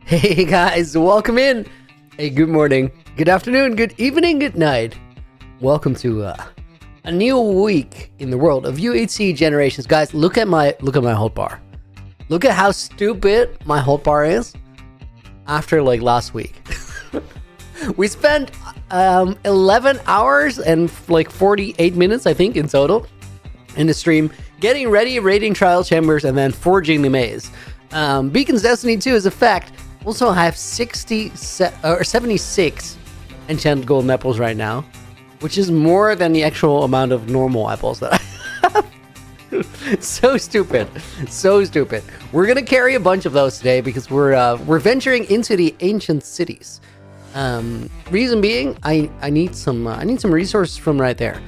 Hey guys, welcome in. Hey, good morning, good afternoon, good evening, good night. Welcome to a new week in the world of UHCG Generations. Guys, look at my hold bar. Look at how stupid my hold bar is after like last week. We spent 11 hours and like 48 minutes, I think, in total in the stream, getting ready, raiding trial chambers, and then forging the maze. Beacon's Destiny 2 is a fact. Also, I have 76 enchanted golden apples right now, which is more than the actual amount of normal apples that I have. So stupid. We're gonna carry a bunch of those today because we're venturing into the ancient cities. Reason being, I need some resources from right there.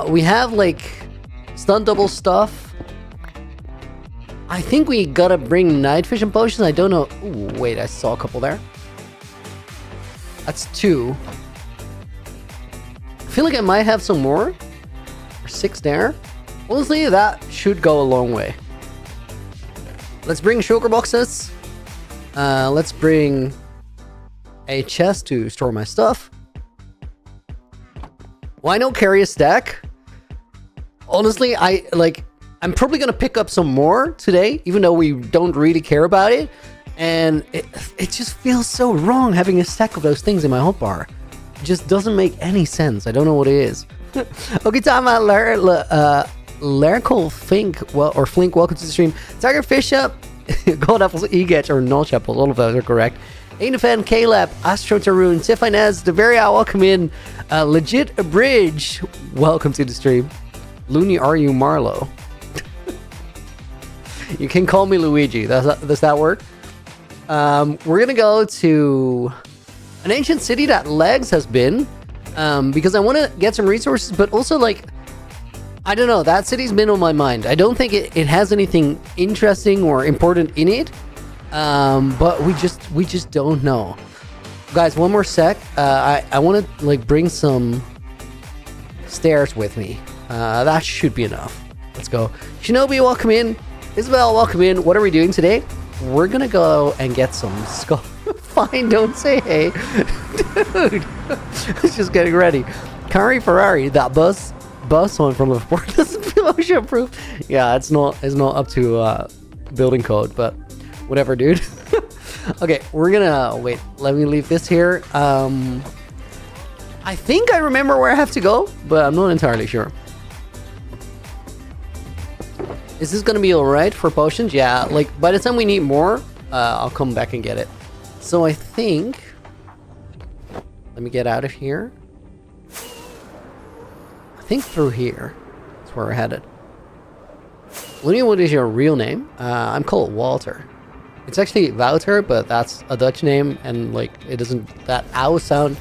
We have like stun double stuff. I think we gotta bring night vision potions. I don't know. Ooh, wait, I saw a couple there. That's 2. I feel like I might have some more. Or 6 there. Honestly, that should go a long way. Let's bring shulker boxes. Let's bring a chest to store my stuff. Why not carry a stack? Honestly, I'm probably gonna pick up some more today, even though we don't really care about it. And it just feels so wrong having a stack of those things in my hotbar. It just doesn't make any sense. I don't know what it is. Okay, time out. Lyrical Fink, Flink, welcome to the stream. Tiger Fish Up, Gold Apples, Egech, or Notch Apples, all of those are correct. Ain't a Fan, Caleb, Astro Taroon, Tifinez, the very welcome in. Legit Bridge, welcome to the stream. Loony, are you Marlowe? You can call me Luigi. Does that work? We're gonna go to an ancient city that Legs has been, because I want to get some resources, but also like, I don't know, that city's been on my mind. I don't think it has anything interesting or important in it, but we just don't know. Guys, one more sec. I want to like bring some stairs with me. That should be enough. Let's go. Shinobi, welcome in. Isabel, welcome in. What are we doing today? We're gonna go and get some skull. Fine, don't say hey. Dude, I was just getting ready. Kari Ferrari, that bus one from Liverpool doesn't feel ocean proof. Yeah, it's not up to building code, but whatever, dude. Okay, we're gonna wait. Let me leave this here. I think I remember where I have to go, but I'm not entirely sure. Is this gonna be alright for potions? Yeah, like by the time we need more, I'll come back and get it. So I think, let me get out of here. I think through here. That's where we're headed. Loony, what is your real name? I'm called Walter. It's actually Wouter, but that's a Dutch name, and like it doesn't, that ow sound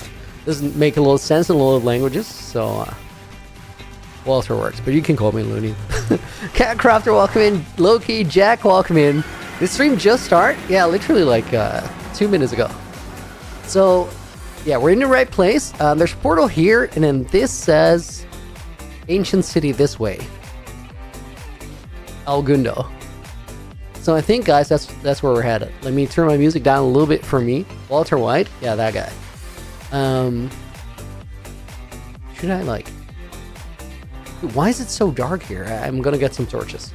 doesn't make a lot of sense in a lot of languages, so Walter works, but you can call me Loony. Cat Crafter, welcome in. Loki, Jack, welcome in. This stream just started? Yeah, literally like 2 minutes ago. So, yeah, we're in the right place. There's a portal here, and then this says Ancient City this way. Algundo. So I think, guys, that's where we're headed. Let me turn my music down a little bit for me. Walter White, yeah, that guy. Should I like... Dude, why is it so dark here? I'm gonna get some torches.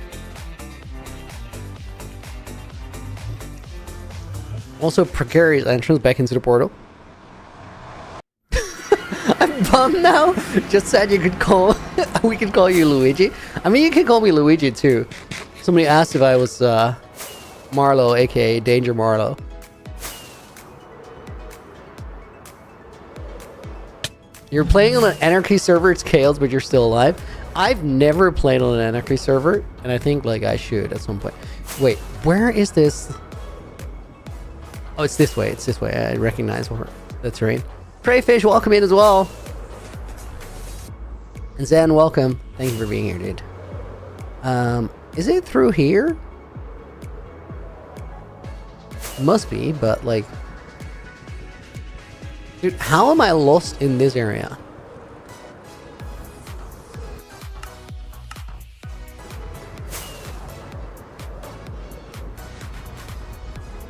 Also, precarious entrance back into the portal. I'm bummed now. Just said you could call... we could call you Luigi. I mean, you can call me Luigi too. Somebody asked if I was Marlowe, aka Danger Marlowe. You're playing on an Anarchy server, it's chaos, but you're still alive. I've never played on an Anarchy server, and I think like I should at some point. Wait, where is this? Oh, it's this way. I recognize the terrain. Crayfish, welcome in as well. And Zen, welcome. Thank you for being here, dude. Is it through here? Must be, but like... Dude, how am I lost in this area?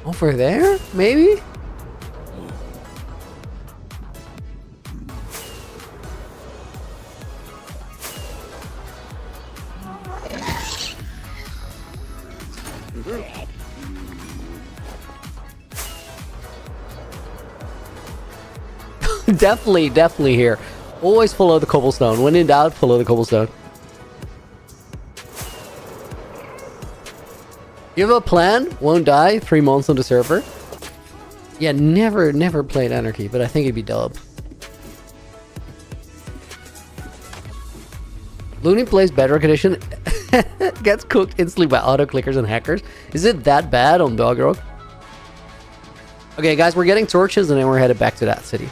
Over there? Maybe? Definitely here. Always follow the cobblestone. When in doubt, follow the cobblestone. You have a plan? Won't die? 3 months on the server? Yeah, never played Anarchy, but I think it'd be dope. Loony plays Bedrock Edition. Gets cooked instantly by auto-clickers and hackers. Is it that bad on Dog Rock? Okay, guys, we're getting torches and then we're headed back to that city.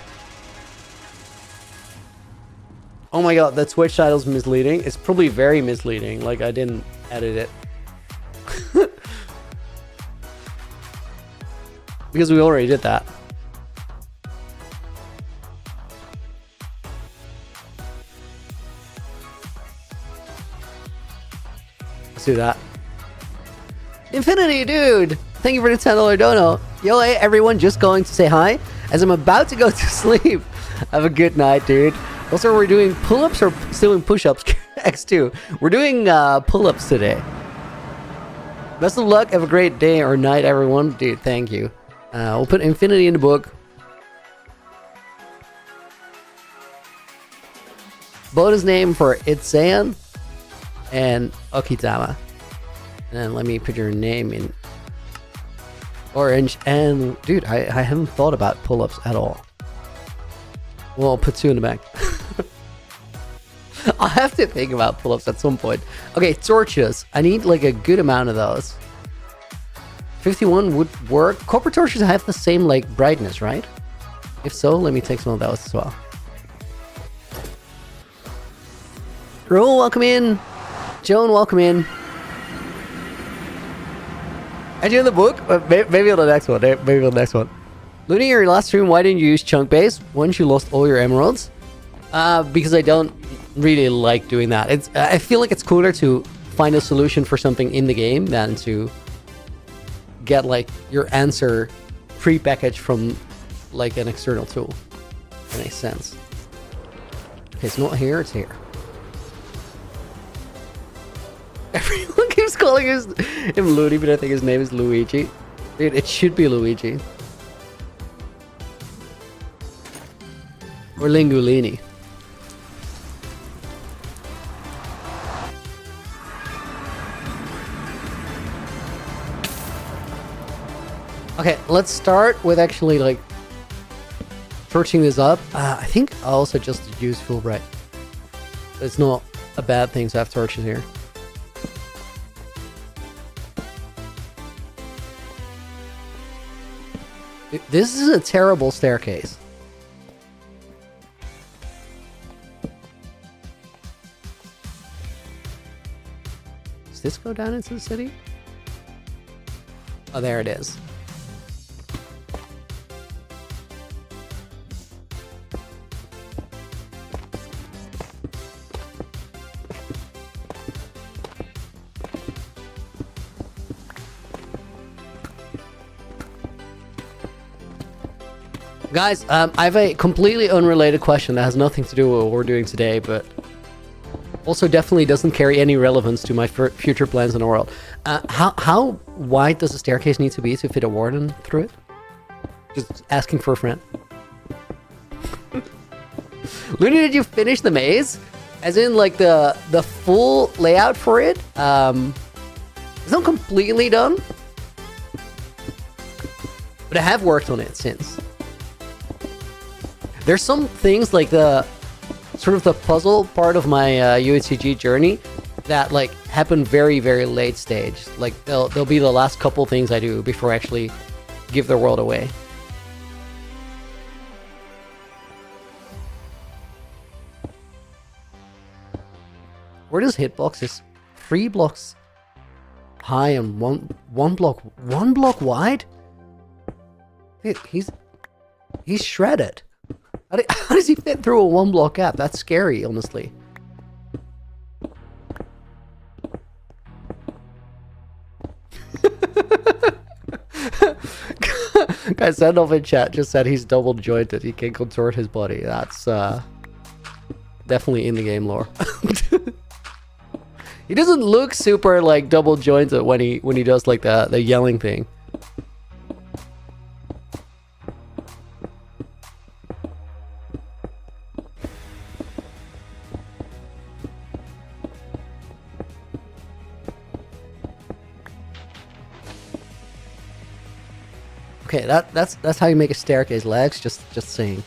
Oh my god, that Twitch title's misleading. It's probably very misleading. Like, I didn't edit it. Because we already did that. Let's do that. Infinity, dude! Thank you for the $10 dono. Yo, hey, everyone, just going to say hi as I'm about to go to sleep. Have a good night, dude. Also, we're doing pull-ups or still doing push-ups? X2. We're doing pull-ups today. Best of luck. Have a great day or night, everyone. Dude, thank you. We'll put Infinity in the book. Bonus name for Itzayan and Okitama. And let me put your name in orange. And dude, I haven't thought about pull-ups at all. Well, I'll put 2 in the back. I'll have to think about pull-ups at some point. Okay, torches. I need like a good amount of those. 51 would work. Copper torches have the same like brightness, right? If so, let me take some of those as well. Roll, welcome in. Joan, welcome in. And you in the book? Maybe on the next one. Maybe on the next one. Loony, your last stream, why didn't you use chunk base once you lost all your emeralds? Because I don't really like doing that. I feel like it's cooler to find a solution for something in the game than to get like your answer pre-packaged from like an external tool. That makes sense. Okay, it's not here, it's here. Everyone keeps calling him Loony, but I think his name is Luigi. Dude, it should be Luigi. Or Lingulini. Okay, let's start with actually like torching this up. I think I also just use Fulbright. It's not a bad thing to have torches here. This is a terrible staircase. Does this go down into the city? Oh, there it is. Guys, I have a completely unrelated question that has nothing to do with what we're doing today, but also definitely doesn't carry any relevance to my future plans in the world. How wide does the staircase need to be to fit a warden through it? Just asking for a friend. Loony, did you finish the maze? As in, like, the full layout for it? It's not completely done, but I have worked on it since. There's some things like the sort of the puzzle part of my UHCG journey that like happen very, very late stage. Like they'll be the last couple things I do before I actually give the world away. Where does hitbox is 3 blocks high and one block wide? Dude, he's shredded. How does he fit through a 1 block gap? That's scary, honestly. Guys, send off in chat just said he's double jointed. He can contort his body. That's definitely in the game lore. He doesn't look super like double jointed when he does like the yelling thing. Okay, that's how you make a staircase, Legs. Just saying.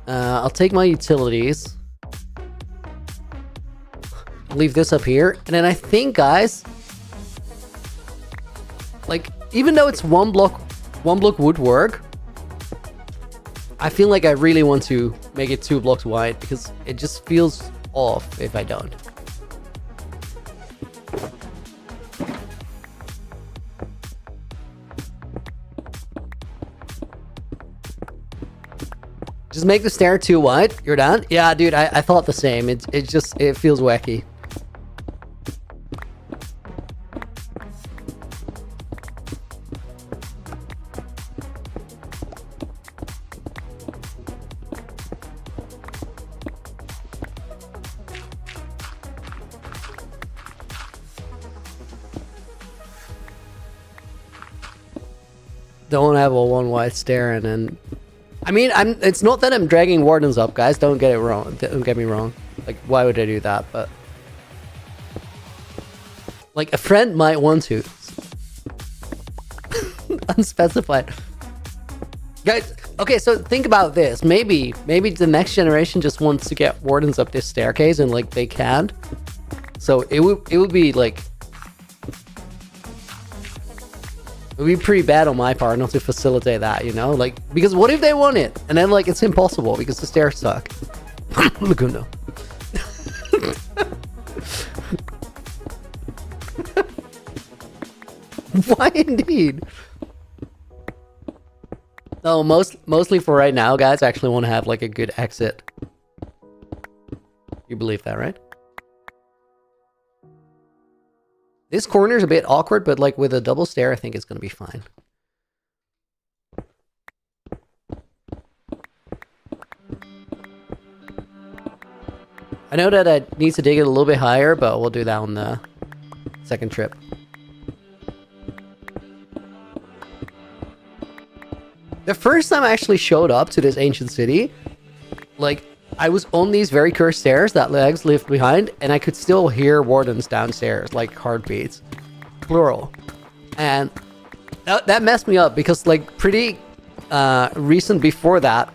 I'll take my utilities. Leave this up here, and then I think, guys, like even though it's one block woodwork, I feel like I really want to make it 2 blocks wide because it just feels off if I don't. Just make the stair 2 wide. You're done? Yeah, dude, I thought the same. It feels wacky. Don't have a 1 wide stair and then... I mean, it's not that I'm dragging Wardens up, guys. Don't get it wrong. Don't get me wrong. Like, why would I do that? But... like, a friend might want to. Unspecified. Guys, okay, so think about this. Maybe the next generation just wants to get Wardens up this staircase and, like, they can't. So, it would be, like... it would be pretty bad on my part not to facilitate that, you know? Like, because what if they want it? And then, like, it's impossible because the stairs suck. Laguno. Why indeed? No, mostly for right now, guys, I actually want to have, like, a good exit. You believe that, right? This corner is a bit awkward, but like with a double stair, I think it's going to be fine. I know that I need to dig it a little bit higher, but we'll do that on the second trip. The first time I actually showed up to this ancient city, like, I was on these very cursed stairs that Legs left behind, and I could still hear Wardens downstairs, like heartbeats, plural. And that messed me up because, like, pretty recent before that,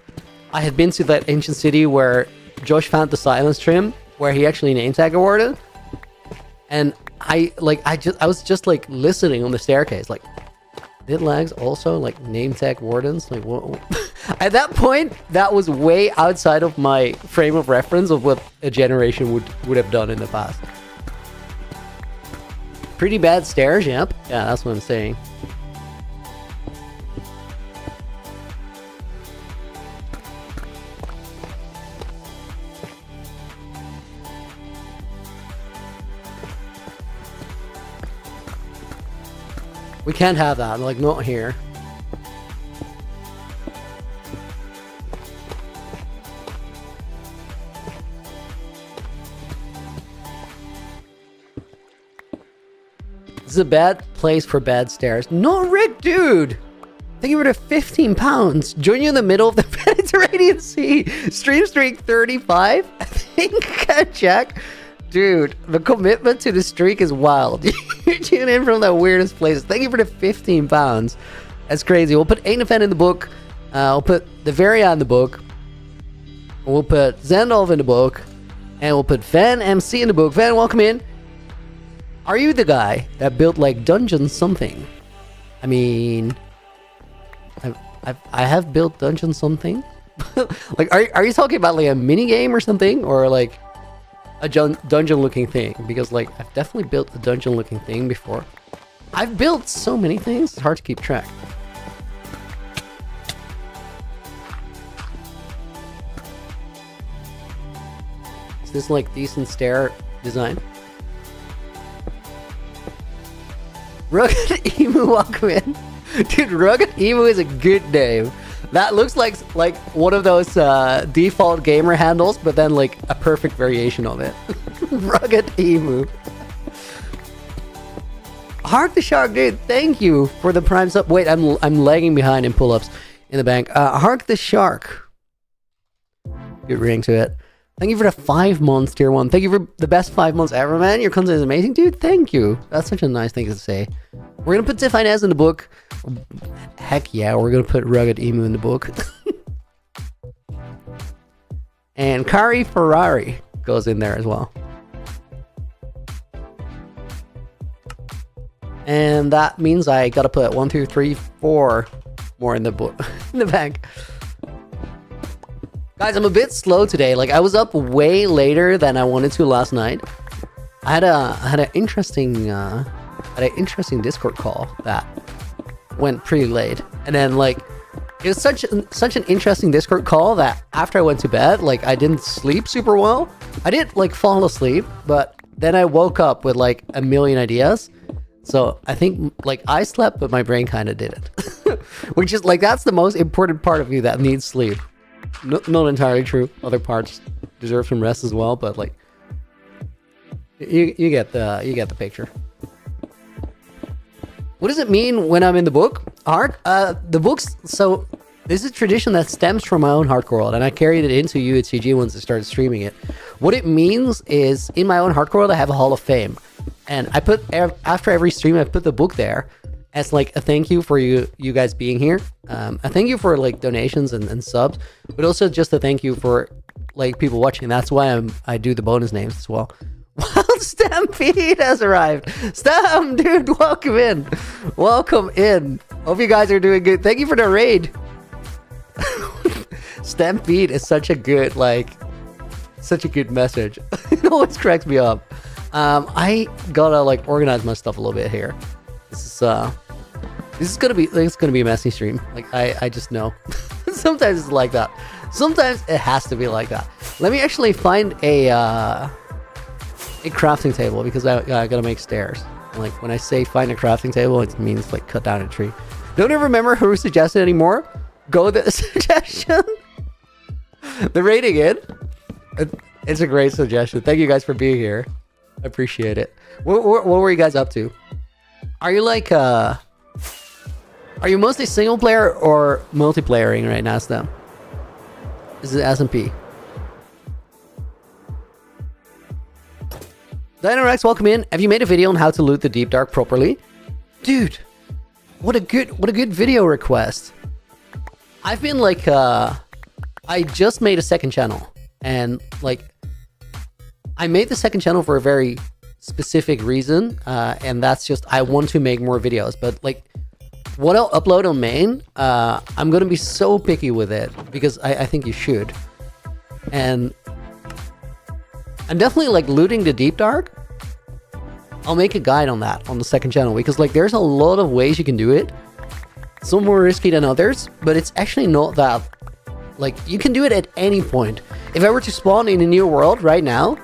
I had been to that ancient city where Josh found the silence trim, where he actually name tagged a Warden. And I was just like listening on the staircase, like, did Legs also like name tag Wardens? Like, what? At that point, that was way outside of my frame of reference of what a generation would have done in the past. Pretty bad stairs, yep. Yeah, that's what I'm saying. We can't have that, like, not here. This is a bad place for bad stairs. No, Rick, dude! Thank you for the 15 pounds. Join you in the middle of the Mediterranean Sea. Stream streak 35? I think, Jack. Dude, the commitment to the streak is wild. You're tuning in from the weirdest places. Thank you for the 15 pounds. That's crazy. We'll put Ain't a Fan in the book. We'll put the Varia in the book. We'll put Zandolf in the book. And we'll put Van MC in the book. Van, welcome in. Are you the guy that built like dungeon something? I mean, I have built dungeon something. Like, are you talking about like a mini game or something, or like a dungeon looking thing? Because like I've definitely built a dungeon looking thing before. I've built so many things, it's hard to keep track. Is this like decent stair design? Rugged Emu, welcome in. Dude, Rugged Emu is a good name. That looks like one of those default gamer handles, but then like a perfect variation of it. Rugged Emu. Hark the Shark, dude, thank you for the prime sub. Wait, I'm lagging behind in pull-ups in the bank. Hark the Shark. Good ring to it. Thank you for the 5 months, tier 1. Thank you for the best 5 months ever, man. Your content is amazing, dude. Thank you. That's such a nice thing to say. We're gonna put Define as in the book. Heck yeah, we're gonna put Rugged Emu in the book. And Kari Ferrari goes in there as well. And that means I gotta put 1, 2, 3, 4 more in the book in the bank. Guys, I'm a bit slow today. Like, I was up way later than I wanted to last night. I had an interesting Discord call that went pretty late, and then like it was such an interesting Discord call that after I went to bed, like I didn't sleep super well. I did like fall asleep, but then I woke up with like a million ideas. So I think like I slept, but my brain kind of didn't, which is like that's the most important part of you that needs sleep. Not entirely true. Other parts deserve some rest as well, but like you get the picture. What does it mean when I'm in the book? The books. So this is a tradition that stems from my own hardcore world, and I carried it into UHCG once I started streaming it. What it means is in my own hardcore world, I have a Hall of Fame, and I put after every stream, I put the book there as like a thank you for you guys being here. A thank you for like donations and subs, but also just a thank you for like people watching. That's why I do the bonus names as well. Wow, Stampede has arrived. Stamp, dude, welcome in. Welcome in. Hope you guys are doing good. Thank you for the raid. Stampede is such a good message. It always cracks me up. I gotta like organize my stuff a little bit here. This is gonna be a messy stream. Like I just know. Sometimes it's like that. Sometimes it has to be like that. Let me actually find a crafting table because I gotta make stairs. Like when I say find a crafting table, it means like cut down a tree. Don't even remember who suggested anymore. Go with the suggestion. The rating in. It's a great suggestion. Thank you guys for being here. I appreciate it. What were you guys up to? Are you like are you mostly single player or multiplayering right now, Stem? This is SMP. Dinorex, welcome in. Have you made a video on how to loot the Deep Dark properly? Dude, what a good video request. I've been like I just made a second channel, and like I made the second channel for a very specific reason, and that's just I want to make more videos. But like what I'll upload on main, I'm gonna be so picky with it because I think you should. And I'm definitely like looting the Deep Dark. I'll make a guide on that on the second channel because like there's a lot of ways you can do it. Some more risky than others, but it's actually not that. Like you can do it at any point. If I were to spawn in a new world right now,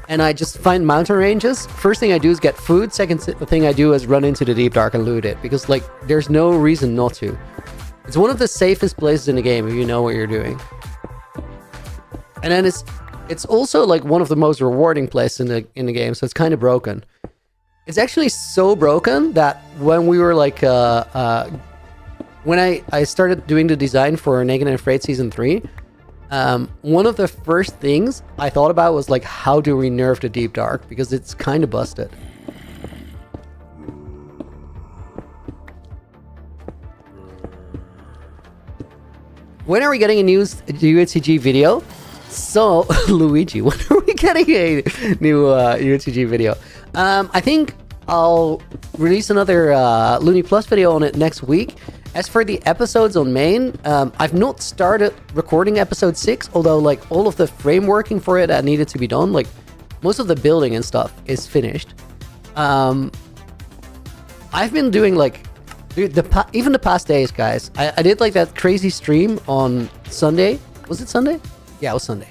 and I just find mountain ranges, first thing I do is get food. Second thing I do is run into the Deep Dark and loot it because like there's no reason not to. It's one of the safest places in the game if you know what you're doing. And then it's also like one of the most rewarding places in the game, so it's kind of broken. It's actually so broken that when we were like when I started doing the design for Naked and Afraid Season 3, one of the first things I thought about was like, how do we nerf the Deep Dark? Because it's kind of busted. When are we getting a new UHCG video? So, Luigi, when are we getting a new UHCG video? I think I'll release another Loony Plus video on it next week. As for the episodes on main, I've not started recording episode 6, although like all of the frameworking for it that needed to be done, like most of the building and stuff is finished. I've been doing like, dude, even the past days, guys, I did like that crazy stream on Sunday. Was it Sunday? Yeah, it was Sunday.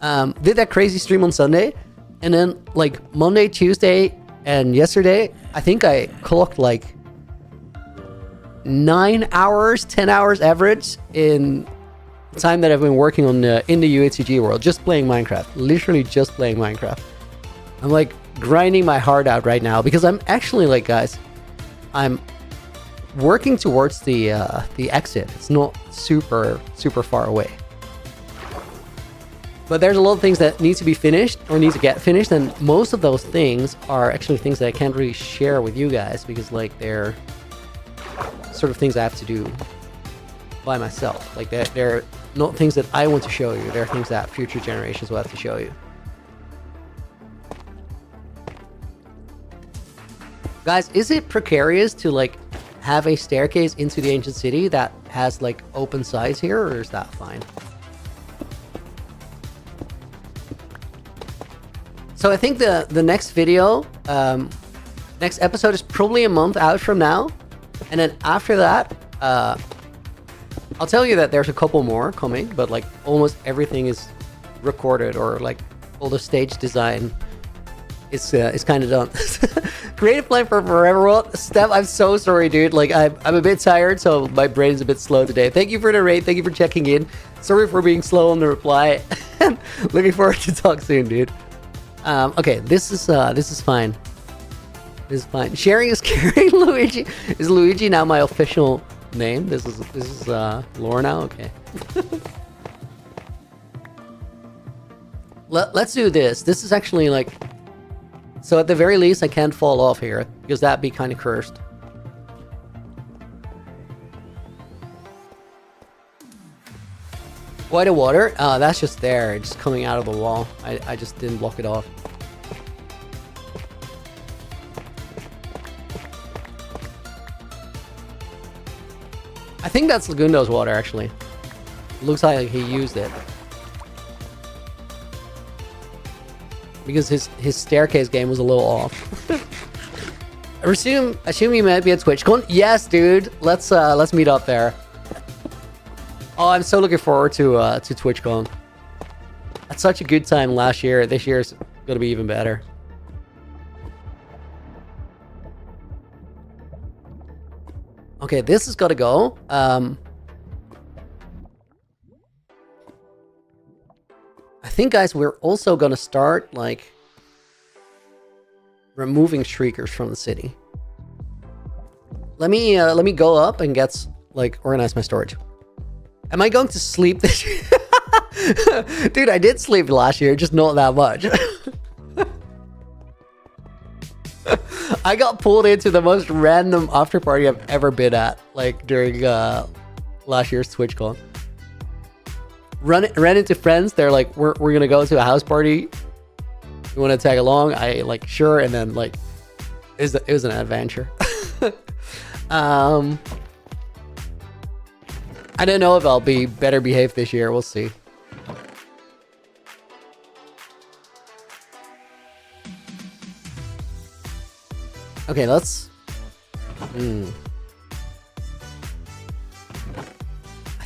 Did that crazy stream on Sunday, and then like Monday, Tuesday, and yesterday, I think I clocked like 9 hours, 10 hours average in the time that I've been working on in the UHCG world, just playing Minecraft. Literally just playing Minecraft. I'm like grinding my heart out right now because I'm actually like, guys, I'm working towards the exit. It's not super far away, but there's a lot of things that need to be finished or need to get finished, and most of those things are actually things that I can't really share with you guys because like they're sort of things I have to do by myself. Like they're not things that I want to show you. They're things that future generations will have to show you. Guys, is it precarious to like have a staircase into the ancient city that has like open sides here, or is that fine? So I think the next video, next episode is probably a month out from now. And then after that, I'll tell you that there's a couple more coming, but like almost everything is recorded, or like all the stage design is kind of done. Creative plan for forever world. Steph, I'm so sorry, dude. Like I'm a bit tired, so my brain is a bit slow today. Thank you for the raid. Thank you for checking in. Sorry for being slow on the reply. Looking forward to talk soon, dude. Okay, this is fine. This is fine. Sharing is caring. Luigi is Luigi now my official name. This is lore now. Okay. Let's do this. This is actually like, so at the very least I can't fall off here because that'd be kind of cursed. Why the water? That's just there. It's just coming out of the wall. I just didn't block it off. I think that's Lagundo's water, actually. Looks like he used it. Because his staircase game was a little off. I assume you might be at TwitchCon. Yes, dude. Let's meet up there. Oh, I'm so looking forward to TwitchCon. That's such a good time last year. This year's gonna be even better. Okay, this has got to go. I think, guys, we're also gonna start like removing shriekers from the city. Let me go up and organize my storage. Am I going to sleep this year? Dude, I did sleep last year, just not that much. I got pulled into the most random after party I've ever been at, like during last year's TwitchCon. Ran into friends. They're like, we're gonna go to a house party. You want to tag along? I like, sure. And then like, it was an adventure. I don't know if I'll be better behaved this year. We'll see. Okay, let's... I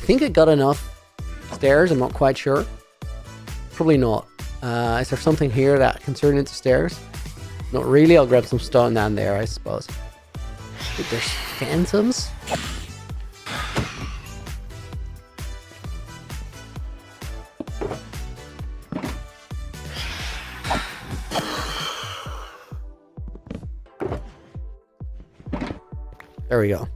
think I got enough stairs. I'm not quite sure. Probably not. Is there something here that can turn into stairs? Not really. I'll grab some stone down there, I suppose. Wait, there's phantoms? There we go.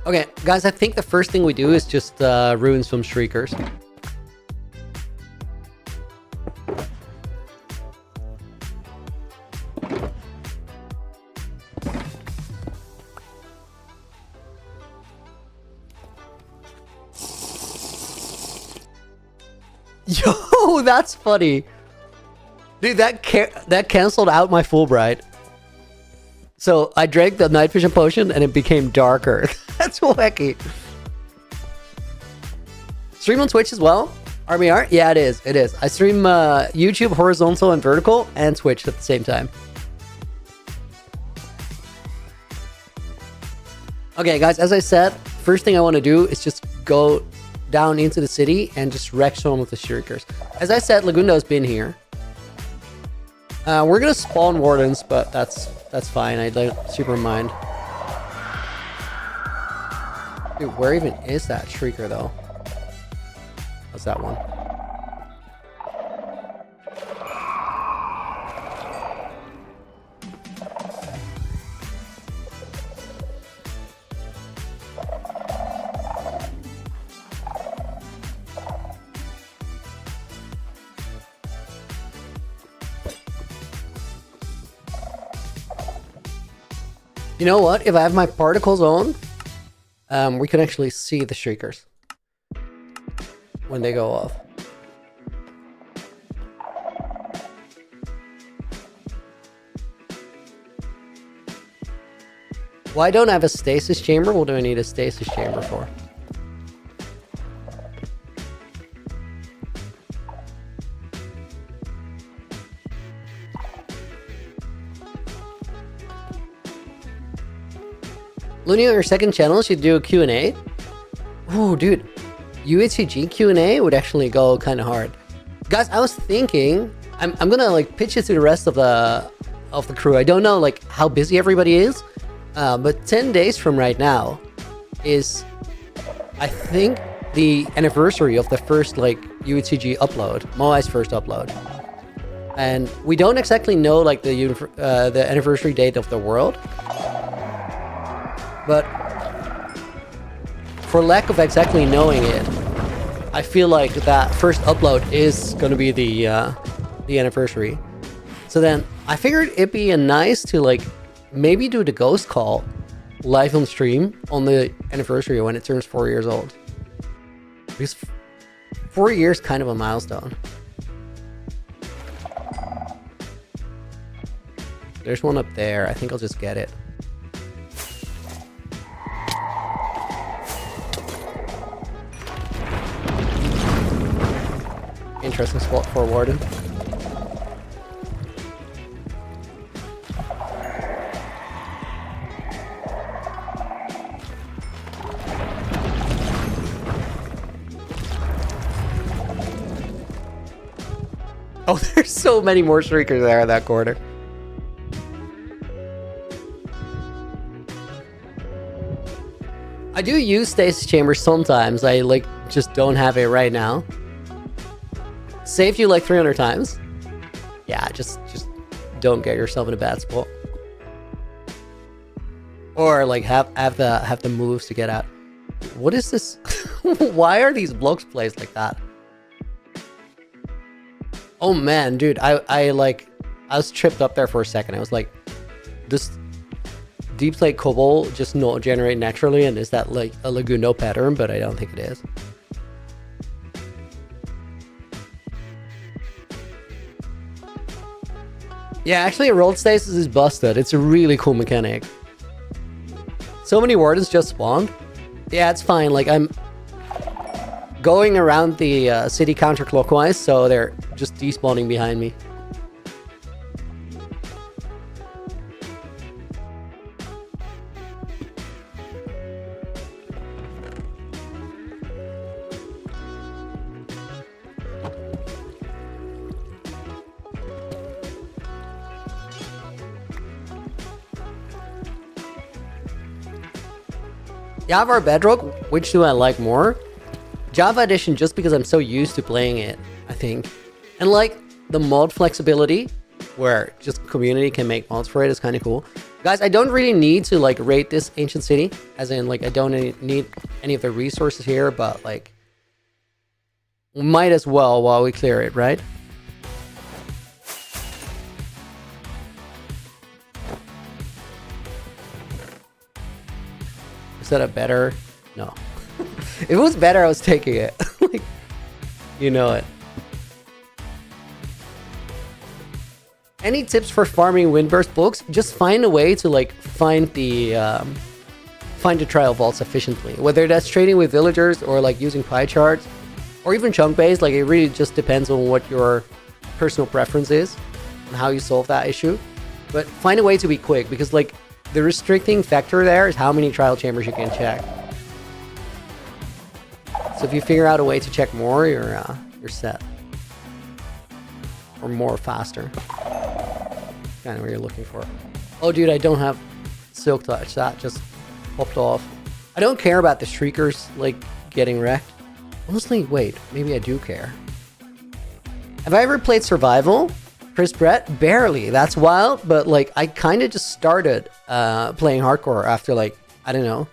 Okay, guys, I think the first thing we do is just ruin some shriekers. Yo, that's funny. Dude, that canceled out my Fulbright. So I drank the night vision potion and it became darker. That's wacky. Stream on Twitch as well? RBR? Yeah, it is. It is. I stream YouTube horizontal and vertical and Twitch at the same time. Okay, guys, as I said, first thing I want to do is just go down into the city and just wreck some of the shriekers. As I said, Lagundo's been here. We're gonna spawn wardens, but that's fine. I don't super mind. Dude, where even is that shrieker though? What's that one? You know what? If I have my particles on, we can actually see the shriekers when they go off. Why don't I have a stasis chamber? What do I need a stasis chamber for? Loony, on your second channel, should do a Q&A. Oh, dude. UHCG Q&A would actually go kind of hard. Guys, I was thinking... I'm gonna, like, pitch it to the rest of the crew. I don't know, like, how busy everybody is. But 10 days from right now is, I think, the anniversary of the first, like, UHCG upload. Moai's first upload. And we don't exactly know, like, the anniversary date of the world. But for lack of exactly knowing it, I feel like that first upload is going to be the anniversary. So then I figured it'd be nice to like maybe do the ghost call live on stream on the anniversary when it turns 4 years old. Because 4 years is kind of a milestone. There's one up there. I think I'll just get it. Interesting spot for Warden. Oh, there's so many more shriekers there in that corner. I do use stasis chambers sometimes. I like just don't have it right now. Saved you like 300 times. Yeah, just don't get yourself in a bad spot. Or like have the moves to get out. What is this? Why are these blocks placed like that? Oh man, dude, I was tripped up there for a second. I was like, this deep slate cobble just not generate naturally, and is that like a Laguno pattern? But I don't think it is. Yeah, actually, rolled stasis is busted. It's a really cool mechanic. So many wardens just spawned. Yeah, it's fine. Like, I'm going around the city counterclockwise, so they're just despawning behind me. Java or Bedrock, which do I like more? Java Edition, just because I'm so used to playing it, I think. And like the mod flexibility, where just community can make mods for it, is kind of cool. Guys, I don't really need to like rate this ancient city, as in like I don't need any of the resources here, but like might as well while we clear it, right? Is that a better? No. If it was better, I was taking it. Like, you know it. Any tips for farming windburst books? Just find a way to like find the trial vaults efficiently. Whether that's trading with villagers or like using pie charts or even chunk based, like it really just depends on what your personal preference is and how you solve that issue. But find a way to be quick, because like the restricting factor there is how many trial chambers you can check. So if you figure out a way to check more, you're set. Or more faster. Kind of what you're looking for. Oh, dude, I don't have Silk Touch. That just popped off. I don't care about the shriekers, like, getting wrecked. Honestly, wait, maybe I do care. Have I ever played Survival? Chris Brett? Barely. That's wild, but, like, I kind of just started playing hardcore after, like, I don't know,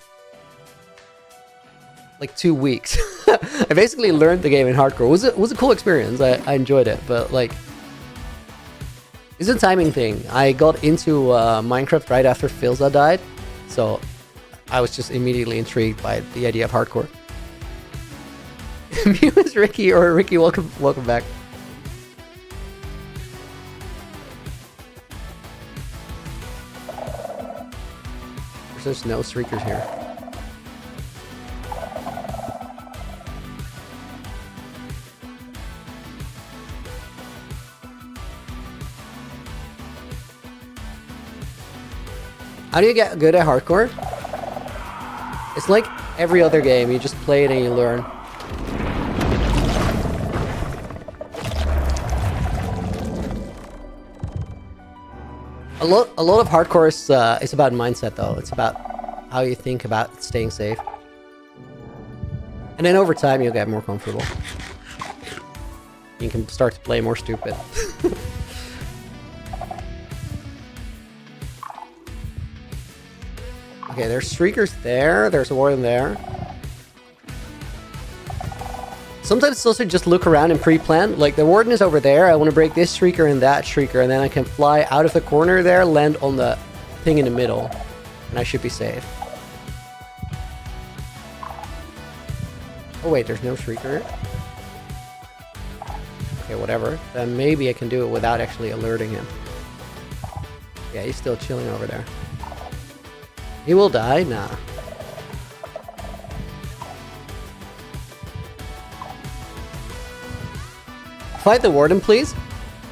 like 2 weeks. I basically learned the game in hardcore. It was a cool experience. I enjoyed it, but, like, it's a timing thing. I got into Minecraft right after Filza died, so I was just immediately intrigued by the idea of hardcore. Mew is Ricky, or Ricky, welcome back. There's no shriekers here. How do you get good at hardcore? It's like every other game. You just play it and you learn. A lot of hardcore is about mindset, though. It's about how you think about staying safe. And then over time, you'll get more comfortable. You can start to play more stupid. Okay, there's shriekers there. There's a warden there. Sometimes it's also just look around and pre-plan. Like, the warden is over there. I want to break this shrieker and that shrieker, and then I can fly out of the corner there, land on the thing in the middle, and I should be safe. Oh wait, there's no shrieker. Okay, whatever. Then maybe I can do it without actually alerting him. Yeah, he's still chilling over there. He will die? Nah. Fight the warden, please.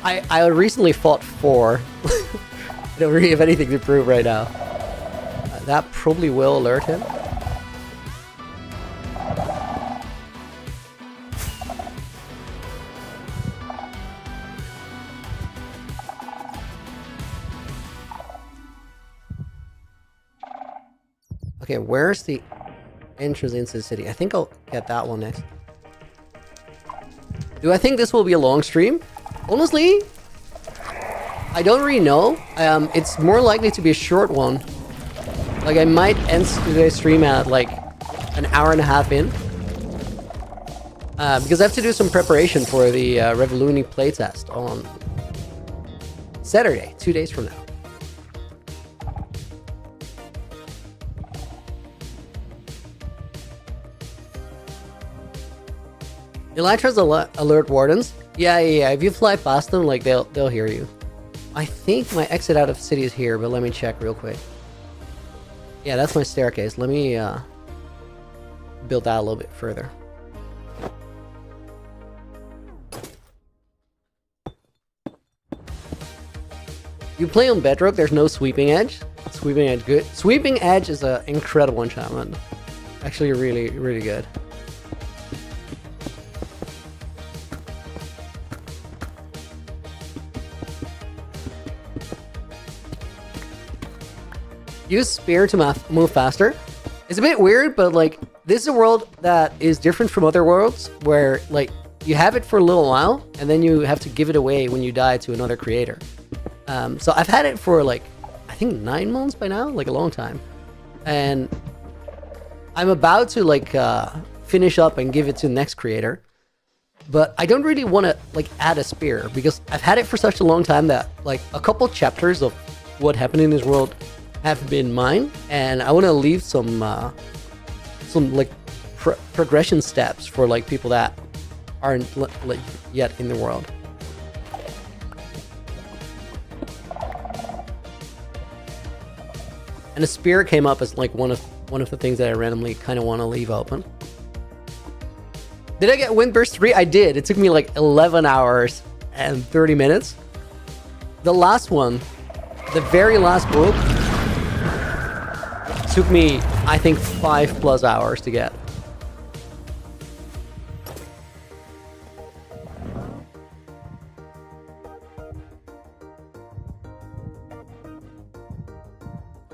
I recently fought 4. I don't really have anything to prove right now. That probably will alert him. Okay, where's the entrance into the city? I think I'll get that one next. Do I think this will be a long stream? Honestly, I don't really know. It's more likely to be a short one. Like, I might end today's stream at like an hour and a half in. Because I have to do some preparation for the Loony playtest on Saturday, 2 days from now. Elytra's alert wardens. Yeah. If you fly past them, like, they'll hear you. I think my exit out of the city is here, but let me check real quick. Yeah, that's my staircase. Let me build that a little bit further. You play on Bedrock, there's no sweeping edge. Sweeping edge good. Sweeping edge is an incredible enchantment. Actually really, really good. Use spear to move faster. It's a bit weird, but like, this is a world that is different from other worlds where, like, you have it for a little while and then you have to give it away when you die to another creator. So I've had it for like, I think 9 months by now, like a long time. And I'm about to like finish up and give it to the next creator. But I don't really want to like add a spear because I've had it for such a long time that like a couple chapters of what happened in this world have been mine, and I want to leave some like progression steps for like people that aren't like yet in the world. And a spear came up as like one of the things that I randomly kind of want to leave open. Did I get Windburst 3? I did. It took me like 11 hours and 30 minutes. The last one, the very last book, took me, I think, 5+ hours to get.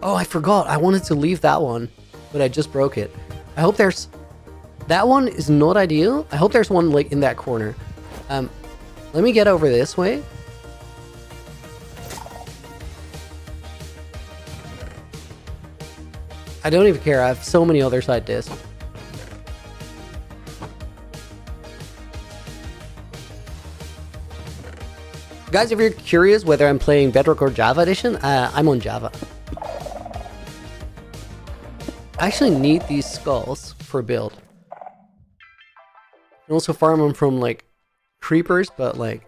Oh, I forgot. I wanted to leave that one, but I just broke it. I hope there's... That one is not ideal. I hope there's one like in that corner. Let me get over this way. I don't even care. I have so many other side discs. Guys, if you're curious whether I'm playing Bedrock or Java Edition, I'm on Java. I actually need these skulls for build. And also farm them from like creepers, but like...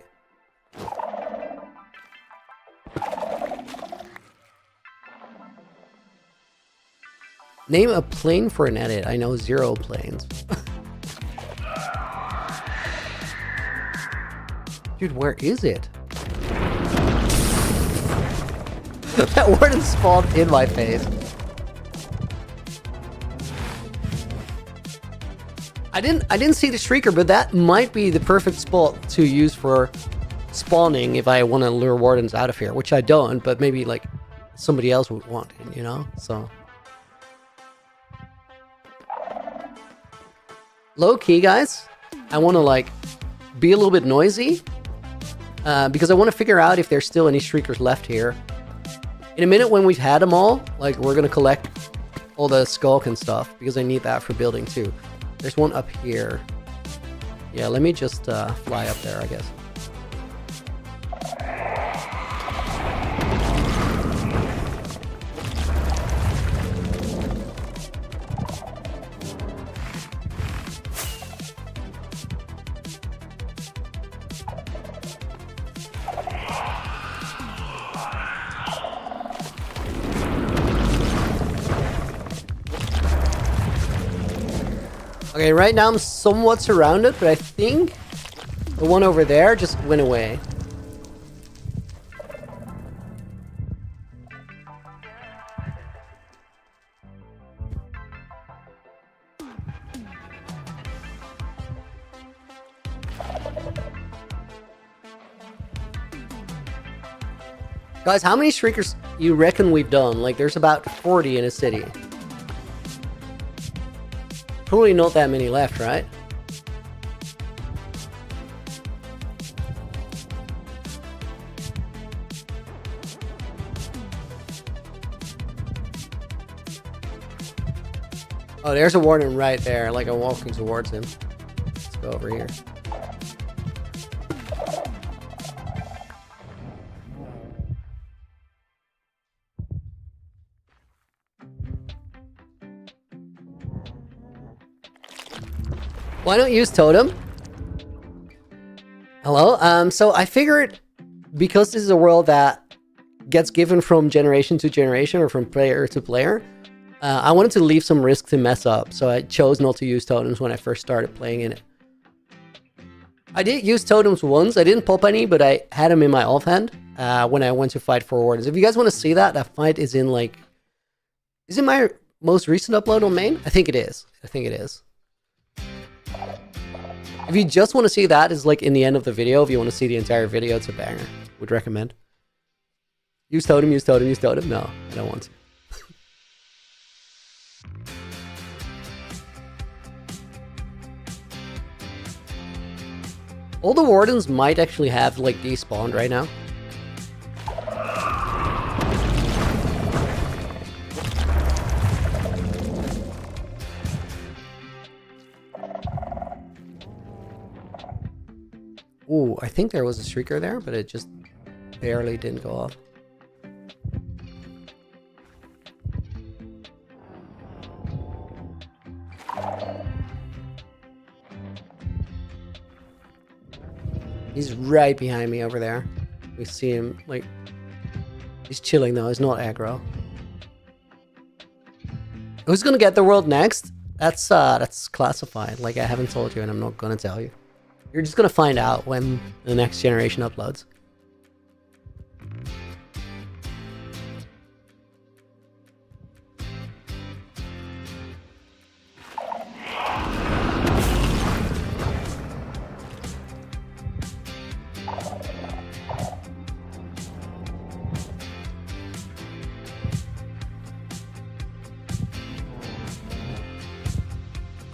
Name a plane for an edit. I know 0 planes. Dude, where is it? That warden spawned in my face. I didn't see the shrieker, but that might be the perfect spot to use for spawning if I want to lure wardens out of here, which I don't, but maybe like somebody else would want it, you know? So low key, guys, I want to like be a little bit noisy because I want to figure out if there's still any shriekers left here. In a minute when we've had them all, like we're gonna collect all the skulk and stuff because I need that for building too. There's one up here. Yeah, let me just fly up there, I guess. Okay, right now I'm somewhat surrounded, but I think the one over there just went away. Guys, how many shriekers you reckon we've done? Like, there's about 40 in a city. Probably not that many left, right? Oh, there's a warden right there, like I'm walking towards him. Let's go over here. Why don't you use totem? Hello? So I figured because this is a world that gets given from generation to generation or from player to player, I wanted to leave some risk to mess up. So I chose not to use totems when I first started playing in it. I did use totems once. I didn't pop any, but I had them in my offhand when I went to fight for wardens. If you guys want to see that, that fight is in like... Is it my most recent upload on main? I think it is. I think it is. If you just want to see that, is like in the end of the video. If you want to see the entire video, it's a banger. Would recommend. Use totem, use totem, use totem. No, I don't want to. All the wardens might actually have like despawned right now. Ooh, I think there was a shrieker there, but it just barely didn't go off. He's right behind me over there. We see him, like... He's chilling though, he's not aggro. Who's gonna get the world next? That's classified. Like, I haven't told you and I'm not gonna tell you. You're just gonna find out when the next generation uploads.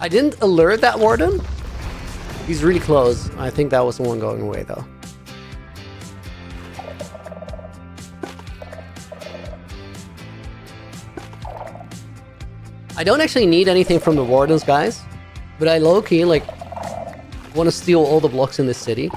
I didn't alert that Warden. He's really close. I think that was the one going away though. I don't actually need anything from the Wardens, guys. But I low-key, like, want to steal all the blocks in this city.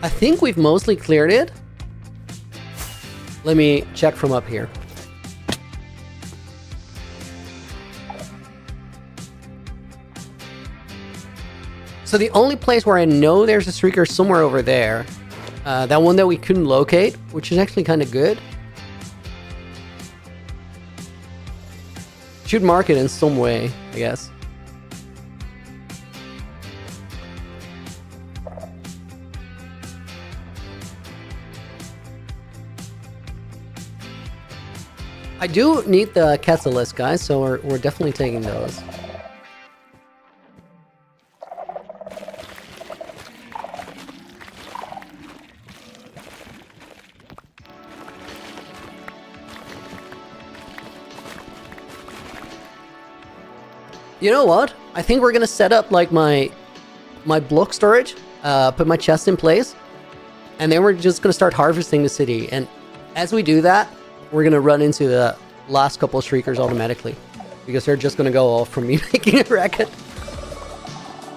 I think we've mostly cleared it. Let me check from up here. So the only place where I know there's a streaker somewhere over there, that one that we couldn't locate, which is actually kind of good. Should mark it in some way, I guess. I do need the catalyst, guys, so we're definitely taking those. You know what? I think we're gonna set up like my block storage, put my chest in place, and then we're just gonna start harvesting the city. And as we do that, we're gonna run into the last couple of shriekers automatically, because they're just gonna go off from me making a racket.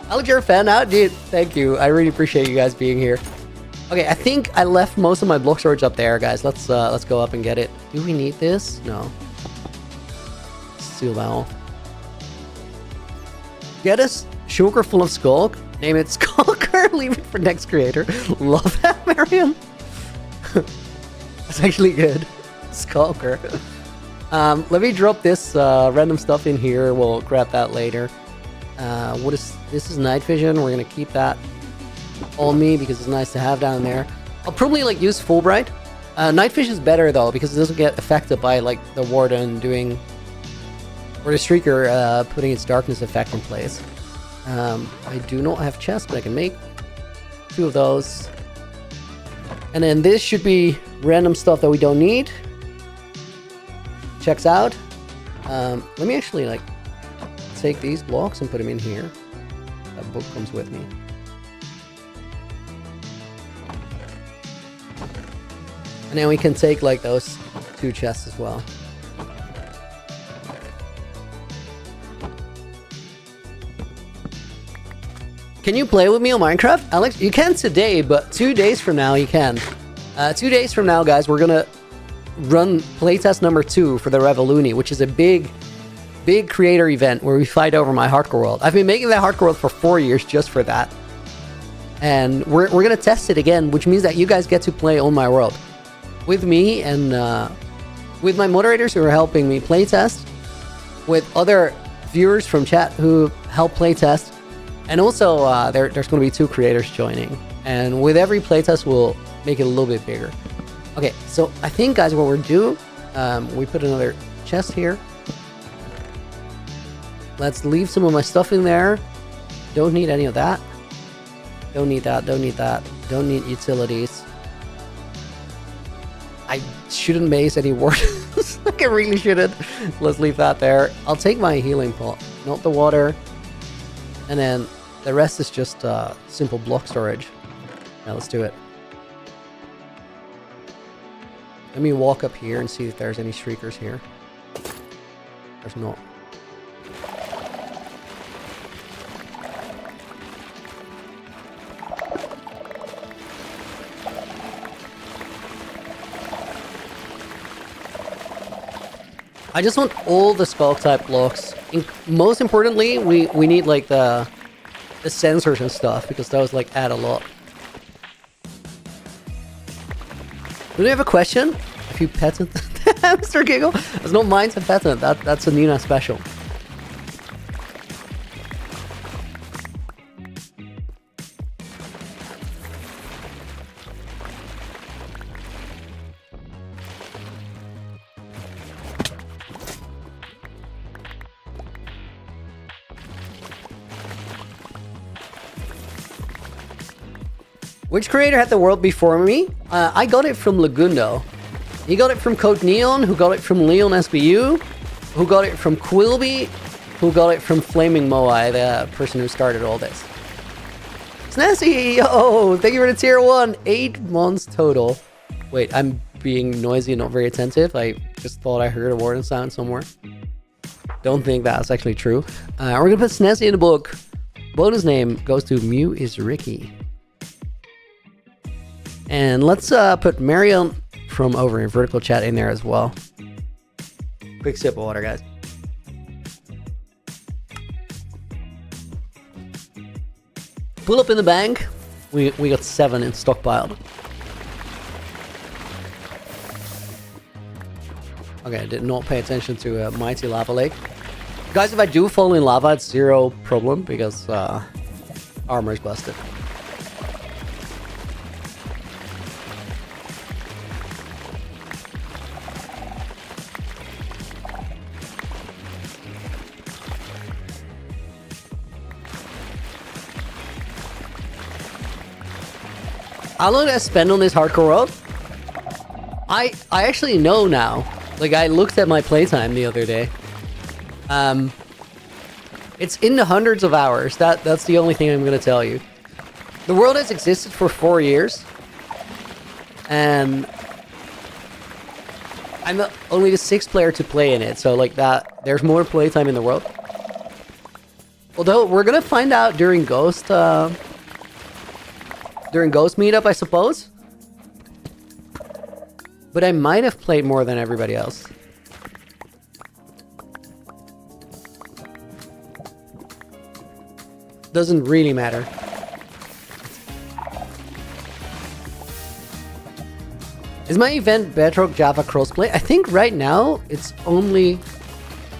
Alex, you're a fan now, dude. Thank you. I really appreciate you guys being here. Okay, I think I left most of my block storage up there, guys. Let's go up and get it. Do we need this? No. Seal that off. Get us sugar full of skulk. Name it Skulker. Leave it for next creator. Love that, Mariam. That's actually good. Skulker. Let me drop this random stuff in here. We'll grab that later. What is this? Is night vision. We're gonna keep that on me because it's nice to have down there. I'll probably like use Fulbright. Night vision is better though because it doesn't get affected by like the Warden doing, or the Shrieker putting its darkness effect in place. I do not have chests, but I can make 2 of those. And then this should be random stuff that we don't need. Checks out. Let me actually like take these blocks and put them in here. That book comes with me. And then we can take like those 2 chests as well. Can you play with me on Minecraft, Alex? You can today, but 2 days from now you can. 2 days from now, guys, we're gonna run playtest number 2 for the Loony, which is a big creator event where we fight over my hardcore world. I've been making that hardcore world for 4 years just for that. And we're gonna test it again, which means that you guys get to play on my world. With me and with my moderators who are helping me playtest, with other viewers from chat who help playtest, and also there's gonna be 2 creators joining. And with every playtest, we'll make it a little bit bigger. Okay, so I think, guys, what we're doing, we put another chest here. Let's leave some of my stuff in there. Don't need any of that. Don't need that, don't need that. Don't need utilities. I shouldn't maze any wardens. Like I really shouldn't. Let's leave that there. I'll take my healing pot, not the water. And then the rest is just simple block storage. Now let's do it. Let me walk up here and see if there's any shriekers here. There's not. I just want all the skulk type blocks. Most importantly, we need like the sensors and stuff because those like add a lot. Do we have a question? If you patent the hamster giggle? That's not mine to patent. That's a Nina special. Which creator had the world before me? I got it from Lagundo. He got it from Code Neon, who got it from Leon SBU, who got it from Quilby, who got it from Flaming Moai, the person who started all this. Snazzy, yo, thank you for the tier 1. 8 months total. Wait, I'm being noisy and not very attentive. I just thought I heard a Warden sound somewhere. Don't think that's actually true. We're gonna put Snazzy in the book. Bonus name goes to Mew is Ricky. And let's put Marion from over in vertical chat in there as well. Quick sip of water, guys. Pull up in the bank. We got 7 in stockpiled. Okay, I did not pay attention to a mighty lava lake. Guys, if I do fall in lava, it's 0 problem because armor is busted. How long did I spend on this hardcore world? I actually know now. Like, I looked at my playtime the other day. It's in the hundreds of hours. That's the only thing I'm going to tell you. The world has existed for 4 years. And I'm only the 6th player to play in it. So, like, there's more playtime in the world. Although, we're going to find out during Ghost... during Ghost meetup, I suppose. But I might have played more than everybody else. Doesn't really matter. Is my event Bedrock Java crossplay? I think right now it's only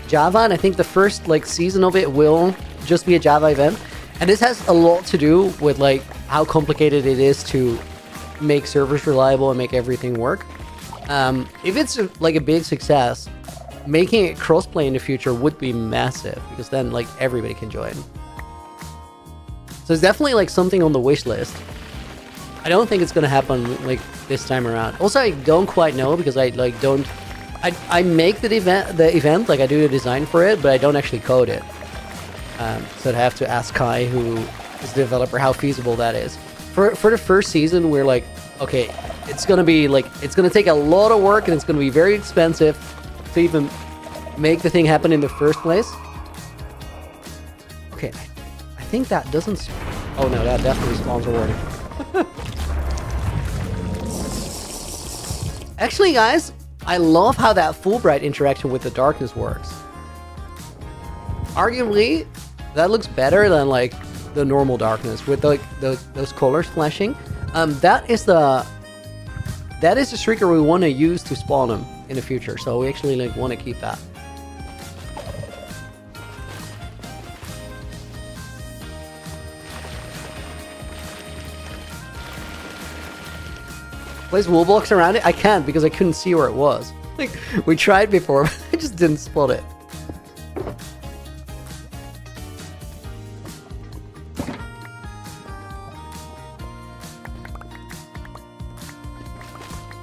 Java, and I think the first like season of it will just be a Java event. And this has a lot to do with like how complicated it is to make servers reliable and make everything work. If it's like a big success, making it crossplay in the future would be massive because then like everybody can join. So it's definitely like something on the wish list. I don't think it's gonna happen like this time around. Also, I don't quite know because I like don't. I make the event like I do the design for it, but I don't actually code it. So I'd have to ask Kai, who is the developer, how feasible that is. For the first season, we're like, okay, it's gonna be like it's gonna take a lot of work and it's gonna be very expensive to even make the thing happen in the first place. Okay, I think that doesn't. Oh no, that definitely spawns a warning. Actually, guys, I love how that Fulbright interaction with the darkness works. Arguably, that looks better than like the normal darkness with like those colors flashing. That is the shrieker we want to use to spawn them in the future. So we actually like want to keep that. Place wool blocks around it? I can't because I couldn't see where it was. Like, we tried before, but I just didn't spot it.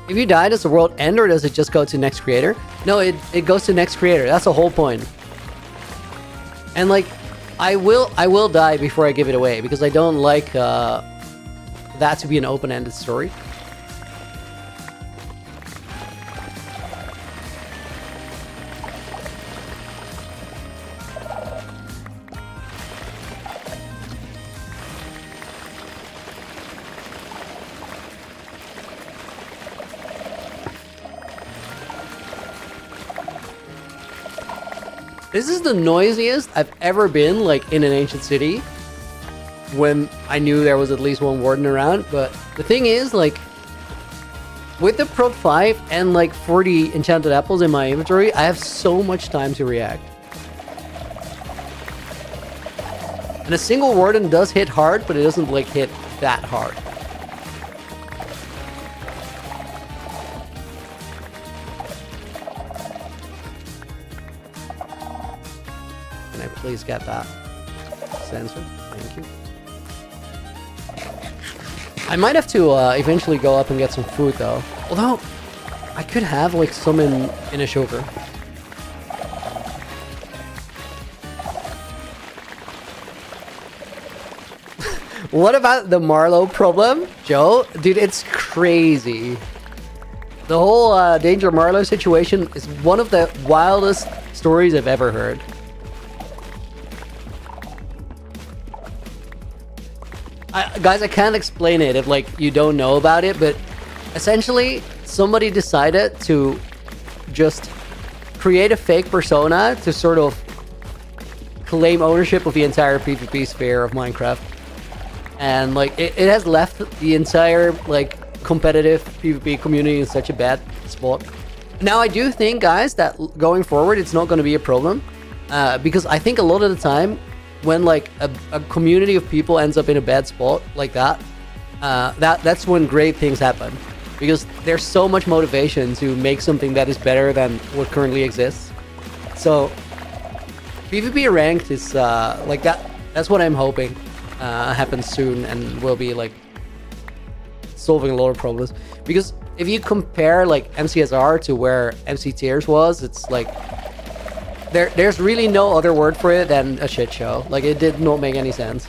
If you die, does the world end or does it just go to next creator? No, it goes to next creator. That's the whole point. And like, I will die before I give it away because I don't like that to be an open-ended story. This is the noisiest I've ever been, like, in an ancient city when I knew there was at least one warden around. But the thing is, like, with the Prot 5 and, like, 40 enchanted apples in my inventory, I have so much time to react. And a single warden does hit hard, but it doesn't, like, hit that hard. Please get that sensor. Thank you. I might have to eventually go up and get some food though. Although I could have like some in a sugar. What about the Marlowe problem, Joe? Dude, it's crazy. The whole Danger Marlowe situation is one of the wildest stories I've ever heard. Guys, I can't explain it if like you don't know about it, but essentially somebody decided to just create a fake persona to sort of claim ownership of the entire PvP sphere of Minecraft. And like it has left the entire like competitive PvP community in such a bad spot. Now I do think, guys, that going forward it's not going to be a problem, because I think a lot of the time when like a community of people ends up in a bad spot like that, that's when great things happen, because there's so much motivation to make something that is better than what currently exists. So PvP ranked is like that. That's what I'm hoping happens soon, and will be like solving a lot of problems. Because if you compare like MCSR to where MC Tiers was, it's like there's really no other word for it than a shit show. Like it did not make any sense.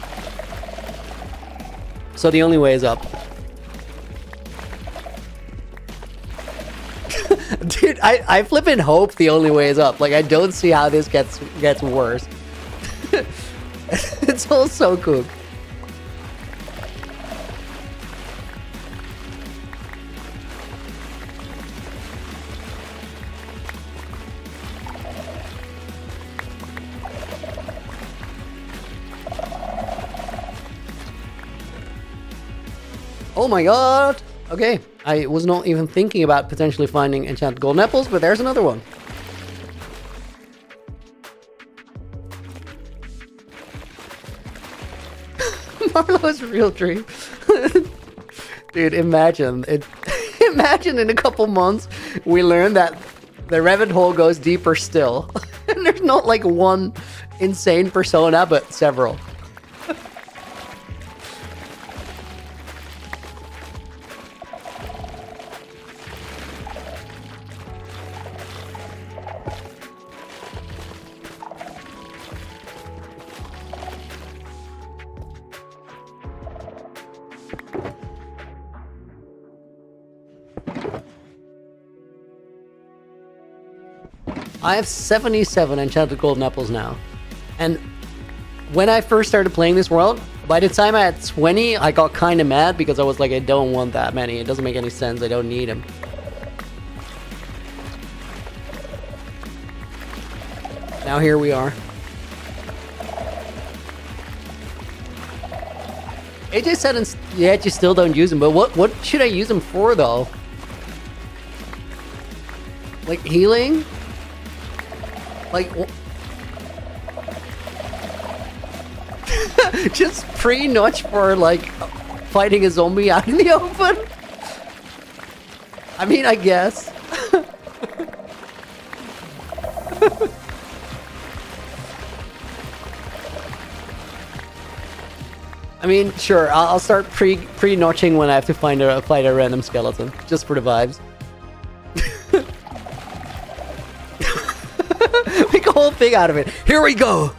So the only way is up. Dude, I flippin' hope the only way is up. Like I don't see how this gets worse. It's all so cooked. Oh my god! Okay, I was not even thinking about potentially finding enchanted golden apples, but there's another one. Marlowe's real dream. Dude, imagine it. Imagine in a couple months we learn that the rabbit hole goes deeper still. And there's not like one insane persona, but several. I have 77 enchanted golden apples now. And when I first started playing this world, by the time I had 20, I got kind of mad because I was like, I don't want that many. It doesn't make any sense. I don't need them. Now here we are. AJ said, yeah, you still don't use them, but what should I use them for though? Like healing? Like, just pre-notch for like fighting a zombie out in the open? I mean, I guess. I mean, sure, I'll start pre-notching when I have to fight a random skeleton, just for the vibes. Make a whole thing out of it. Here we go.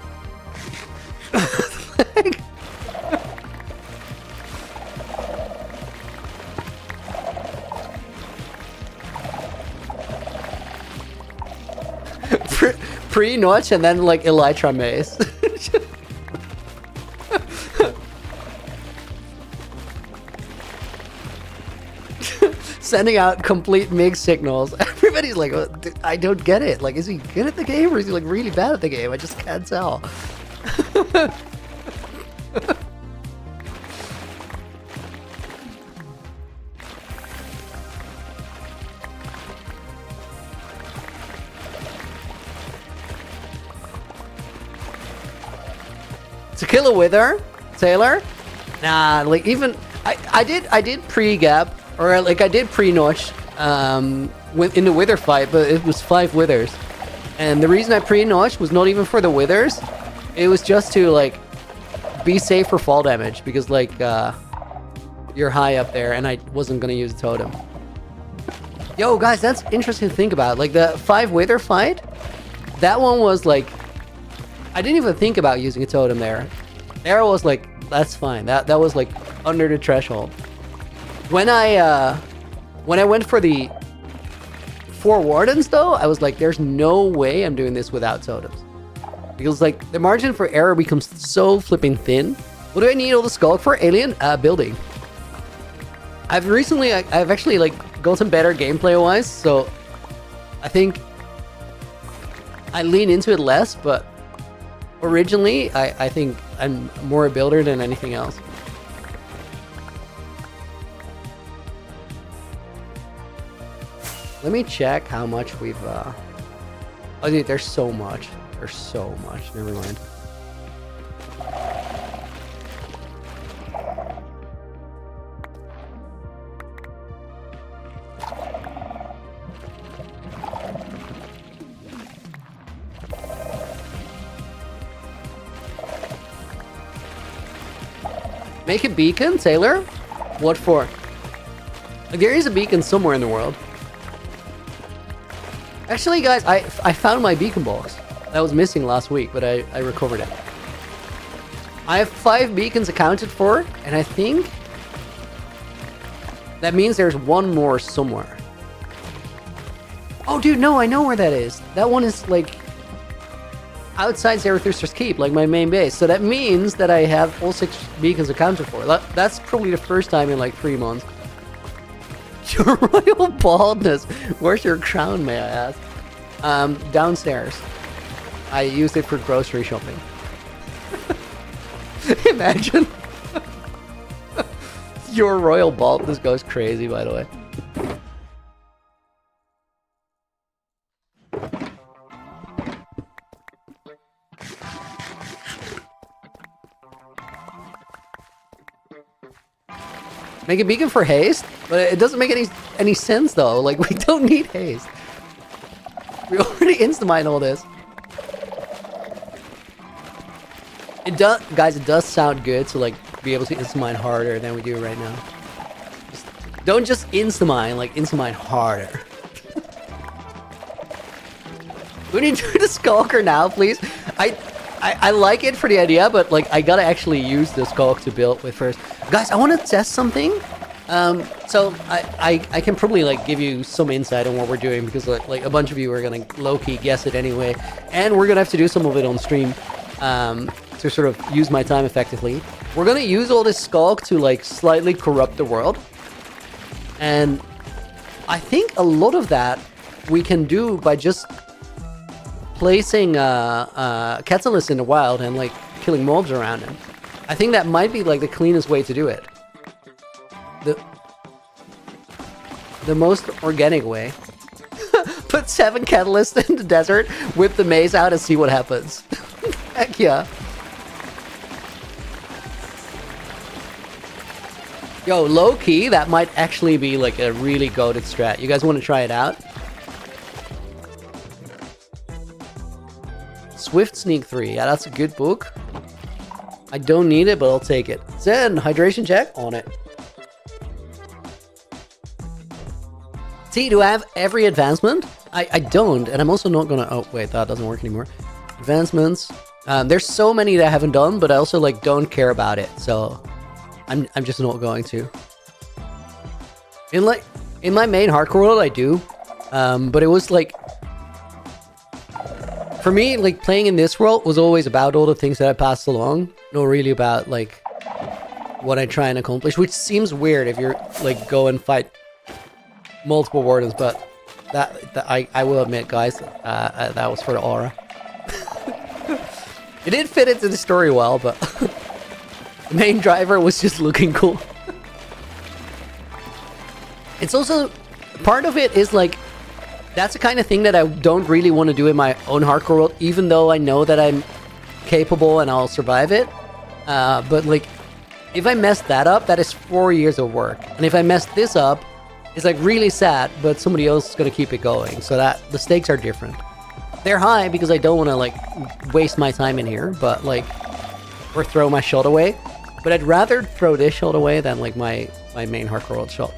Pre-notch and then like Elytra mace. Sending out complete mixed signals. Everybody's like, oh, I don't get it. Like, is he good at the game or is he like really bad at the game? I just can't tell. To kill a wither, Taylor? Nah, like even I did pre-gap. Or like I did pre-notch in the wither fight, but it was 5 withers. And the reason I pre-notched was not even for the withers. It was just to like be safe for fall damage, because like you're high up there, and I wasn't gonna use a totem. Yo, guys, that's interesting to think about. Like the 5 wither fight, that one was like, I didn't even think about using a totem there. There was like, that's fine. That was like under the threshold. When I went for the 4 wardens though, I was like, there's no way I'm doing this without totems. Because like the margin for error becomes so flipping thin. What do I need all the skulk for? Alien building. I've actually like gotten better gameplay wise, so I think I lean into it less, but originally I think I'm more a builder than anything else. Let me check how much we've oh dude, there's so much. There's so much. Never mind. Make a beacon, Taylor? What for? Like, there is a beacon somewhere in the world. Actually, guys, I found my beacon box. That was missing last week, but I recovered it. I have 5 beacons accounted for, and I think that means there's one more somewhere. Oh, dude, no, I know where that is. That one is, like, outside Zarathustra's Keep, like my main base. So that means that I have all 6 beacons accounted for. That's probably the first time in, like, 3 months. Your royal baldness. Where's your crown, may I ask? Downstairs. I used it for grocery shopping. Imagine. Your royal baldness goes crazy, by the way. Make a beacon for haste? But it doesn't make any sense though. Like, we don't need haste. We already insta-mine all this. It does, guys, it does sound good to like be able to insta-mine harder than we do right now. Don't just insta-mine, like insta-mine harder. We need to do the skulker now, please. I like it for the idea, but like I gotta actually use the skulk to build with first. Guys, I want to test something. So I can probably like give you some insight on what we're doing, because like a bunch of you are gonna low-key guess it anyway, and we're gonna have to do some of it on stream to sort of use my time effectively. We're gonna use all this skulk to like slightly corrupt the world, and I think a lot of that we can do by just placing catalyst in the wild and like killing mobs around him. I think that might be like the cleanest way to do it. The most organic way. Put 7 catalysts in the desert, whip the maze out and see what happens. Heck yeah. Yo, low key, that might actually be like a really goated strat. You guys want to try it out? Swift Sneak 3. Yeah, that's a good book. I don't need it, but I'll take it. Zen, hydration check on it. T, do I have every advancement? I don't, and I'm also not gonna... Oh, wait, that doesn't work anymore. Advancements. There's so many that I haven't done, but I also, like, don't care about it, so... I'm just not going to. In my main hardcore world, I do. But it was, like... For me, like, playing in this world was always about all the things that I passed along. Not really about, like, what I try and accomplish, which seems weird if you're, like, go and fight multiple wardens, but I will admit, guys, that was for the aura. It did fit into the story well, but the main driver was just looking cool. It's also, part of it is like, that's the kind of thing that I don't really want to do in my own hardcore world, even though I know that I'm capable and I'll survive it. But like, if I mess that up, that is 4 years of work. And if I mess this up, it's like really sad, but somebody else is going to keep it going. So that the stakes are different. They're high because I don't want to like waste my time in here, but like, or throw my shot away. But I'd rather throw this shot away than like my my main Hardcore World shop.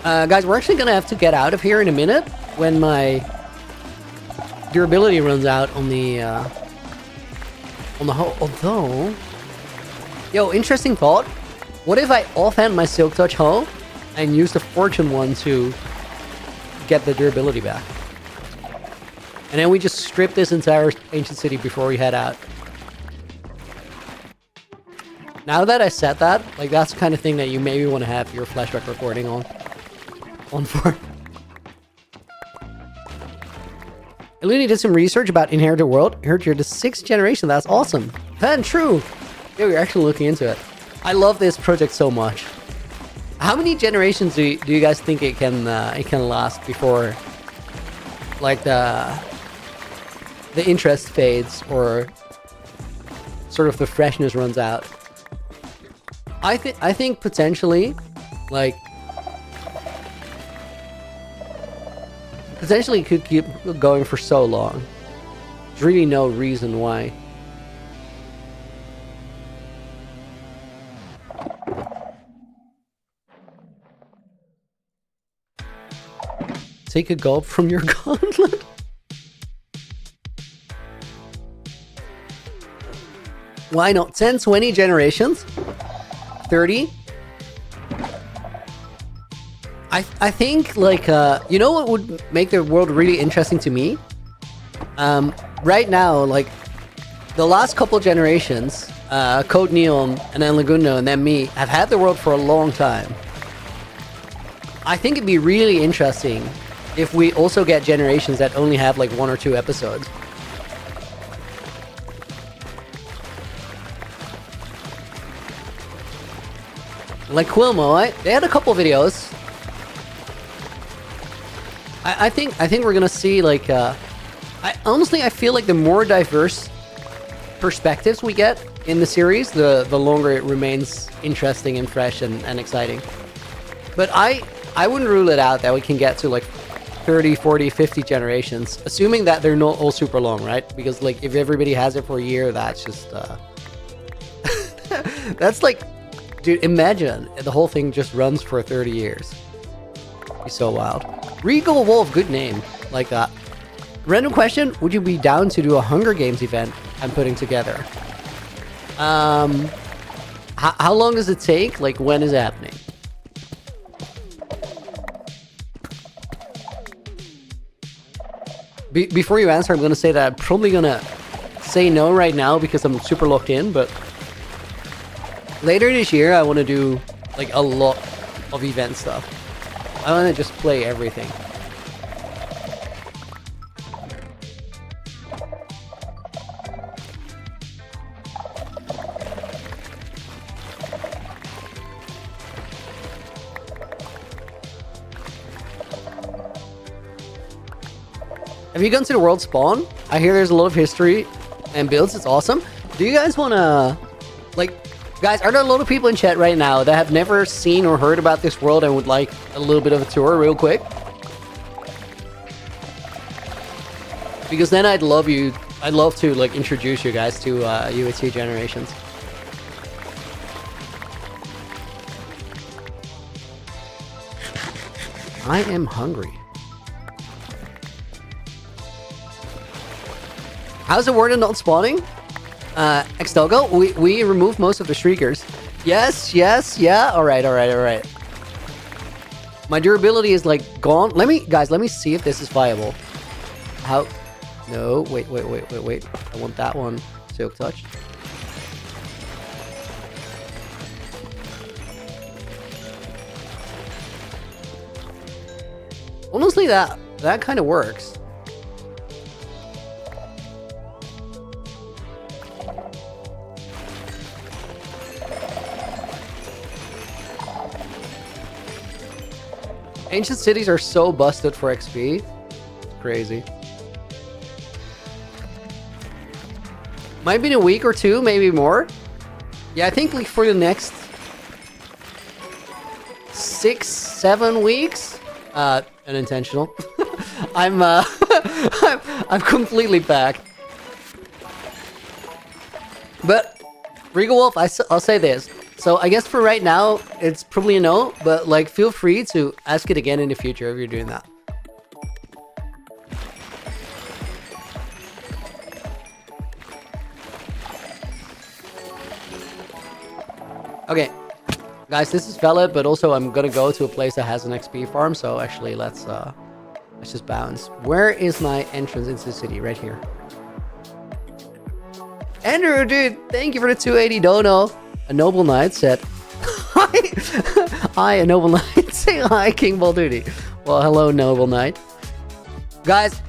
Guys, we're actually gonna have to get out of here in a minute when my durability runs out on the whole. Although, yo, interesting thought. What if I offhand my Silk Touch hoe and use the Fortune one to get the durability back, and then we just strip this entire ancient city before we head out? Now that I said that, like, that's the kind of thing that you maybe want to have your flashback recording on for. Loony did some research about Inherited World. Heard you're the 6th generation. That's awesome. And true. Yeah, we're actually looking into it. I love this project so much. How many generations do you guys think it can last before, like, the interest fades or sort of the freshness runs out? I think potentially, like, potentially could keep going for so long. There's really no reason why. Take a gulp from your gauntlet. Why not? 10, 20 generations? 30? I think, like, you know what would make the world really interesting to me? Right now, like, the last couple generations, Code Neon, and then Laguno, and then me, have had the world for a long time. I think it'd be really interesting if we also get generations that only have, like, 1 or 2 episodes. Like Quilmo, they had a couple videos. I think we're gonna see, like, honestly, I feel like the more diverse perspectives we get in the series, the longer it remains interesting and fresh and exciting. But I wouldn't rule it out that we can get to, like, 30, 40, 50 generations, assuming that they're not all super long, right? Because, like, if everybody has it for a year, that's just that's like, dude, imagine the whole thing just runs for 30 years. It'd be so wild. Regal Wolf, good name. Like that. Random question, would you be down to do a Hunger Games event I'm putting together? How long does it take? Like, when is it happening? Before you answer, I'm going to say that I'm probably going to say no right now because I'm super locked in, but later this year, I want to do, like, a lot of event stuff. I want to just play everything. Have you gone to the world spawn? I hear there's a lot of history and builds. It's awesome. Do you guys want to, like, guys, are there a lot of people in chat right now that have never seen or heard about this world and would like a little bit of a tour real quick? Because then I'd love to, like, introduce you guys to UHCG Generations. I am hungry. How's the Warden not spawning? Extelgo, we removed most of the shriekers. Yes, yeah. All right. My durability is, like, gone. Let me see if this is viable. How? No, wait. I want that one. Silk Touch. Honestly, that kind of works. Ancient cities are so busted for XP. It's crazy. Might be in a week or two, maybe more. Yeah, I think, like, for the next 6-7 weeks. Unintentional. I'm I'm completely back. But Regal Wolf, I'll say this. So I guess for right now, it's probably a no, but like feel free to ask it again in the future if you're doing that. Okay, guys, this is valid, but also I'm gonna go to a place that has an XP farm. So actually, let's just bounce. Where is my entrance into the city? Right here. Andrew, dude, thank you for the 280 dono. A Noble Knight said, hi. Hi, a Noble Knight. Say hi, King Ball Duty. Well, hello, Noble Knight. Guys,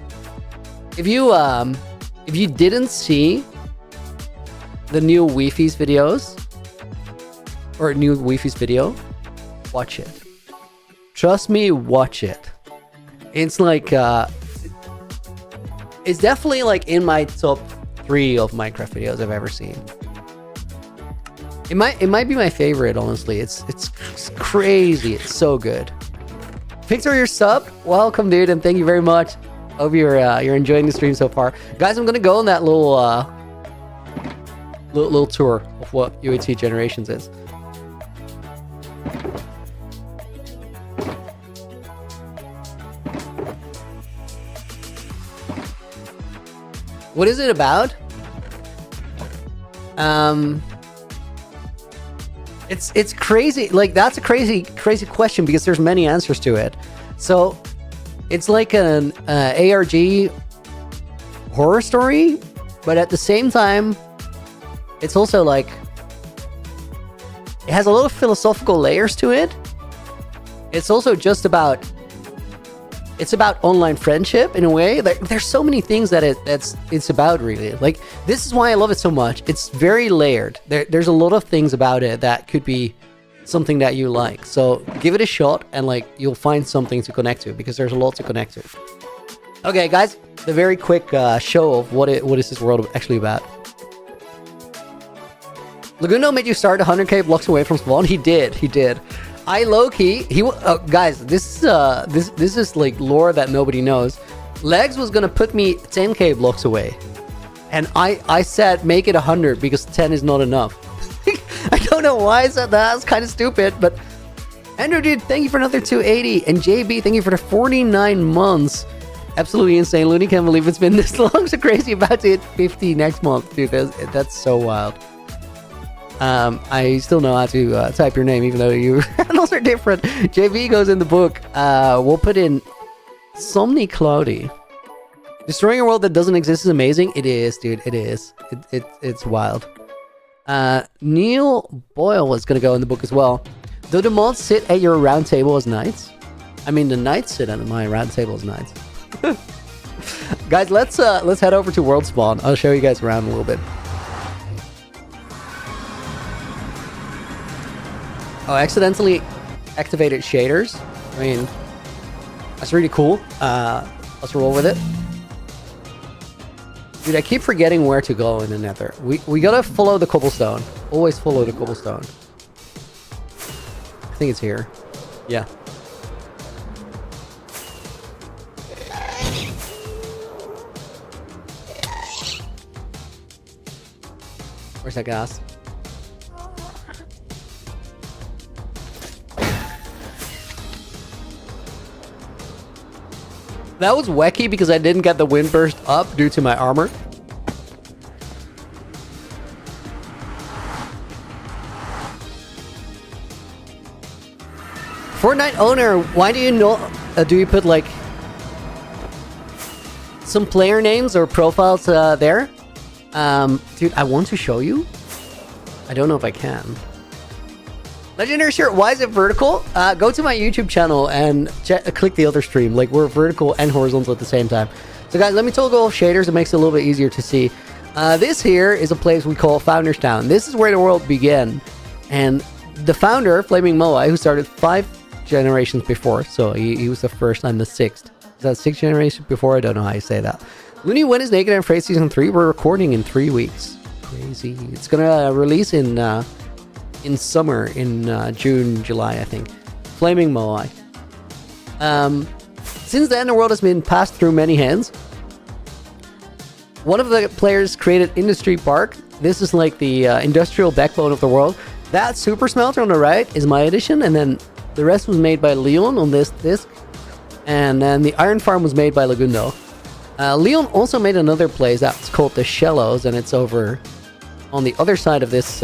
if you didn't see the new Wi-Fi's videos, or new Wi-Fi's video, watch it. Trust me, watch it. It's like, it's definitely like in my top 3 of Minecraft videos I've ever seen. It might be my favorite, honestly. It's crazy. It's so good. Victor, your sub. Welcome, dude, and thank you very much. Hope you're enjoying the stream so far, guys. I'm gonna go on that little tour of what UHCG Generations is. What is it about? It's crazy. Like, that's a crazy question because there's many answers to it. So it's like an ARG horror story, but at the same time, it's also like it has a lot of philosophical layers to it. It's also just about online friendship in a way. Like, there's so many things that it's about, really. Like, this is why I love it so much. It's very layered. There's a lot of things about it that could be something that you like. So give it a shot, and like, you'll find something to connect to, because there's a lot to connect to. Okay, guys, the very quick show of what is this world actually about. Laguno made you start 100k blocks away from spawn. He did. I low-key, guys, this is like lore that nobody knows. Legs was gonna put me 10k blocks away, and I said make it 100 because 10 is not enough. I don't know why I said that. That's kind of stupid, but Andrew, dude, thank you for another 280, and JB, thank you for the 49 months. Absolutely insane. Loony, can't believe it's been this long. So crazy. About to hit 50 next month, dude. That's so wild. I still know how to type your name, even though your handles are different. JV goes in the book. We'll put in Somni Cloudy. Destroying a world that doesn't exist is amazing. It is, dude. It is. It's wild. Neil Boyle was gonna go in the book as well. Do the mods sit at your round table as knights? I mean, the knights sit at my round table as knights. Guys, let's head over to World Spawn. I'll show you guys around a little bit. Oh, I accidentally activated shaders. I mean, that's really cool. Let's roll with it. Dude, I keep forgetting where to go in the nether. We gotta follow the cobblestone. Always follow the cobblestone. I think it's here. Yeah. Where's that gas? That was wacky because I didn't get the wind burst up due to my armor. Fortnite owner, why do you know? Do you put like some player names or profiles there? Dude, I want to show you. I don't know if I can. Legendary shirt, why is it vertical? Go to my YouTube channel and click the other stream. Like, we're vertical and horizontal at the same time. So guys, let me toggle off shaders. It makes it a little bit easier to see. This here is a place we call Founders Town. This is where the world began. And the founder, Flaming Moai, who started 5 generations before. So he was the first and the 6th. Is that 6 generations before? I don't know how you say that. Loony, when is Naked and Afraid Season 3? We're recording in 3 weeks. Crazy. It's gonna release in summer, in June, July, I think. Flaming Moai. Since then, the world has been passed through many hands. one of the players created Industry Park. This is like the industrial backbone of the world. That super smelter on the right is my addition, and then the rest was made by Leon on this disc, and then the iron farm was made by Lagundo. Leon also made another place that's called the Shallows, and it's over on the other side of this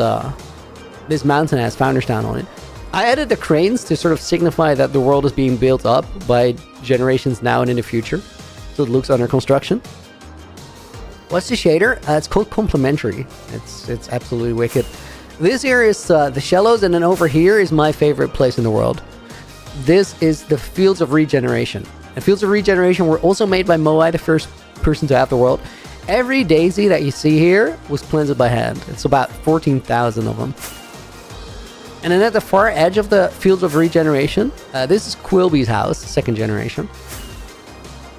this mountain has Founders Town on it. I added the cranes to sort of signify that the world is being built up by generations now and in the future, so it looks under construction. What's the shader? It's called Complementary. It's absolutely wicked. This here is the Shallows, and then over here is my favorite place in the world. This is the Fields of Regeneration. And Fields of Regeneration were also made by Moai, the first person to have the world. Every daisy that you see here was planted by hand. It's about 14,000 of them. And then at the far edge of the Fields of Regeneration, this is Quilby's house, second generation.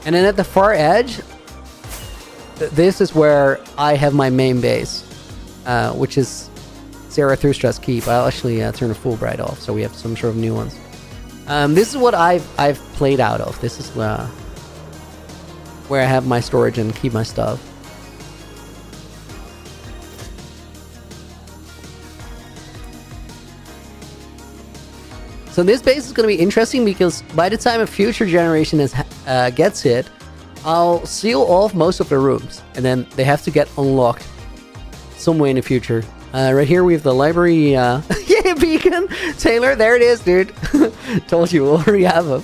And then at the far edge, this is where I have my main base, which is Zarathustra's Keep. I'll actually turn the Fulbright off, so we have some sort of new ones. This is what I've played out of. This is where I have my storage and keep my stuff. So this base is going to be interesting because by the time a future generation gets it, I'll seal off most of the rooms, and then they have to get unlocked some way in the future. Right here we have the library. Yeah, beacon. Taylor, there it is, dude. Told you, we already have them.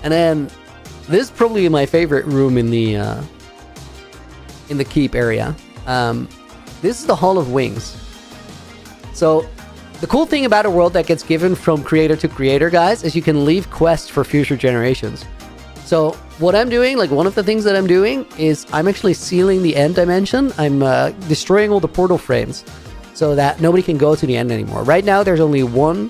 And then this is probably my favorite room in the keep area. This is the Hall of Wings. So the cool thing about a world that gets given from creator to creator, guys, is you can leave quests for future generations. So what I'm doing, like one of the things that I'm doing is I'm actually sealing the end dimension. I'm destroying all the portal frames so that nobody can go to the end anymore. Right now, there's only one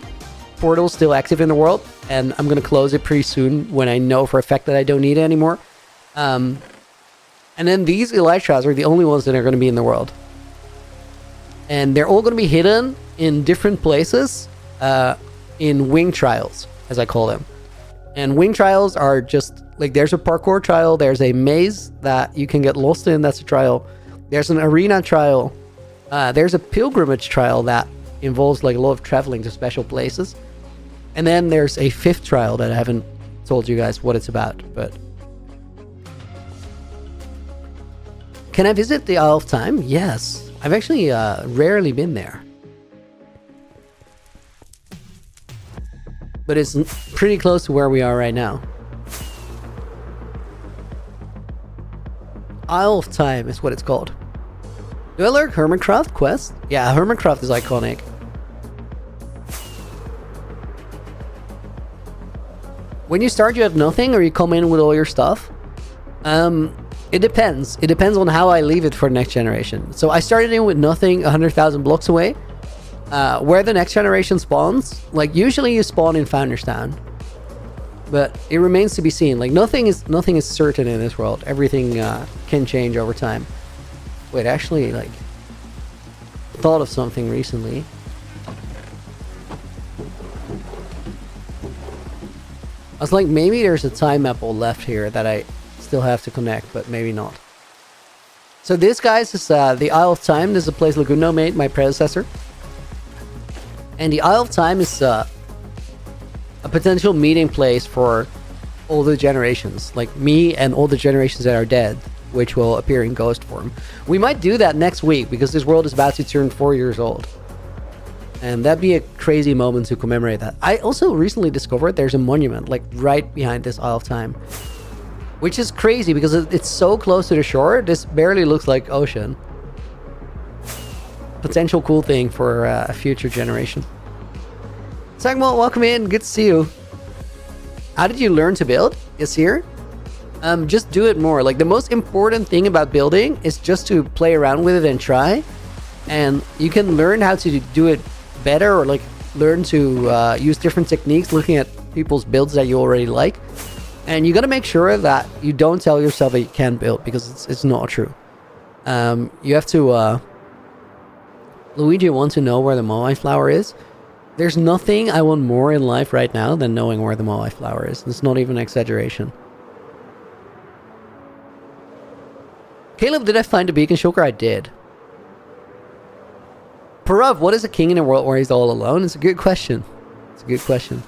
portal still active in the world, and I'm going to close it pretty soon when I know for a fact that I don't need it anymore. And then these Elytras are the only ones that are going to be in the world. And they're all going to be hidden in different places in wing trials, as I call them. And wing trials are just like, there's a parkour trial, there's a maze that you can get lost in, that's a trial. There's an arena trial. There's a pilgrimage trial that involves like a lot of traveling to special places. And then there's a fifth trial that I haven't told you guys what it's about, but... Can I visit the Isle of Time? Yes. I've actually rarely been there. But it's pretty close to where we are right now. Isle of Time is what it's called. Do I learn Hermitcraft quest? Yeah, Hermitcraft is iconic. When you start, you have nothing, or you come in with all your stuff? It depends. It depends on how I leave it for the next generation. So I started in with nothing 100,000 blocks away. Where the next generation spawns, like usually you spawn in Founders Town. But it remains to be seen. Like nothing is certain in this world. Everything can change over time. Wait, actually, like, thought of something recently. I was like, maybe there's a time apple left here that I still have to connect, but maybe not. So this, guys, is the Isle of Time. This is a place Laguno made, my predecessor. And the Isle of Time is a potential meeting place for all the generations, like me and all the generations that are dead, which will appear in ghost form. We might do that next week because this world is about to turn 4 years old. And that'd be a crazy moment to commemorate that. I also recently discovered there's a monument like right behind this Isle of Time, which is crazy because it's so close to the shore. This barely looks like ocean. Potential cool thing for a future generation. Sagmo, welcome in. Good to see you. How did you learn to build? Yes, here. Just do it more. Like the most important thing about building is just to play around with it and try. And you can learn how to do it better, or like learn to use different techniques looking at people's builds that you already like. And you got to make sure that you don't tell yourself that you can't build, because it's not true. You have to... Luigi wants to know where the Moai flower is. There's nothing I want more in life right now than knowing where the Moai flower is. It's not even an exaggeration. Caleb, did I find a beacon shulker? I did. Parav, what is a king in a world where he's all alone? It's a good question. It's a good question.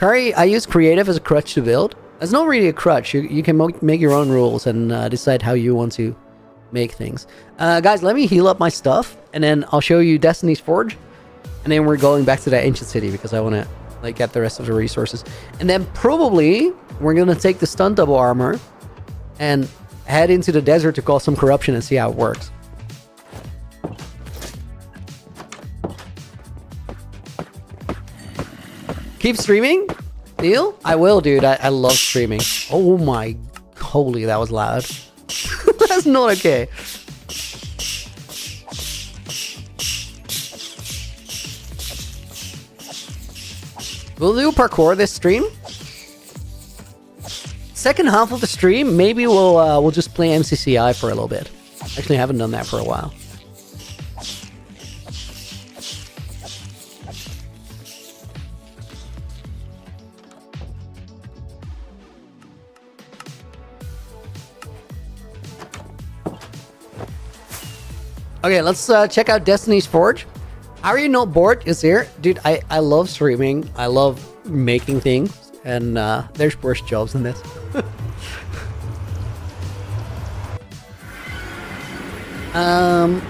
Kari, I use creative as a crutch to build. It's not really a crutch. You can make your own rules and decide how you want to make things. Guys, let me heal up my stuff, and then I'll show you Destiny's Forge, and then we're going back to that ancient city because I want to like get the rest of the resources. And then probably we're going to take the stun double armor and head into the desert to cause some corruption and see how it works. Keep streaming? Deal? I will, dude. I love streaming. Oh my... Holy, that was loud. That's not okay. We'll do parkour this stream. Second half of the stream, maybe we'll just play MCCI for a little bit. Actually, I haven't done that for a while. Okay, let's check out Destiny's Forge. How are you not bored? Is here? Dude, I love streaming. I love making things. And there's worse jobs than this.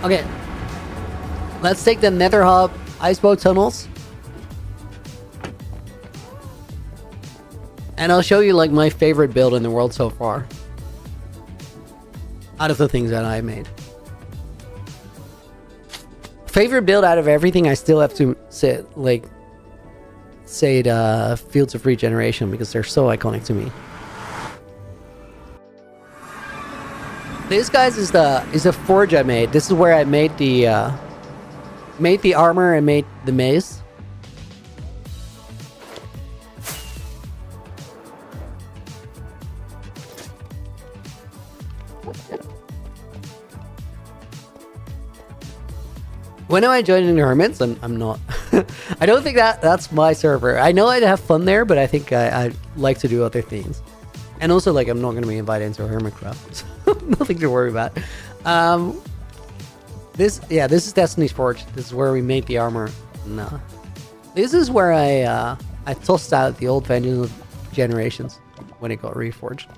Okay. Let's take the Nether Hub Icebow Tunnels. And I'll show you like my favorite build in the world so far. Out of the things that I made. Favorite build out of everything, I still have to say the Fields of Regeneration because they're so iconic to me. This, guys, is the forge I made. This is where I made the armor and made the maze. When am I joining the Hermits? I'm not. I don't think that's my server. I know I'd have fun there, but I think I'd like to do other things. And also, like, I'm not going to be invited into a Hermitcraft. So nothing to worry about. This is Destiny's Forge. This is where we made the armor. No. This is where I tossed out the old Vengeance of Generations when it got reforged.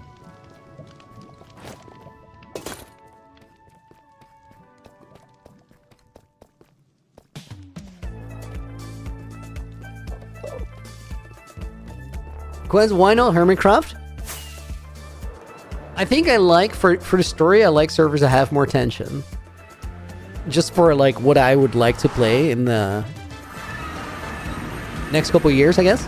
Quez, why not Hermitcraft? I think I like, for the story, I like servers that have more tension. Just for, like, what I would like to play in the next couple of years, I guess.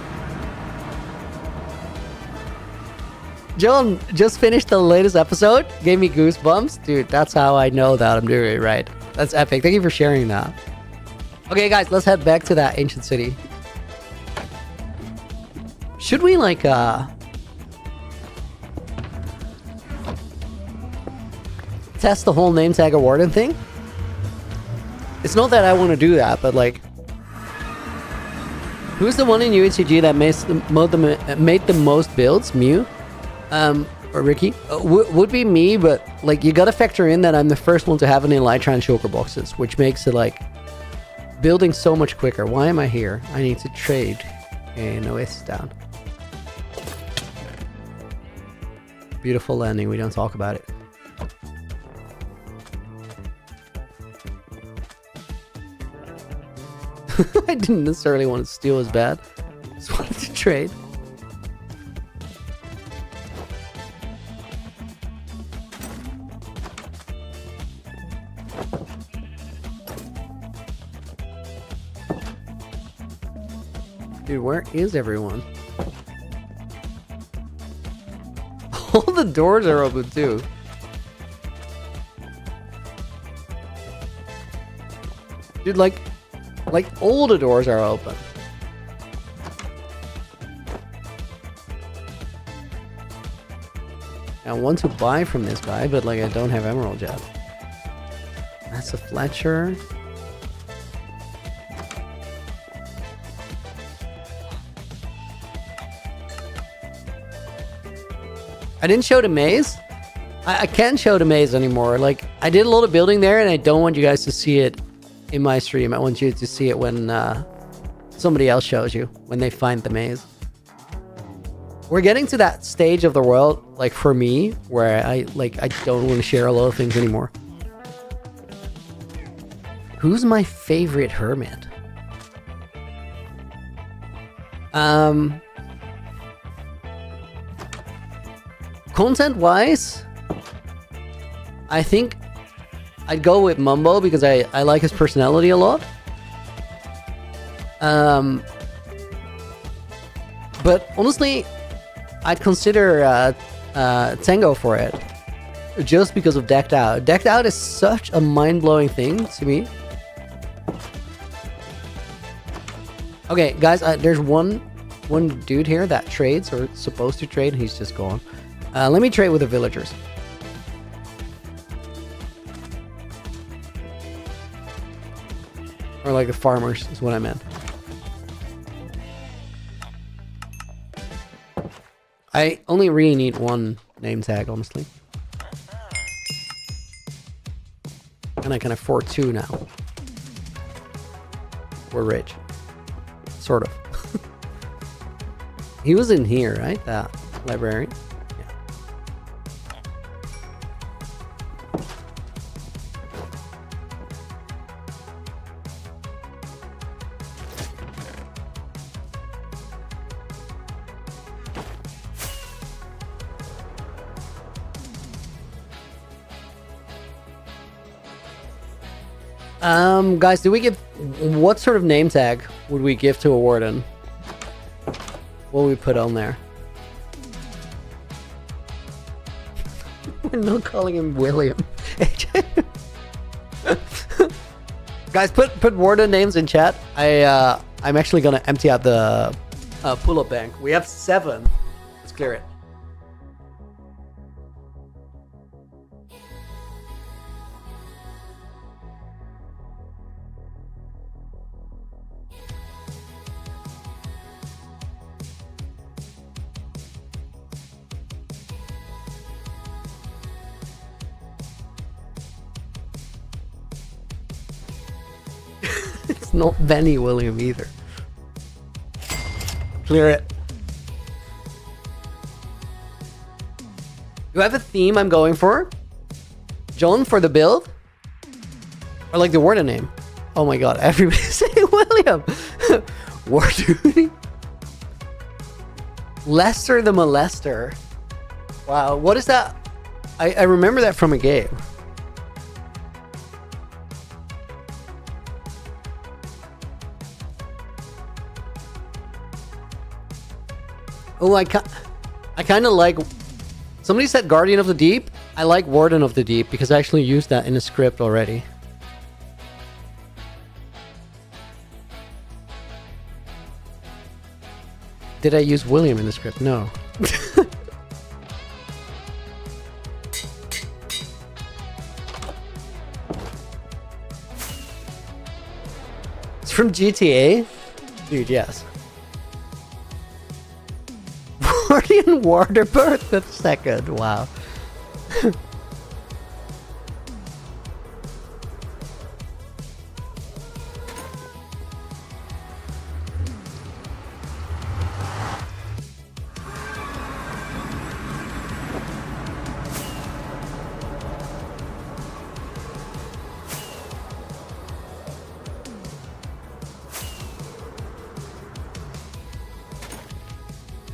John just finished the latest episode. Gave me goosebumps. Dude, that's how I know that I'm doing it right. That's epic. Thank you for sharing that. Okay, guys, let's head back to that ancient city. Should we, like, test the whole name tag of Warden thing? It's not that I want to do that, but, like, who's the one in UHCG that made the most builds? Mew? Or Ricky? Would be me, but, like, you gotta factor in that I'm the first one to have an Elytra and shulker boxes, which makes it, like, building so much quicker. Why am I here? I need to trade. Okay, no, it's down. Beautiful landing, we don't talk about it. I didn't necessarily want to steal as bad. Just wanted to trade. Dude, where is everyone? All the doors are open too. Dude, like all the doors are open. I want to buy from this guy, but like I don't have emerald yet. That's a Fletcher. I didn't show the maze. I can't show the maze anymore. Like, I did a lot of building there, and I don't want you guys to see it in my stream. I want you to see it when somebody else shows you, when they find the maze. We're getting to that stage of the world, like for me, where I don't want to share a lot of things anymore. Who's my favorite hermit? Content-wise, I think I'd go with Mumbo because I like his personality a lot. But honestly, I'd consider Tango for it, just because of Decked Out. Decked Out is such a mind-blowing thing to me. Okay, guys, there's one dude here that trades, or supposed to trade, and he's just gone. Let me trade with the villagers. Or like the farmers is what I meant. I only really need one name tag, honestly. And I can afford 2 now. We're rich. Sort of. He was in here, right? That librarian. Guys, do we give... What sort of name tag would we give to a warden? What would we put on there? We're not calling him William. Guys, put warden names in chat. I'm actually gonna empty out the pull-up bank. We have 7. Let's clear it. It's not Benny William either. Clear it. Do I have a theme I'm going for? John for the build? Or like the warden name? Oh my god, everybody say William! Warden. Lester the Molester. Wow, what is that? I remember that from a game. Oh, I kind of like... Somebody said Guardian of the Deep. I like Warden of the Deep because I actually used that in a script already. Did I use William in the script? No. It's from GTA? Dude, yes. Guardian Warderbird the second. Wow.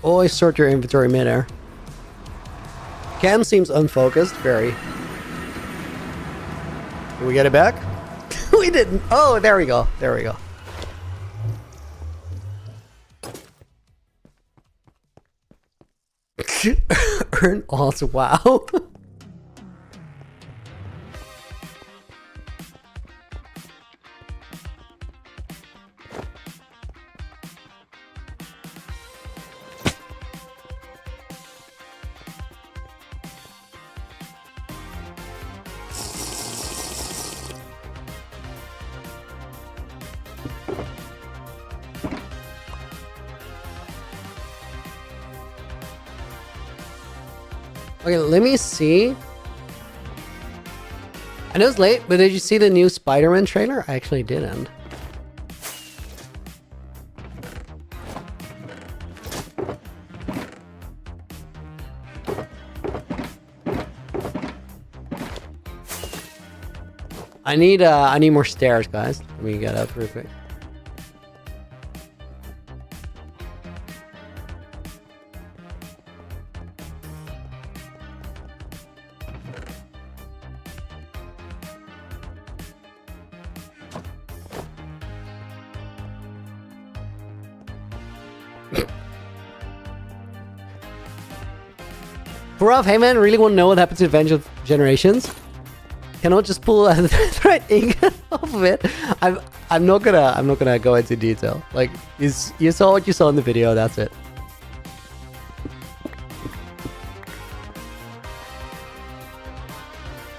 Always sort your inventory mid-air. Cam seems unfocused, very. Did we get it back? We didn't. Oh, there we go. There we go. Earn odds. Wow. Okay, let me see I know it's late, but did you see the new Spider-Man trailer? I actually didn't. I need more stairs, guys. Let me get up real quick. Rough, hey man, really want to know what happened to Advent of Generations? Cannot just pull the right ink off of it. I'm not gonna go into detail. Like you saw what you saw in the video. That's it.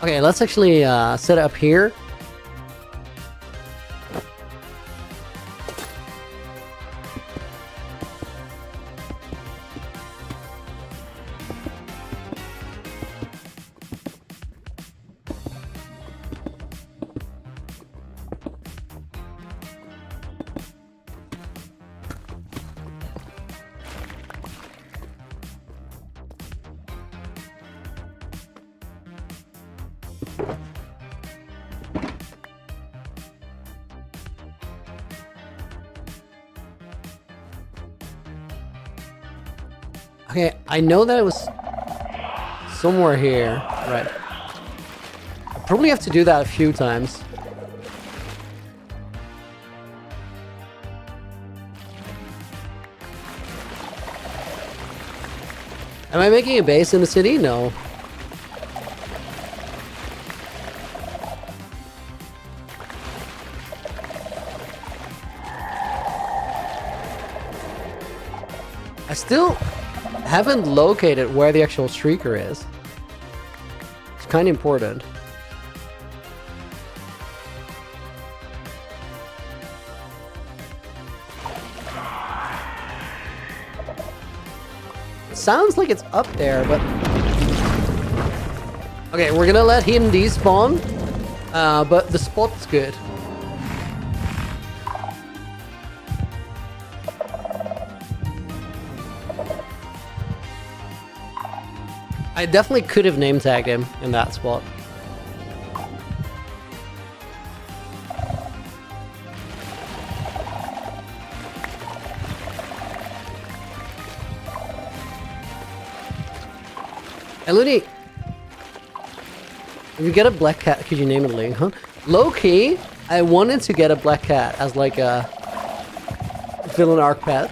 Okay, let's actually set it up here. Okay, I know that it was somewhere here. Right. I probably have to do that a few times. Am I making a base in the city? No. I still haven't located where the actual shrieker is. It's kind of important. It sounds like it's up there, but... Okay, we're gonna let him despawn, but the spot's good. I definitely could have name tagged him in that spot. Hey, Loony, if you get a black cat, could you name it Lincoln? Low key, I wanted to get a black cat as like a villain arc pet.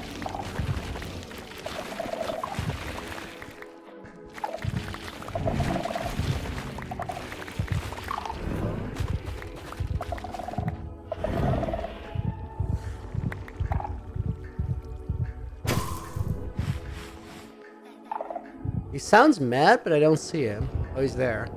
He sounds mad, but I don't see him. Oh, he's there.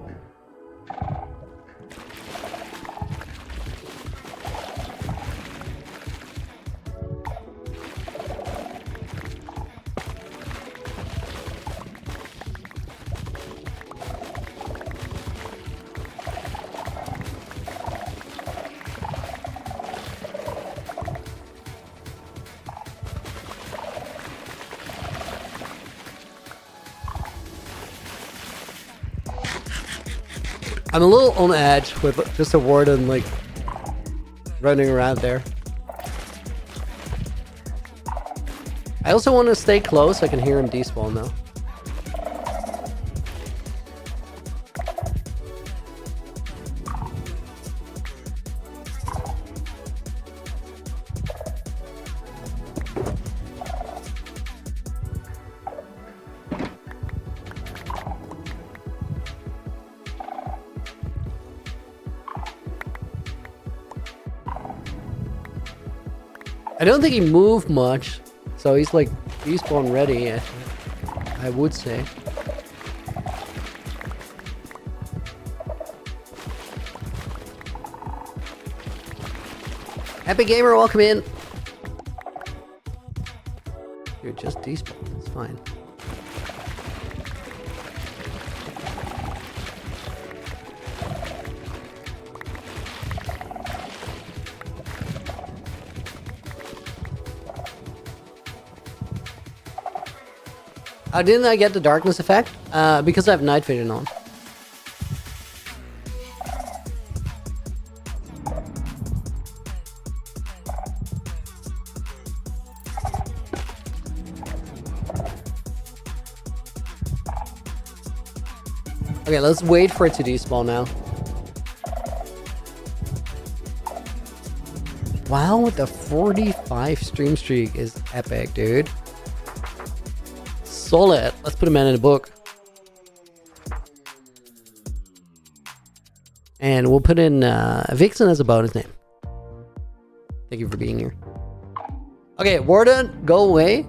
I'm a little on edge with just a Warden like running around there. I also want to stay close so I can hear him despawn though. I don't think he moved much, so he's like despawn ready, I would say. Epic Gamer, welcome in. You're just despawn, it's fine. Didn't I get the darkness effect? Because I have night vision on. Okay, let's wait for it to despawn now. Wow, the 45 stream streak is epic, dude. Solid. Let's put a man in the book. And we'll put in Vixen as a bonus name. Thank you for being here. Okay, Warden, go away.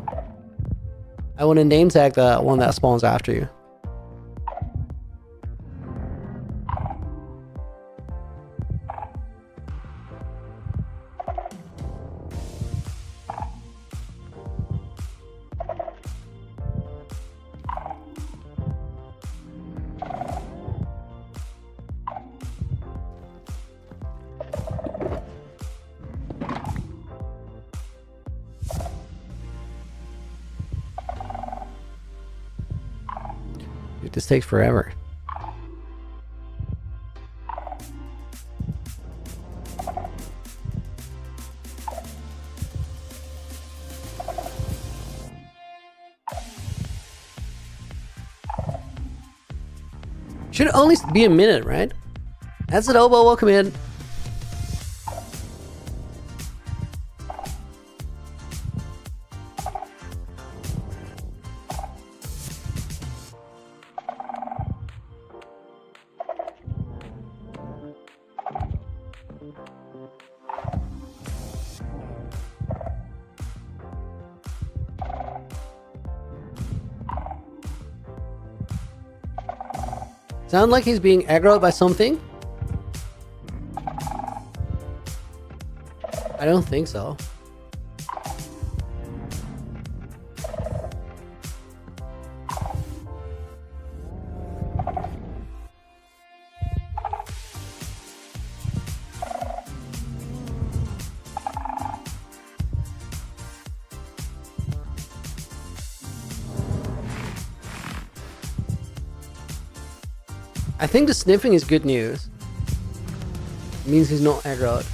I want to name tag the one that spawns after you. This takes forever. Should only be a minute, right? That's an oboe. Welcome in. Sound like he's being aggroed by something? I don't think so. I think the sniffing is good news. It means he's not aggroed.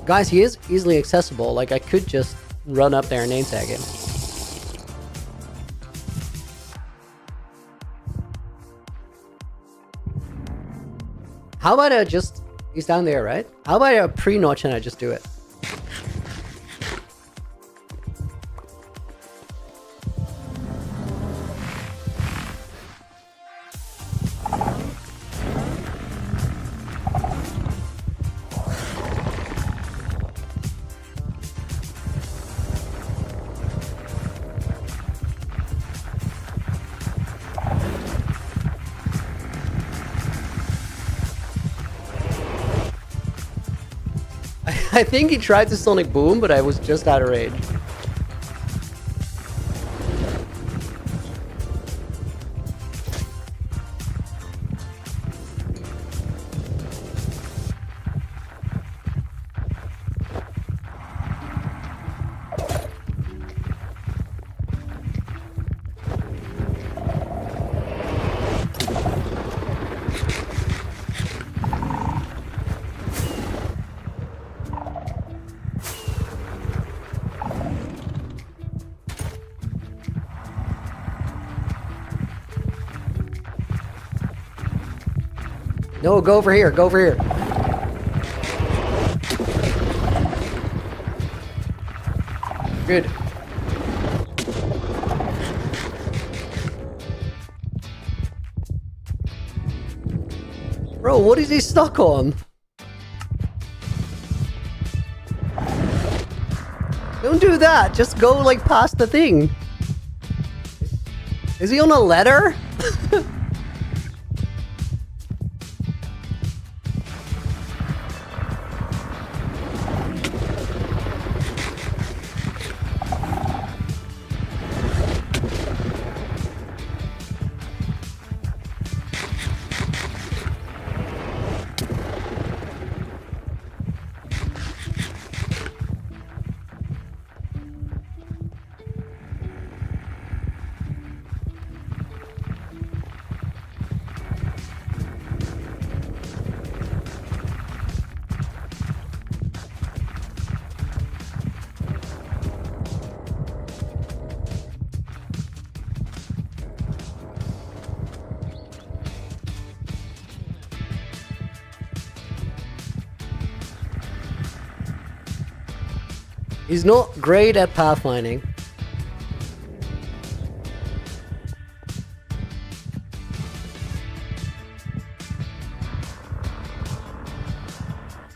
Guys, he is easily accessible. Like, I could just run up there and name tag him. How about I just... He's down there, right? How about I pre-notch and I just do it? I think he tried to Sonic Boom, but I was just out of range. No, go over here. Go over here. Good. Bro, what is he stuck on? Don't do that. Just go like past the thing. Is he on a ladder? He's not great at pathfinding.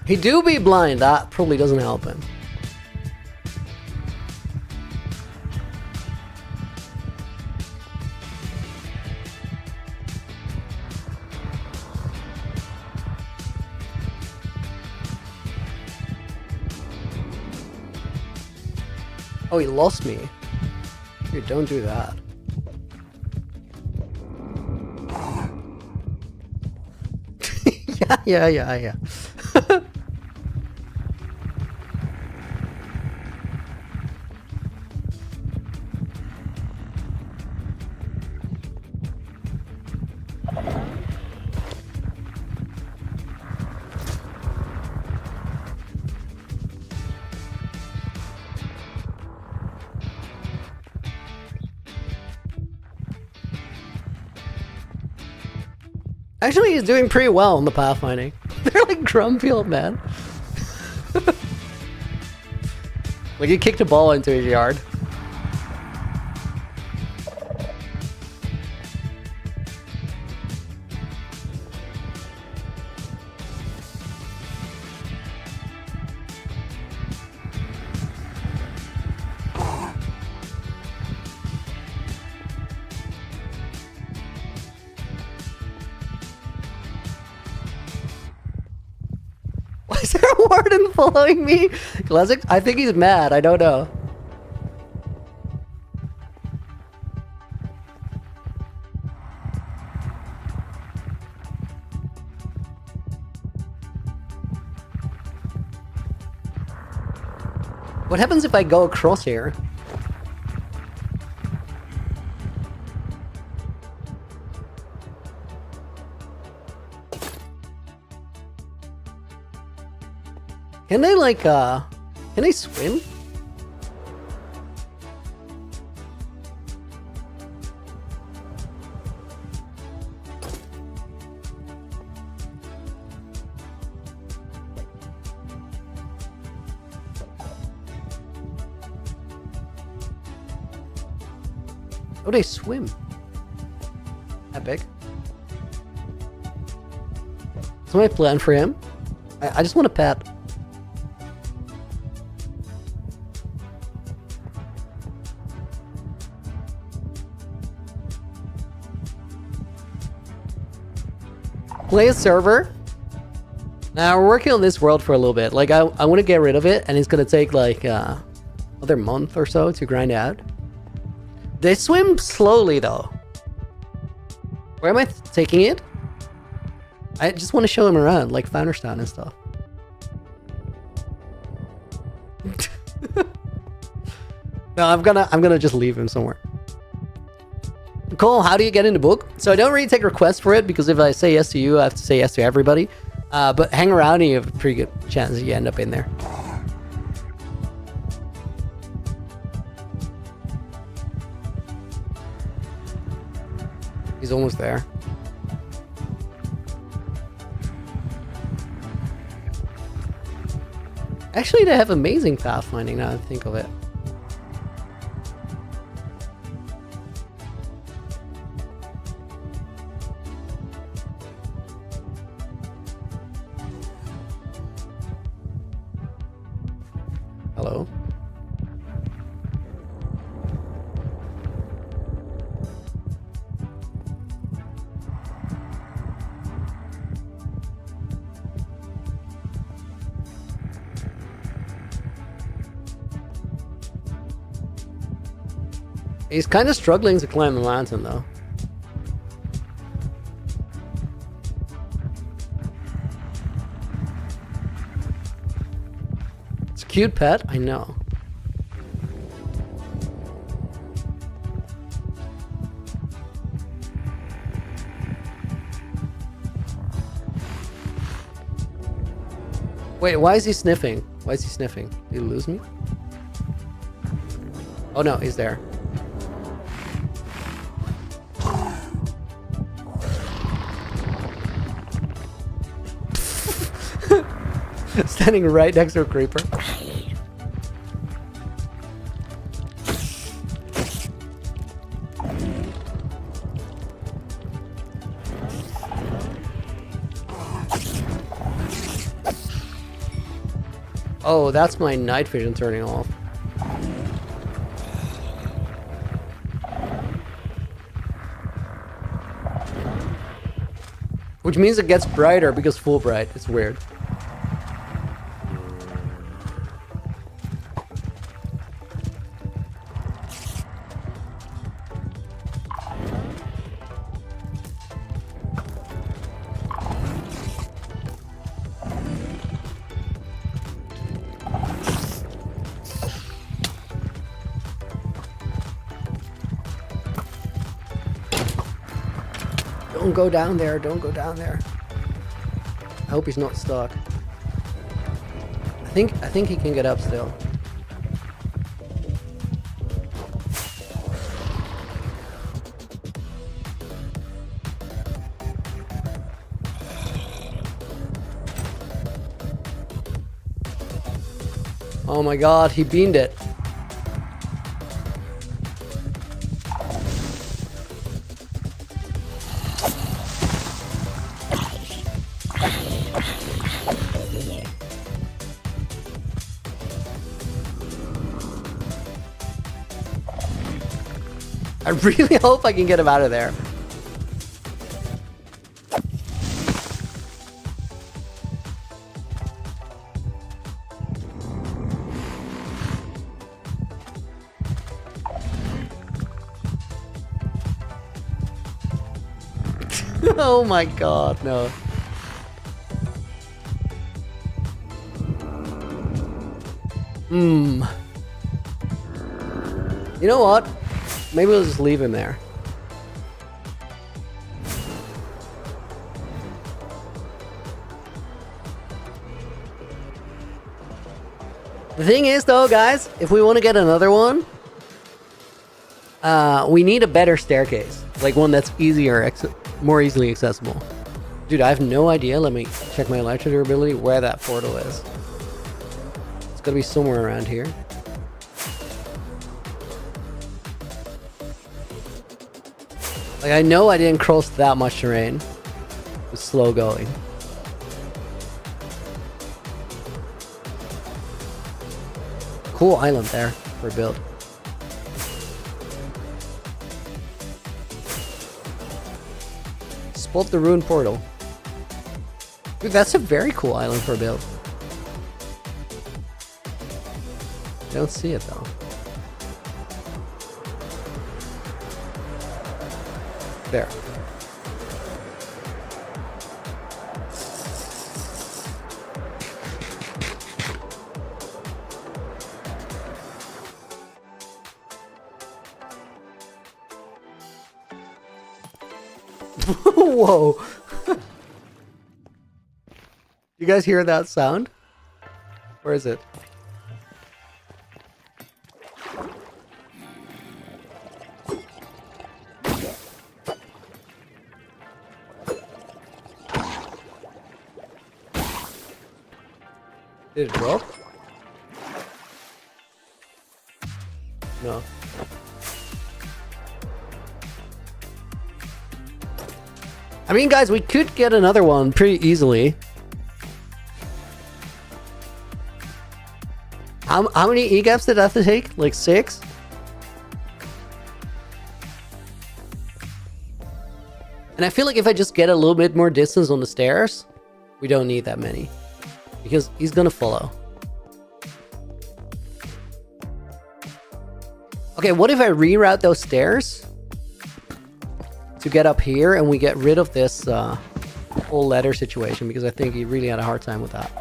He do be blind, that probably doesn't help him. Oh, he lost me. Dude, don't do that. Yeah. Actually, he's doing pretty well in the pathfinding. They're like Grumfield, man. Like he kicked a ball into his yard. Is there a warden following me? Classic? I think he's mad. I don't know. What happens if I go across here? Can they like, can they swim? Oh, they swim. Epic. What's my plan for him? I just want a pet. Play a server. Now we're working on this world for a little bit. Like I want to get rid of it, and it's gonna take like another month or so to grind out. They swim slowly though. Where am I taking it? I just want to show him around, like Founderstown and stuff. No, I'm gonna just leave him somewhere. Cole, how do you get in the book? So I don't really take requests for it, because if I say yes to you, I have to say yes to everybody. But hang around and you have a pretty good chance you end up in there. He's almost there. Actually, they have amazing pathfinding now that I think of it. Hello? He's kind of struggling to climb the mountain, though. It's a cute pet, I know. Wait, why is he sniffing? Why is he sniffing? Did he lose me? Oh no, he's there. Standing right next to a creeper. Oh, that's my night vision turning off. Which means it gets brighter because full bright. It's weird. Don't go down there. Don't go down there. I hope he's not stuck. I think he can get up still. Oh my god, he beamed it. I really hope I can get him out of there. Oh my god, no. You know what? Maybe we'll just leave him there. The thing is though, guys, if we want to get another one, we need a better staircase. Like one that's easier, more easily accessible. Dude, I have no idea. Let me check my electric durability where that portal is. It's gotta be somewhere around here. Like, I know I didn't cross that much terrain. It was slow going. Cool island there for a build. Spot the ruined portal. Dude, that's a very cool island for a build. I don't see it though. There. Whoa. You guys hear that sound? Where is it? Did it drop? No. I mean, guys, we could get another one pretty easily. How many E-gaps did I have to take? Like 6? And I feel like if I just get a little bit more distance on the stairs, we don't need that many. Because he's gonna follow. Okay, what if I reroute those stairs to get up here and we get rid of this whole ladder situation, because I think he really had a hard time with that.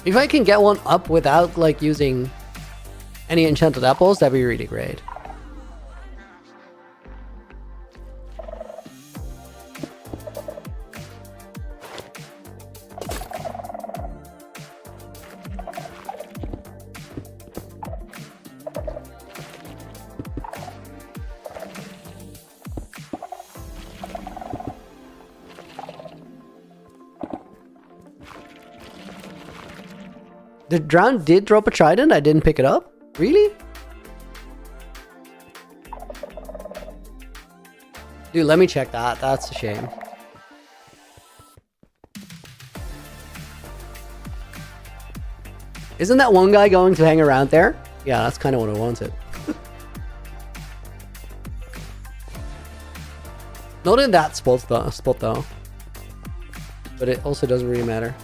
If I can get one up without like using any enchanted apples, that'd be really great. The drown did drop a trident. I didn't pick it up. Really? Dude, let me check that. That's a shame. Isn't that one guy going to hang around there? Yeah, that's kind of what I wanted. Not in that spot though. But it also doesn't really matter.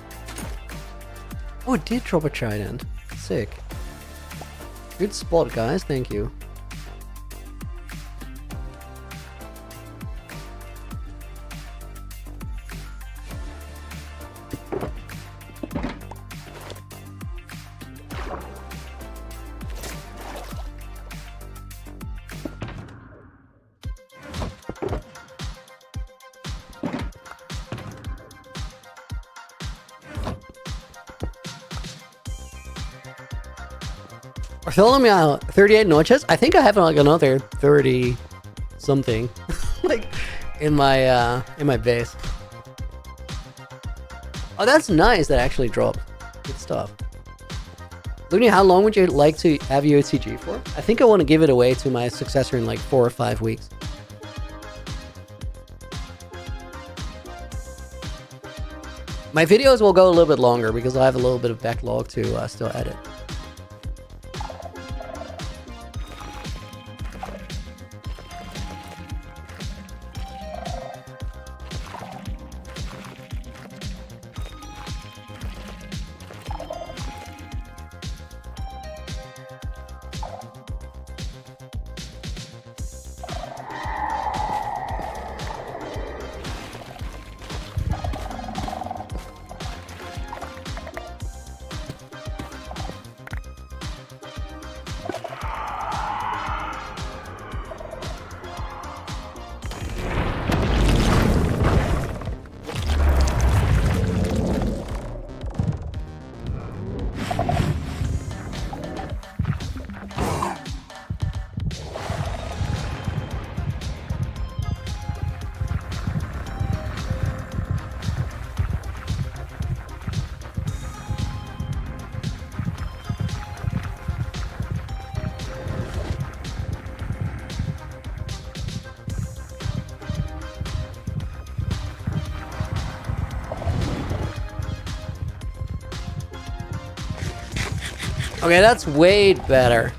Oh, it did drop a trident. Sick. Good spot, guys. Thank you. Bartholomew, 38 noches. I think I have like another 30 something like in my base. Oh, that's nice. That actually dropped. Good stuff. Loony, how long would you like to have UHCG for? I think I want to give it away to my successor in like 4 or 5 weeks. My videos will go a little bit longer because I have a little bit of backlog to still edit. Okay, that's way better.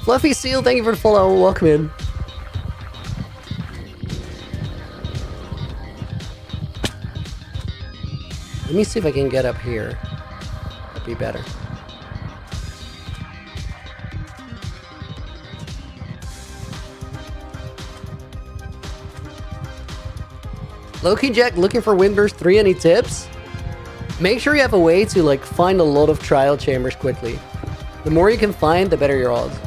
Fluffy Seal, thank you for the follow. Welcome in. Let me see if I can get up here. That'd be better. Loki Jack looking for Windburst 3, any tips? Make sure you have a way to like find a lot of trial chambers quickly. The more you can find, the better your odds.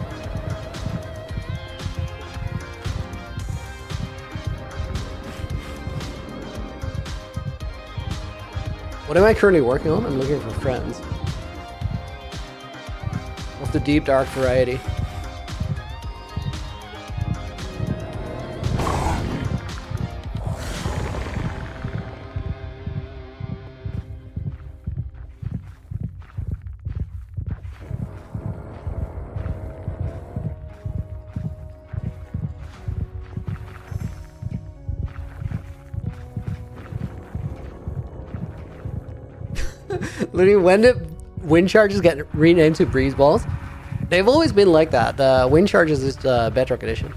What am I currently working on? I'm looking for friends. Of the deep dark variety. Literally, when did wind charges get renamed to breeze balls? They've always been like that. The wind charges is the Bedrock edition.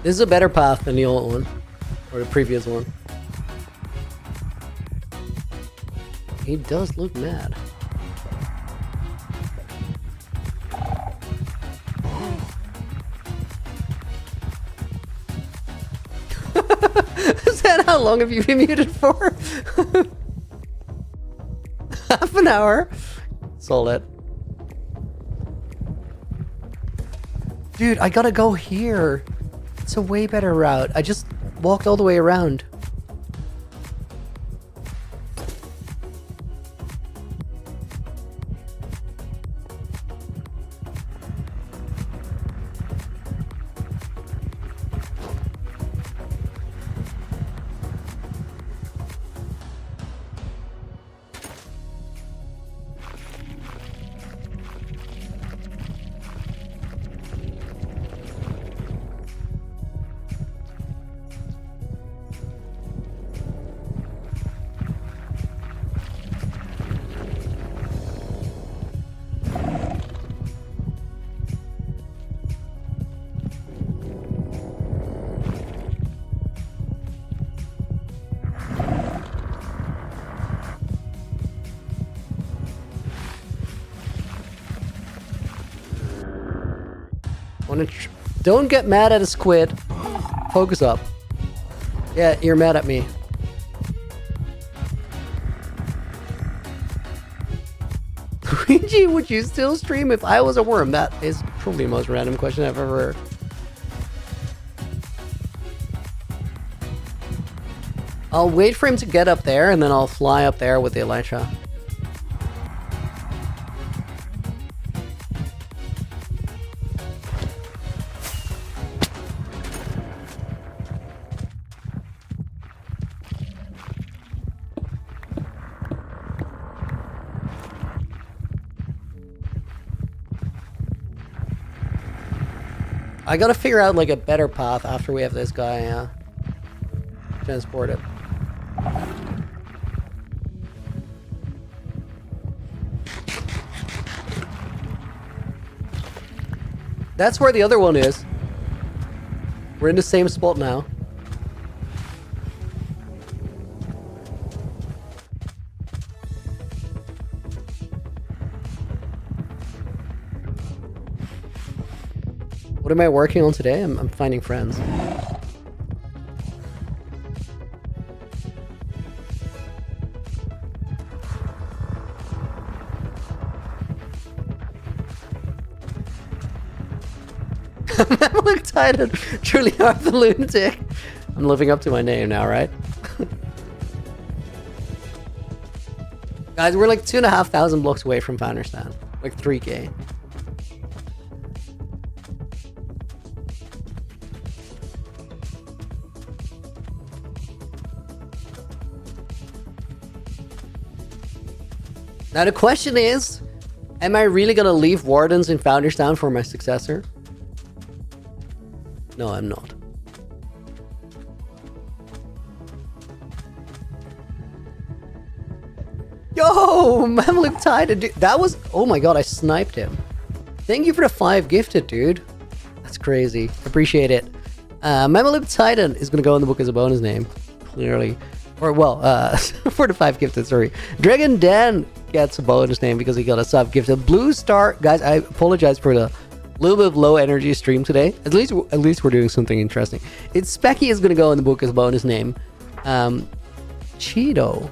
This is a better path than the old one, or the previous one. He does look mad. Chat, how long have you been muted for? Half an hour. Sold it. Dude, I gotta go here. It's a way better route. I just walked all the way around. Don't get mad at a squid. Focus up. Yeah, you're mad at me. Luigi, would you still stream if I was a worm? That is probably the most random question I've ever heard. I'll wait for him to get up there and then I'll fly up there with the Elytra. I gotta figure out like a better path after we have this guy transported. That's where the other one is. We're in the same spot now. What am I working on today? I'm finding friends. Look tired. Truly are the lunatic. I'm living up to my name now, right? Guys, we're like 2,500 blocks away from Founderstan. Like 3K. Now the question is, am I really gonna leave Wardens in Founderstown for my successor? No, I'm not. Yo, Mamluk Titan, dude, that was, oh my god, I sniped him. Thank you for the 5 gifted, dude. That's crazy. Appreciate it. Mamluk Titan is gonna go in the book as a bonus name, clearly. Or, well, for the 5 gifted, sorry. Dragon Dan gets a bonus name because he got a sub gifted. Blue Star, guys, I apologize for the little bit of low energy stream today. At least we're doing something interesting. It's Specky is gonna go in the book as a bonus name. Cheeto.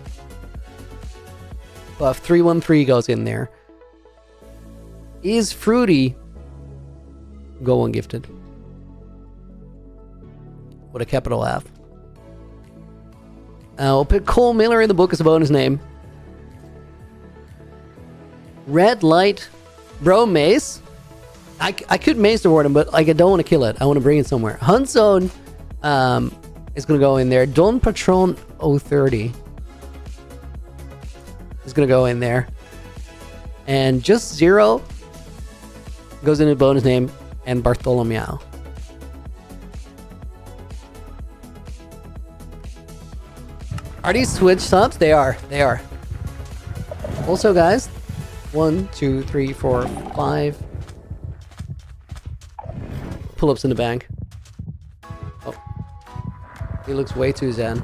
Well, if 313 goes in there. Is Fruity go ungifted? With a capital F. We'll put Cole Miller in the book as a bonus name. Red Light. Bro, Mace. I could Mace the Warden, but like I don't want to kill it. I want to bring it somewhere. Hunt Zone is going to go in there. Don Patron 030 is going to go in there. And Just Zero goes into bonus name. And Bartholomew. Are these Switch subs? They are. They are. Also, guys, 1, 2, 3, 4, 5 pull-ups in the bank. Oh, he looks way too zen.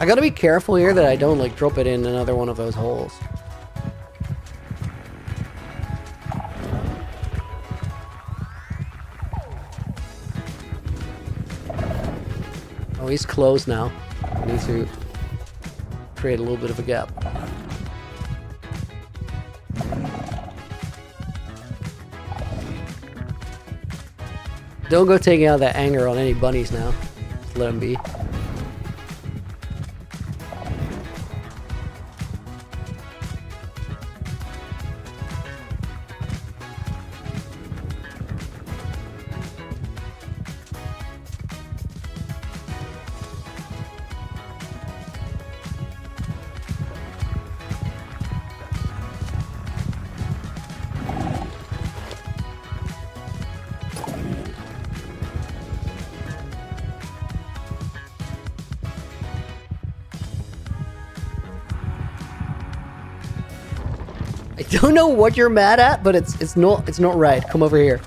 I gotta be careful here that I don't like drop it in another one of those holes. Oh, he's closed now. I need to create a little bit of a gap. Don't go taking out that anger on any bunnies now. Just let them be. I don't know what you're mad at, but it's not right. Come over here.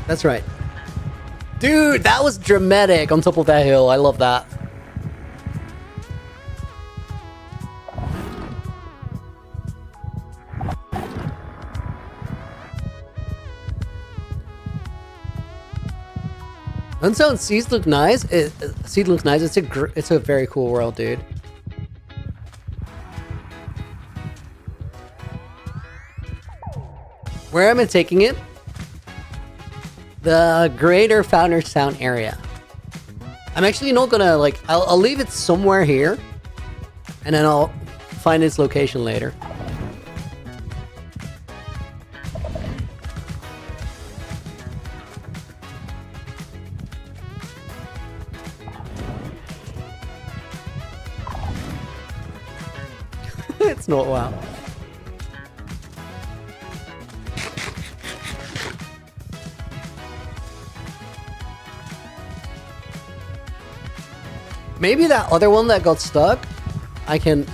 That's right. Dude, that was dramatic on top of that hill. I love that. Unsound Seeds look nice. Seed looks nice. It's a very cool world, dude. Where am I taking it? The Greater Founders Town area. I'm actually not gonna like. I'll leave it somewhere here, and then I'll find its location later. It's not wow. Maybe that other one that got stuck, I can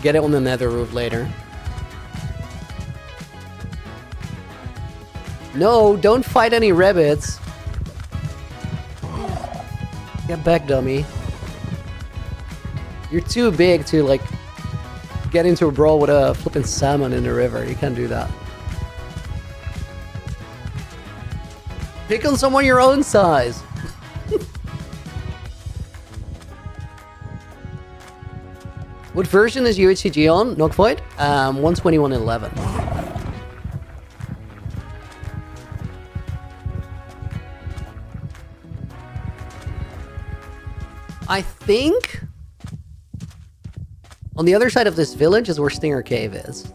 get it on the nether roof later. No, don't fight any rabbits. Get back, dummy. You're too big to like get into a brawl with a flipping salmon in the river. You can't do that. Pick on someone your own size. What version is UHCG on? Knockfight? 121.11. I think on the other side of this village is where Stinger Cave is.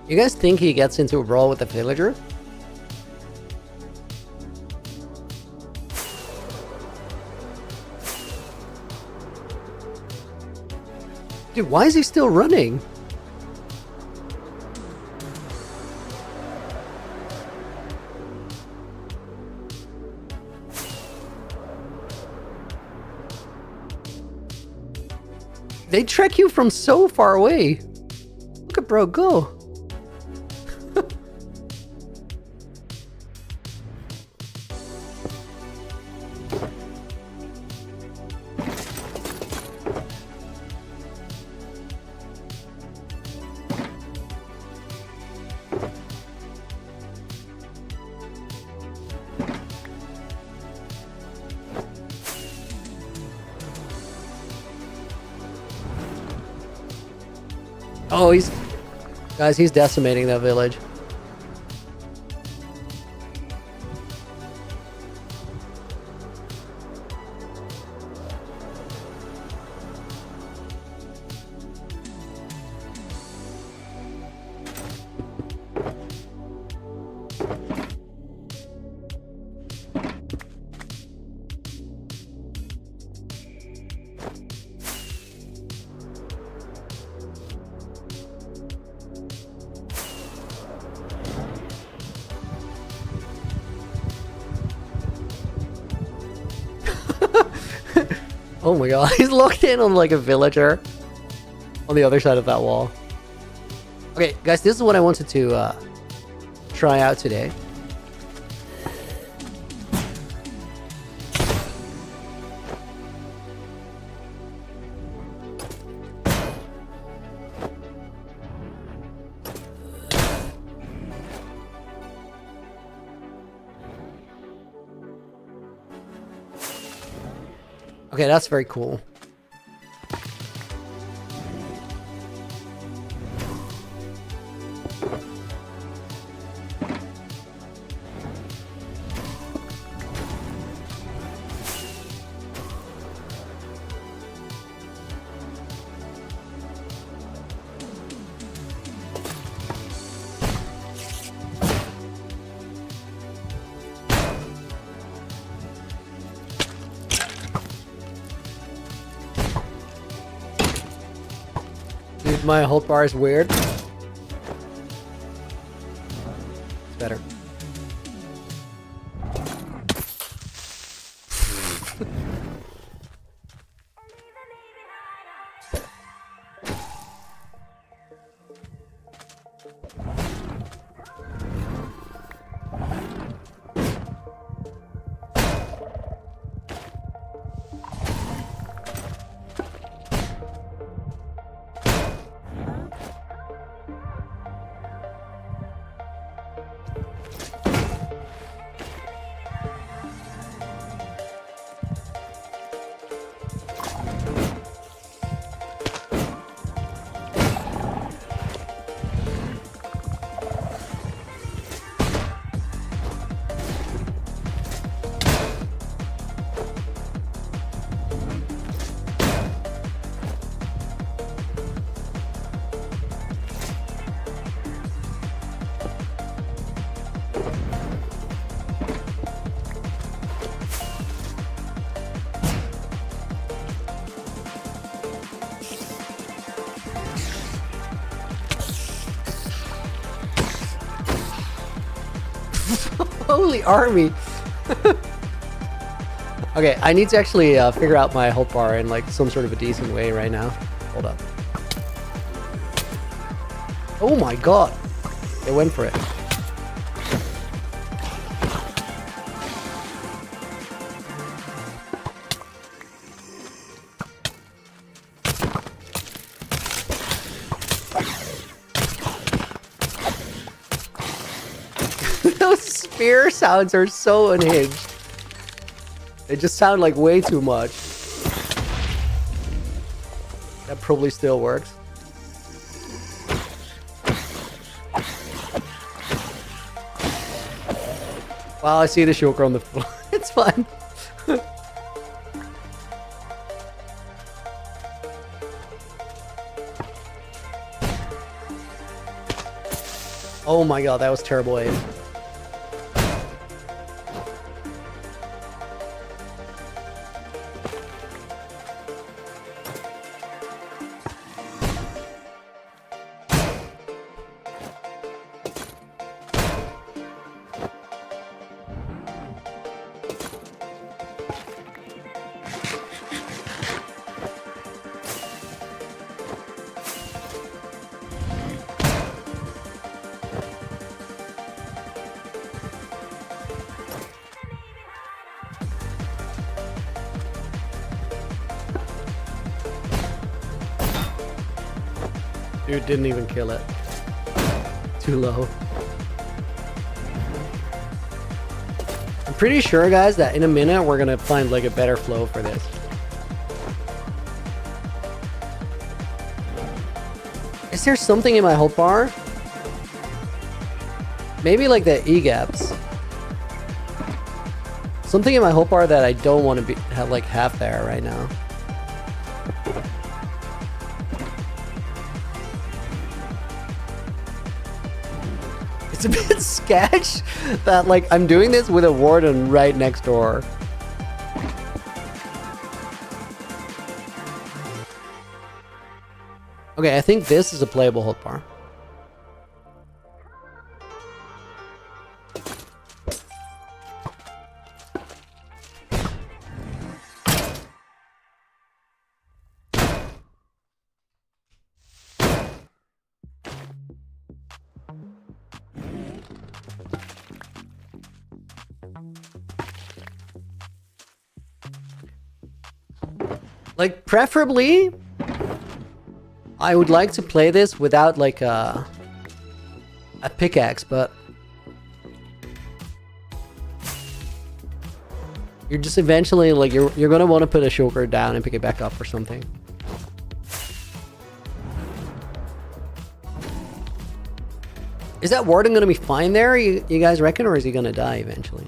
You guys think he gets into a brawl with the villager? Dude, why is he still running? They track you from so far away. Look at bro go. Oh, he's decimating that village. Oh my god, he's locked in on like a villager on the other side of that wall. Okay, guys, this is what I wanted to try out today. Okay, that's very cool. Dude, my hold bar is weird. It's better. Holy army. Okay, I need to actually figure out my hold bar in like some sort of a decent way right now. Hold up. Oh my god. They went for it. Those spear sounds are so unhinged. They just sound like way too much. That probably still works. Wow, I see the shulker on the floor. It's fine. Oh my god, that was terrible aim. Dude didn't even kill it. Too low. I'm pretty sure, guys, that in a minute we're gonna find like a better flow for this. Is there something in my hold bar? Maybe like the E-gaps. Something in my hold bar that I don't want to be have there right now. It's a bit sketch that like I'm doing this with a warden right next door. Okay, I think this is a playable hold bar. Like, preferably, I would like to play this without like a pickaxe, but you're just eventually like you're gonna want to put a shulker down and pick it back up or something. Is that Warden gonna be fine there, you guys reckon, or is he gonna die eventually?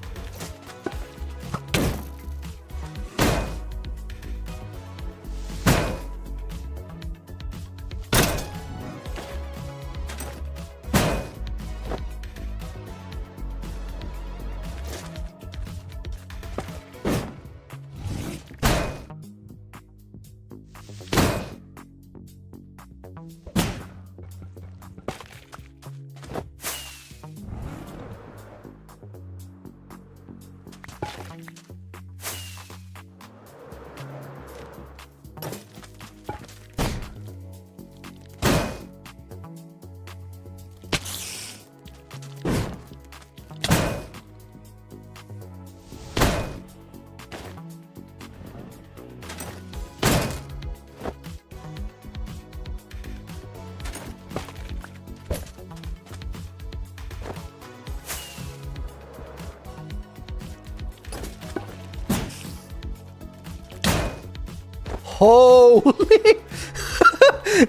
Holy!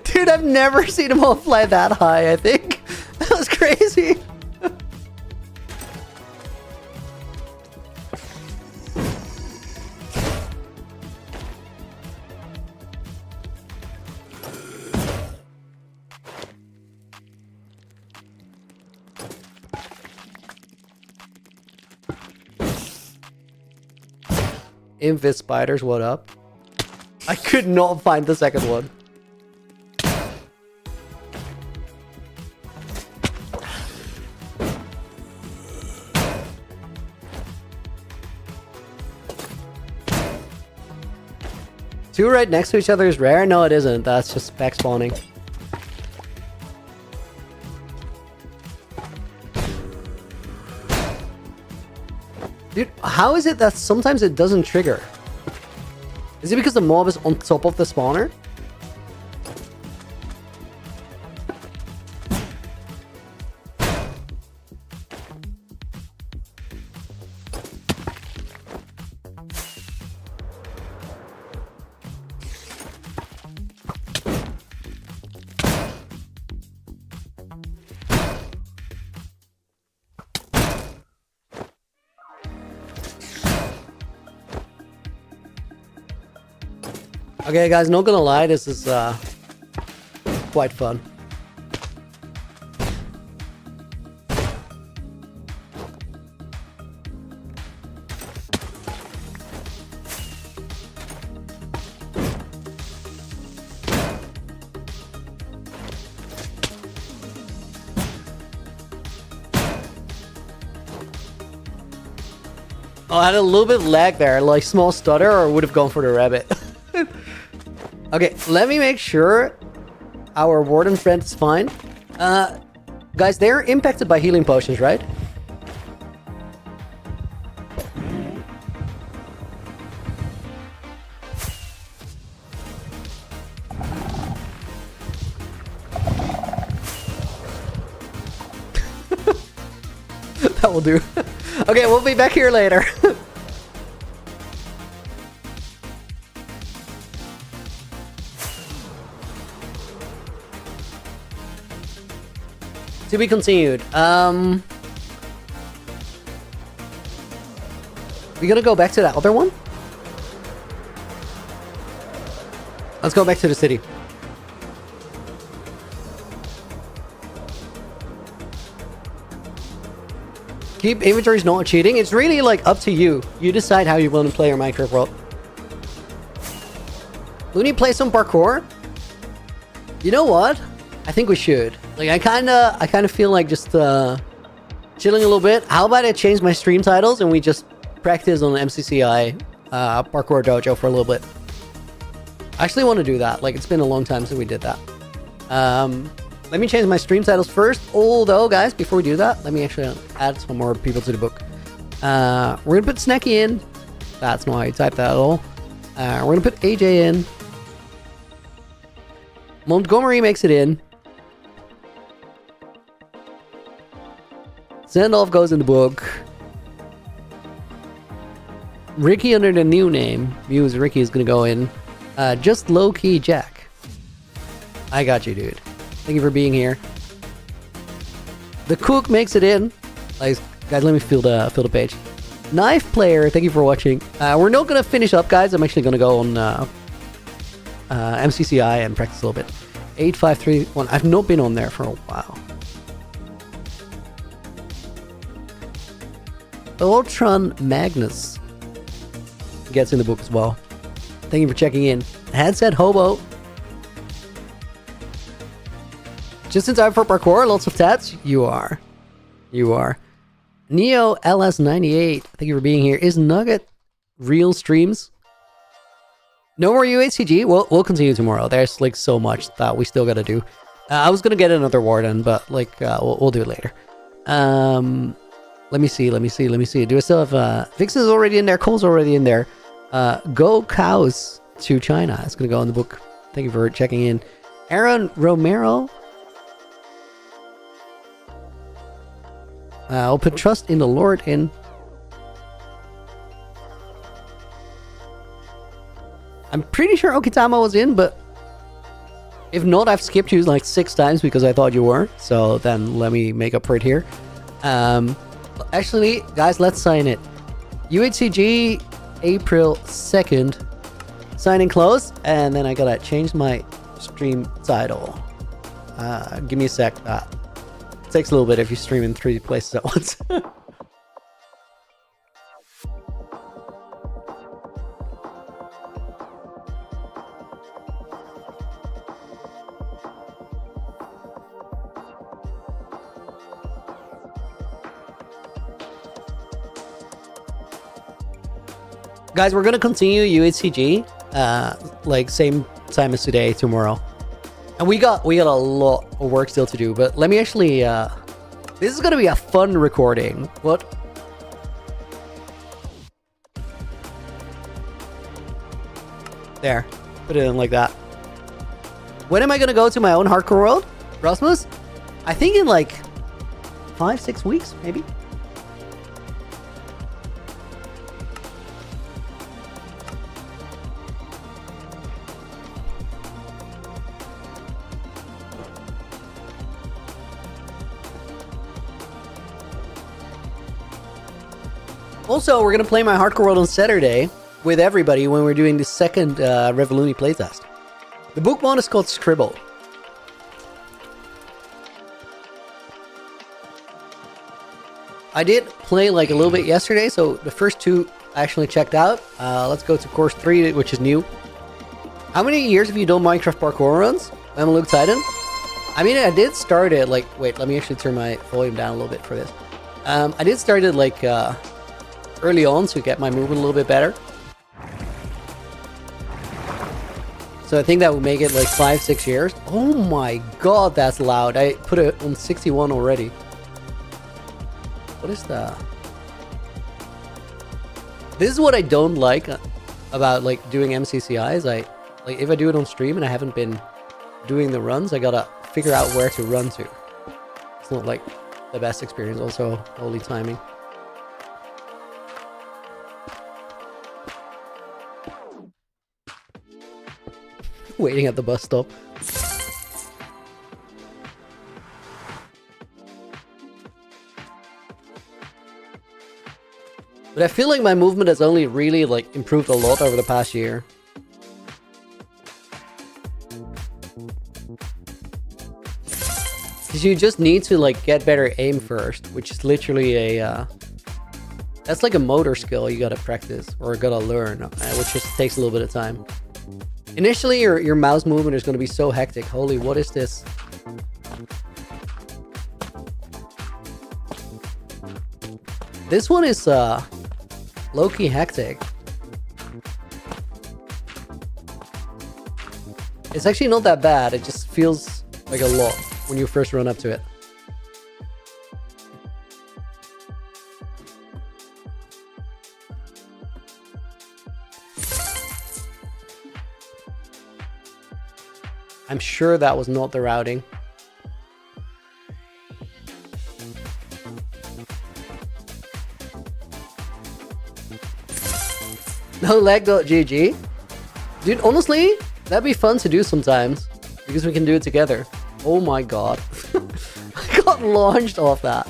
Dude, I've never seen them all fly that high, I think. That was crazy. Invis spiders, what up? I could not find the second one. Two right next to each other is rare? No, it isn't. That's just spec spawning. Dude, how is it that sometimes it doesn't trigger? Is it because the mob is on top of the spawner? Okay, guys, not gonna lie, this is quite fun. Oh, I had a little bit of lag there, like small stutter, or would have gone for the rabbit. Okay, let me make sure our Warden friend is fine. Guys, they're impacted by healing potions, right? That will do. Okay, we'll be back here later. To be continued. We're gonna go back to that other one? Let's go back to the city. Keep inventories not cheating. It's really like up to you. You decide how you want to play your Minecraft world. Loony, play some parkour? You know what? I think we should. Like, I kind of feel like just chilling a little bit. How about I change my stream titles and we just practice on MCCI Parkour Dojo for a little bit. I actually want to do that. Like, it's been a long time since we did that. Let me change my stream titles first. Although, guys, before we do that, let me actually add some more people to the book. We're gonna put Snacky in. That's not how you type that at all. We're gonna put AJ in. Montgomery makes it in. Sandolph goes in the book. Ricky under the new name. Muse Ricky is gonna go in. Just low-key Jack. I got you, dude. Thank you for being here. The cook makes it in. Guys, let me fill the page. Knife player, thank you for watching. We're not gonna finish up, guys. I'm actually gonna go on MCCI and practice a little bit. 8531. I've not been on there for a while. Ultron Magnus gets in the book as well. Thank you for checking in. Headset Hobo. Just in time for parkour. Lots of tats. You are. Neo LS98. Thank you for being here. Is Nugget real streams? No more UHCG. We'll continue tomorrow. There's like so much that we still gotta do. I was gonna get another Warden, but like we'll do it later. Let me see. Do I still have Vixen's already in there? Cole's already in there. Go Cows to China. It's gonna go in the book. Thank you for checking in. Aaron Romero. I'll put trust in the Lord in. I'm pretty sure Okitama was in, but if not, I've skipped you like 6 times because I thought you were. So then let me make up for it here. Actually, guys, let's sign it. UHCG April 2nd. Signing close, and then I gotta change my stream title. Give me a sec. It takes a little bit if you stream in 3 places at once. Guys, we're gonna continue UHCG, like same time as today, tomorrow, and we got a lot of work still to do. But let me actually, this is gonna be a fun recording. What? There, put it in like that. When am I gonna go to my own hardcore world, Rasmus? I think in like 5-6 weeks, maybe. Also, we're going to play my Hardcore World on Saturday with everybody when we're doing the second Revoluni playtest. The book one is called Scribble. I did play like a little bit yesterday, so the first 2 I actually checked out. Let's go to course 3, which is new. How many years have you done Minecraft parkour runs? I'm Luke Titan. I mean, I did start it like... Wait, let me actually turn my volume down a little bit for this. I did start it like... early on to get my movement a little bit better. So I think that would make it like 5-6 years. Oh my god, that's loud. I put it on 61 already. What is that? This is what I don't like about like doing MCCIs. Like if I do it on stream and I haven't been doing the runs, I gotta figure out where to run to. It's not like the best experience. Also, holy timing. Waiting at the bus stop. But I feel like my movement has only really like improved a lot over the past year. Because you just need to like get better aim first, which is literally a that's like a motor skill you gotta practice or gotta learn, which just takes a little bit of time. Initially, your mouse movement is going to be so hectic. Holy, what is this? This one is low-key hectic. It's actually not that bad. It just feels like a lot when you first run up to it. I'm sure that was not the routing. No leg.gg. Dude, honestly, that'd be fun to do sometimes. Because we can do it together. Oh my god. I got launched off that.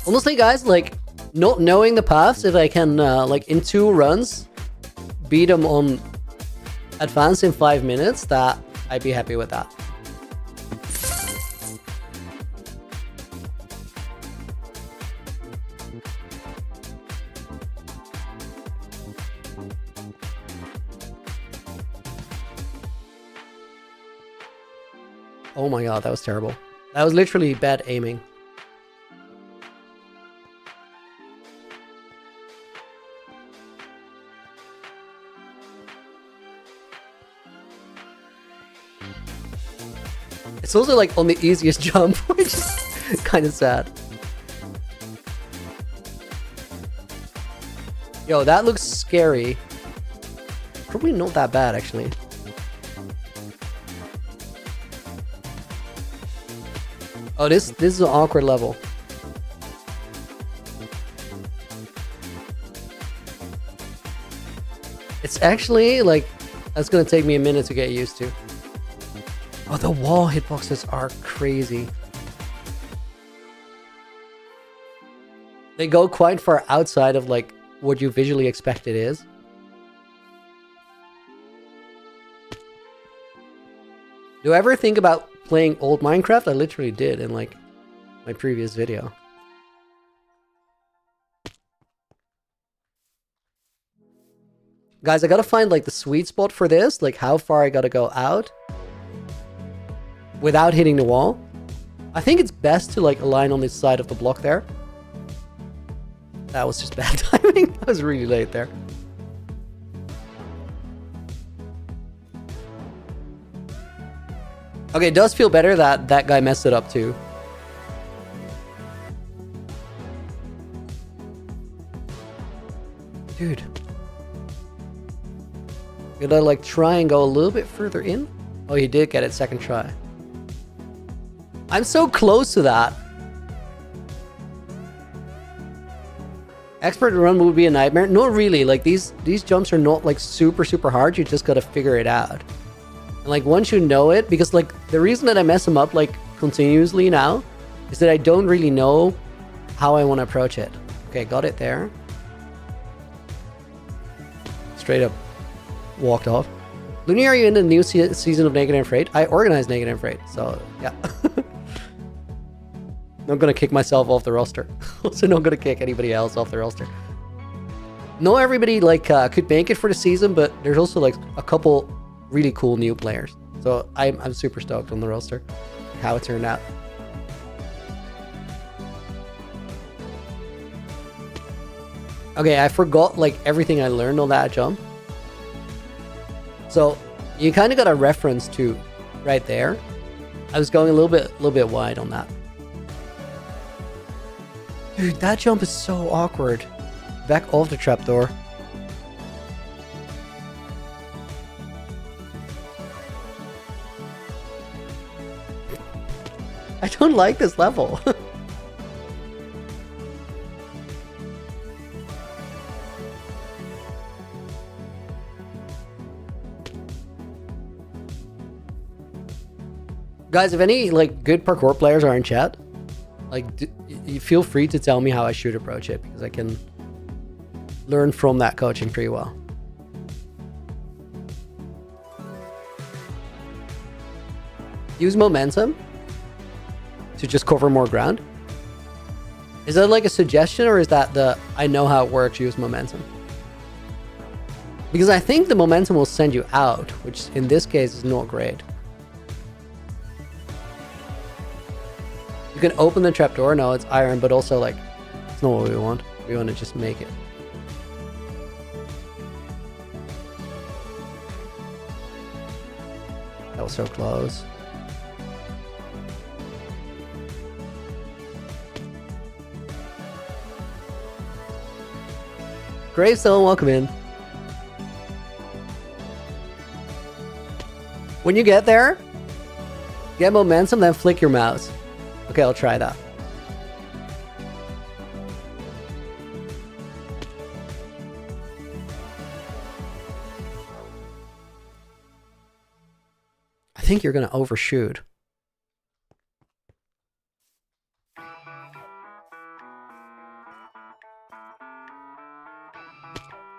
Honestly, guys, like, not knowing the paths, if I can, like, in 2 runs, beat them on advance in 5 minutes, that I'd be happy with that. Oh my god, that was terrible. That was literally bad aiming. It's also like on the easiest jump, which is kind of sad. Yo, that looks scary. Probably not that bad, actually. Oh, this is an awkward level. It's actually like, that's gonna take me a minute to get used to. Oh, the wall hitboxes are crazy. They go quite far outside of like what you visually expect it is. Do I ever think about playing old Minecraft? I literally did in like my previous video. Guys, I gotta find like the sweet spot for this, like how far I gotta go out without hitting the wall. I think it's best to like align on this side of the block there. That was just bad timing. I was really late there. Okay, it does feel better that that guy messed it up too. Dude. Gotta like try and go a little bit further in. Oh, he did get it second try. I'm so close to that. Expert run would be a nightmare. Not really. Like these jumps are not like super hard. You just gotta figure it out. And like once you know it, because like the reason that I mess them up like continuously now is that I don't really know how I want to approach it. Okay, got it there. Straight up walked off. Loony, are you in the new season of Naked and Afraid? I organized Naked and Afraid, so yeah. I'm gonna kick myself off the roster. Also not gonna kick anybody else off the roster. Not everybody like could make it for the season, but there's also like a couple really cool new players. So I'm super stoked on the roster, how it turned out. Okay, I forgot like everything I learned on that jump. So you kind of got a reference to right there. I was going a little bit wide on that. Dude, that jump is so awkward. Back off the trapdoor. I don't like this level. Guys, if any like good parkour players are in chat, like you feel free to tell me how I should approach it, because I can learn from that coaching pretty well. Use momentum to just cover more ground. Is that like a suggestion, or is that the I know how it works, use momentum? Because I think the momentum will send you out, which in this case is not great. You can open the trapdoor. No, it's iron, but also like, it's not what we want. We want to just make it. That was so close. Gravestone, welcome in. When you get there, get momentum, then flick your mouse. Okay, I'll try that. I think you're gonna overshoot.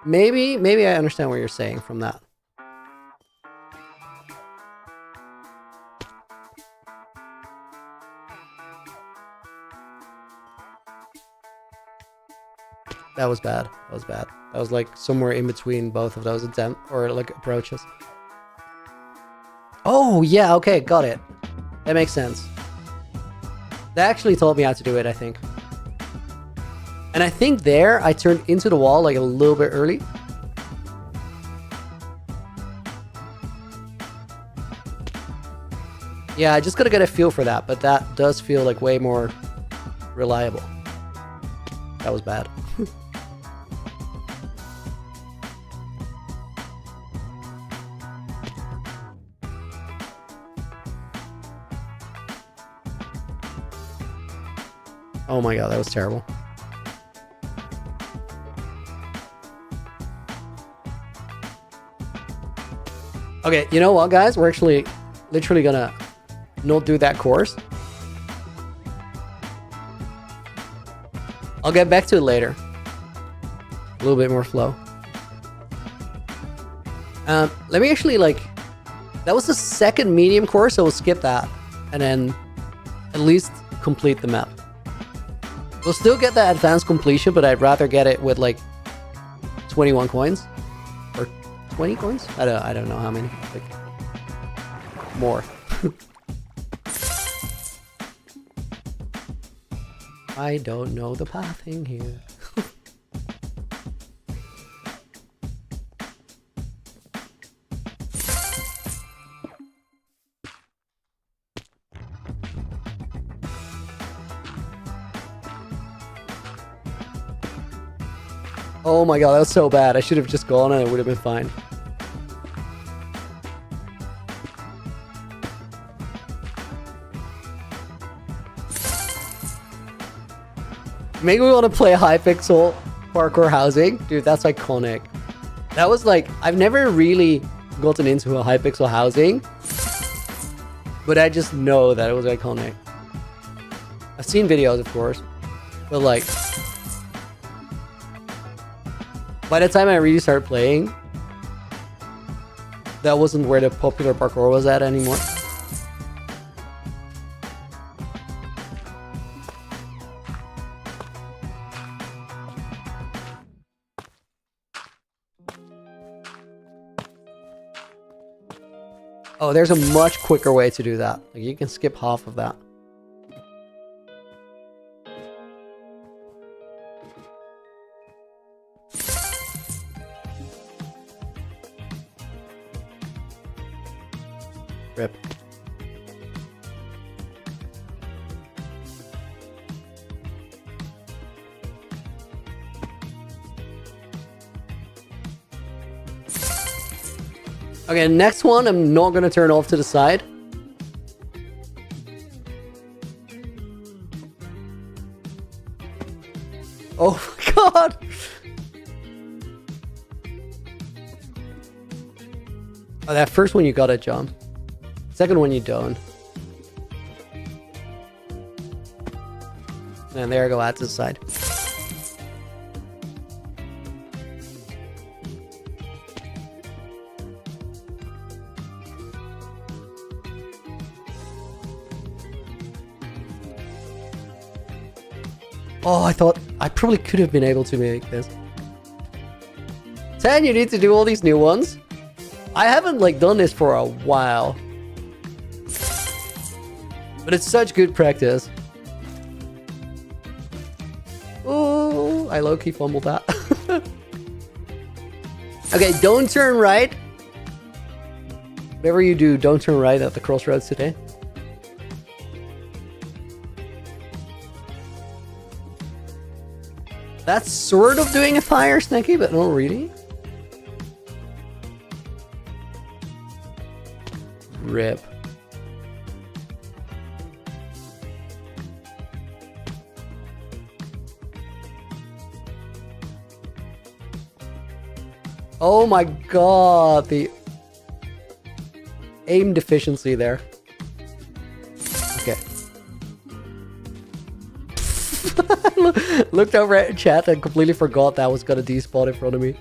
Maybe I understand what you're saying from that. That was bad. That was bad. That was like somewhere in between both of those attempts or like approaches. Oh, yeah, okay, got it. That makes sense. They actually told me how to do it, I think. And I think there I turned into the wall like a little bit early. Yeah, I just gotta get a feel for that, but that does feel like way more reliable. That was bad. Oh my god, that was terrible. Okay, you know what, guys? We're actually literally gonna not do that course. I'll get back to it later. A little bit more flow. Let me actually like... That was the second medium course, so we'll skip that. And then at least complete the map. We'll still get the advanced completion, but I'd rather get it with like 21 coins. Or 20 coins? I don't know how many. Like, more. I don't know the pathing here. Oh my god, that was so bad. I should have just gone and it would have been fine. Maybe we want to play Hypixel Parkour Housing. Dude, that's iconic. That was like, I've never really gotten into a Hypixel Housing, but I just know that it was iconic. I've seen videos, of course, but like, by the time I really started playing, that wasn't where the popular parkour was at anymore. Oh, there's a much quicker way to do that. Like, you can skip half of that. Rip. Okay, next one, I'm not gonna turn off to the side. Oh my god! Oh, that first one you got it, John. Second one you don't. And there I go out to the side. Oh, I thought I probably could have been able to make this. 10, you need to do all these new ones. I haven't like done this for a while. But it's such good practice. I low-key fumbled that. Okay, don't turn right. Whatever you do, don't turn right at the crossroads today. That's sort of doing a fire, Snaky, but not really. Rip. Oh my god, the aim deficiency there. Okay. Looked over at chat and completely forgot that was gonna despawn in front of me.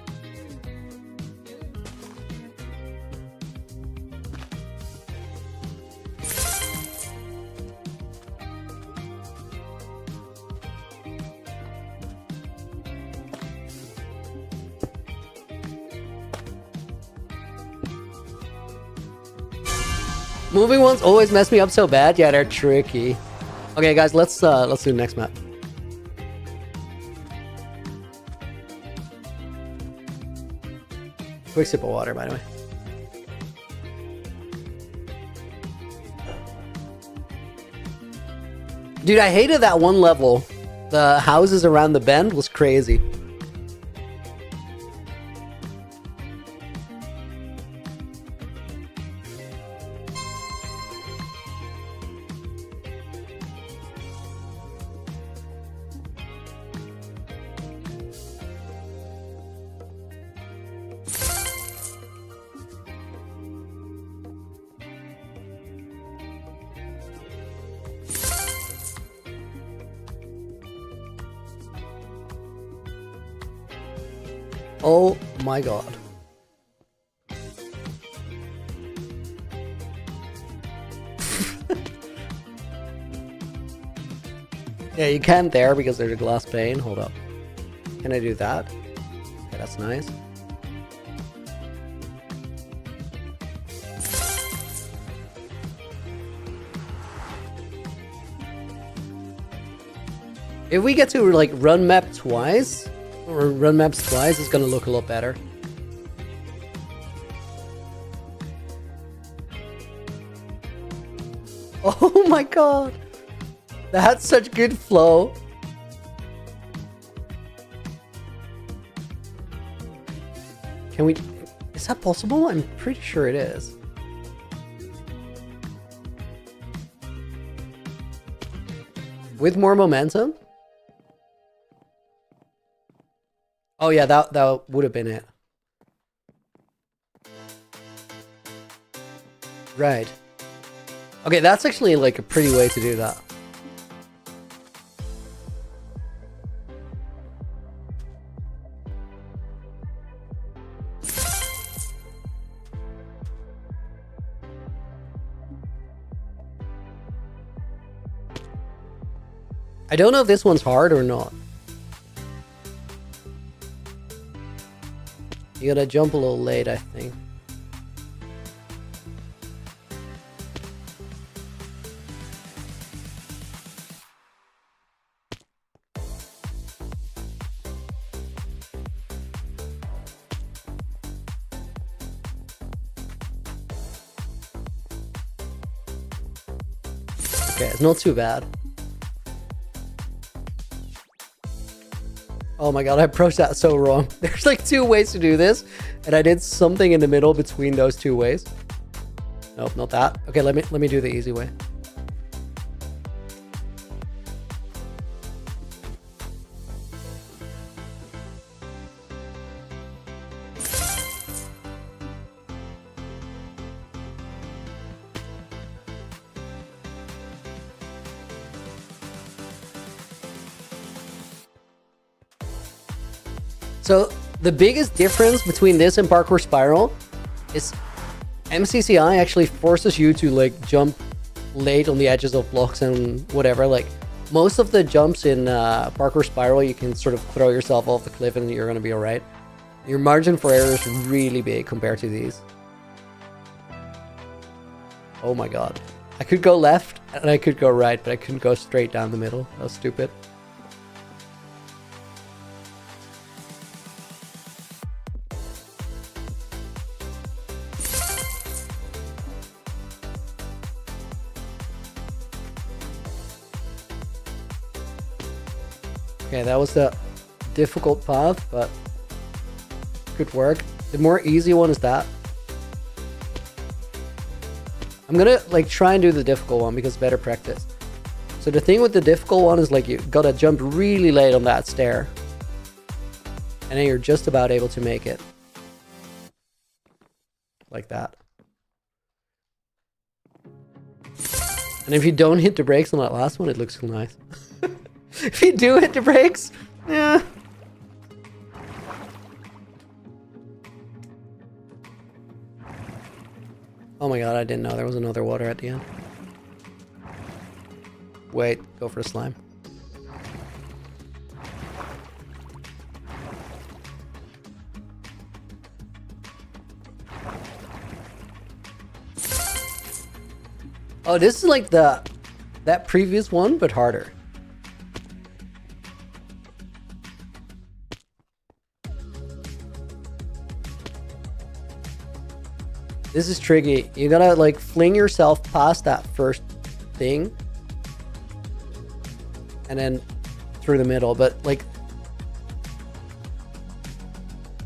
Moving ones always mess me up so bad. Yeah, they're tricky. Okay, guys, let's do the next map. Quick sip of water, by the way. Dude, I hated that one level. The houses around the bend was crazy. Oh my god. Yeah, you can't there because there's a glass pane. Hold up. Can I do that? Okay, that's nice. If we get to like run map twice, or run maps twice, it's gonna look a lot better. Oh my god! That's such good flow. Can we... Is that possible? I'm pretty sure it is. With more momentum? Oh yeah, that would have been it. Right. Okay, that's actually like a pretty way to do that. I don't know if this one's hard or not. You gotta jump a little late, I think. Okay, it's not too bad. Oh my god, I approached that so wrong. There's like two ways to do this, and I did something in the middle between those two ways. Nope, not that. Okay, let me do the easy way. So the biggest difference between this and Parkour Spiral is MCCI actually forces you to like jump late on the edges of blocks and whatever. Like most of the jumps in Parkour Spiral, you can sort of throw yourself off the cliff and you're gonna be alright. Your margin for error is really big compared to these. Oh my god. I could go left and I could go right, but I couldn't go straight down the middle. That was stupid. Okay, that was the difficult path, but good work. The more easy one is that. I'm gonna like try and do the difficult one because better practice. So the thing with the difficult one is like you gotta jump really late on that stair. And then you're just about able to make it. Like that. And if you don't hit the brakes on that last one, it looks so nice. If you do hit the brakes, yeah. Oh my god, I didn't know there was another water at the end. Wait, go for a slime. Oh, this is like that previous one, but harder. This is tricky. You gotta like fling yourself past that first thing and then through the middle. But like,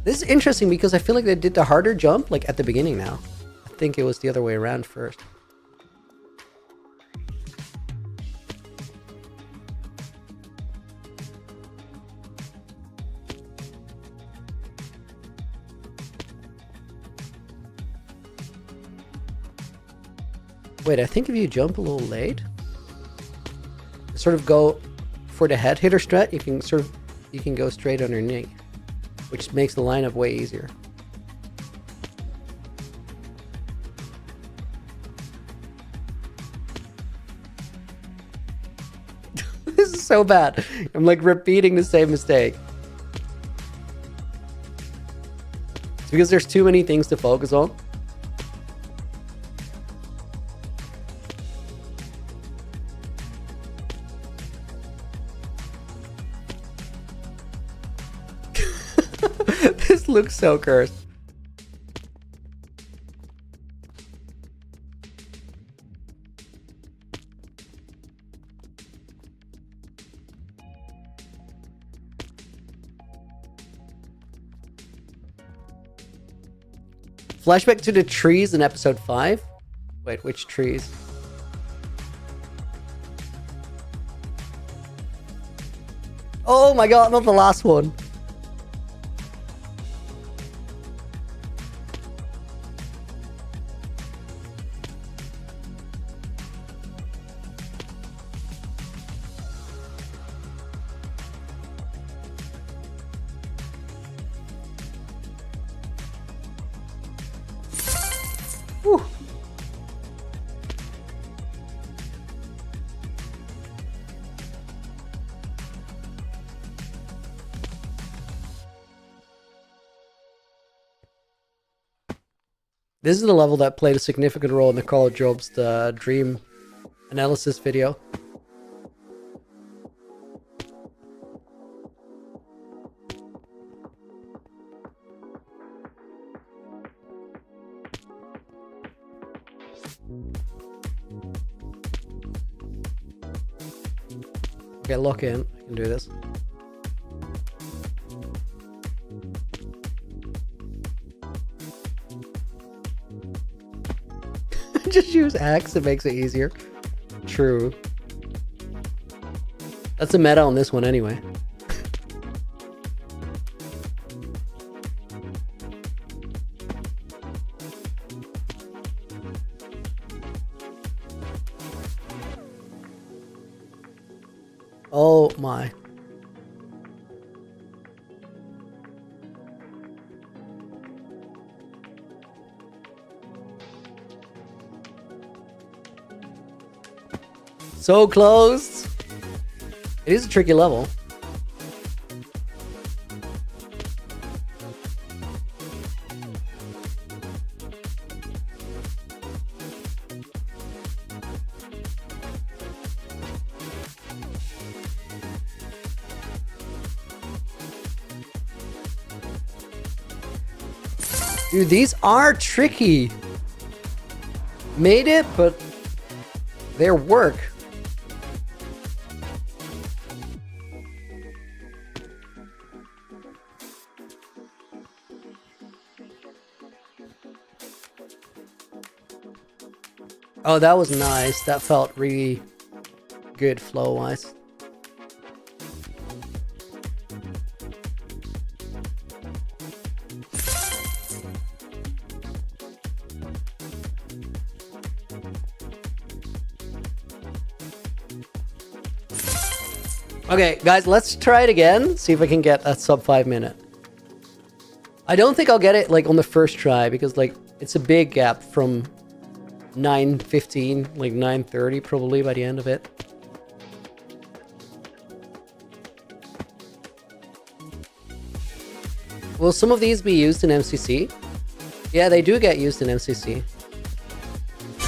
this is interesting because I feel like they did the harder jump like at the beginning now. I think it was the other way around first. Wait, I think if you jump a little late, sort of go for the head hitter strat, you can go straight underneath, which makes the lineup way easier. This is so bad. I'm like repeating the same mistake. It's because there's too many things to focus on. This looks so cursed. Flashback to the trees in episode 5. Wait, which trees? Oh my god, not the last one. Whew. This is the level that played a significant role in the College Jobs the dream analysis video. Okay, lock in. I can do this. Just use X, it makes it easier. True. That's a meta on this one anyway. Oh my. So close. It is a tricky level. Dude, these are tricky. Made it, but their work. Oh, that was nice. That felt really good flow-wise. Okay, guys, let's try it again. See if I can get a sub 5 minute. I don't think I'll get it like on the first try because like it's a big gap from 9:15, like 9:30 probably by the end of it. Will some of these be used in MCC? Yeah, they do get used in MCC.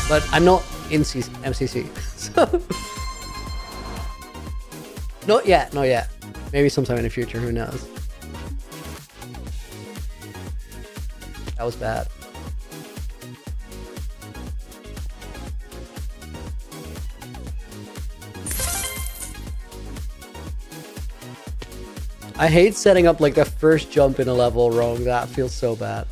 But I'm not in MCC, so... Not yet, not yet. Maybe sometime in the future, who knows. That was bad. I hate setting up like the first jump in a level wrong. That feels so bad.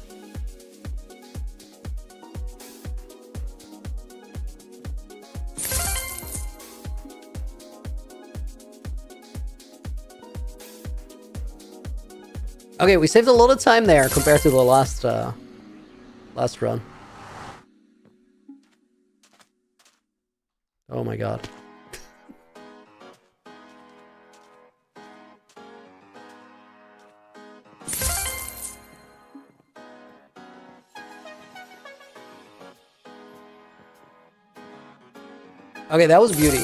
Okay, we saved a lot of time there compared to the last run. Oh my god. Okay, that was beauty.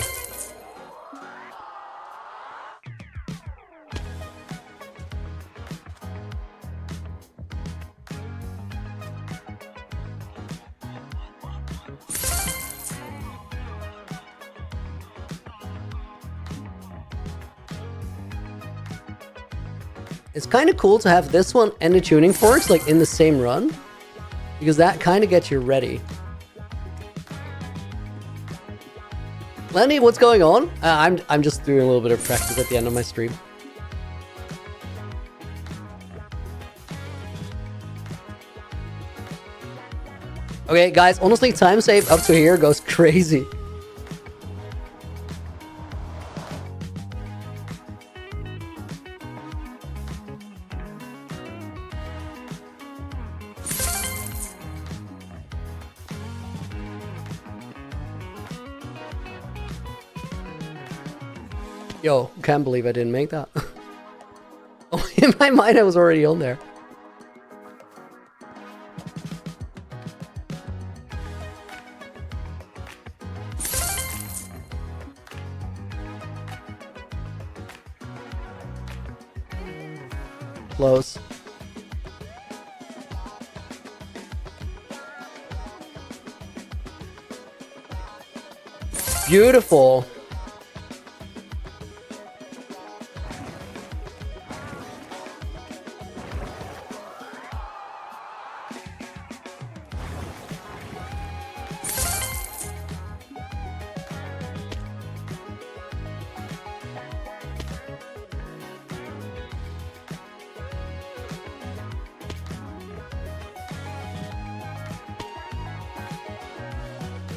It's kind of cool to have this one and the tuning forks like in the same run, because that kind of gets you ready. Lenny, what's going on? I'm just doing a little bit of practice at the end of my stream. Okay, guys, honestly, time save up to here goes crazy. Yo, can't believe I didn't make that. Oh, in my mind, I was already on there. Close. Beautiful.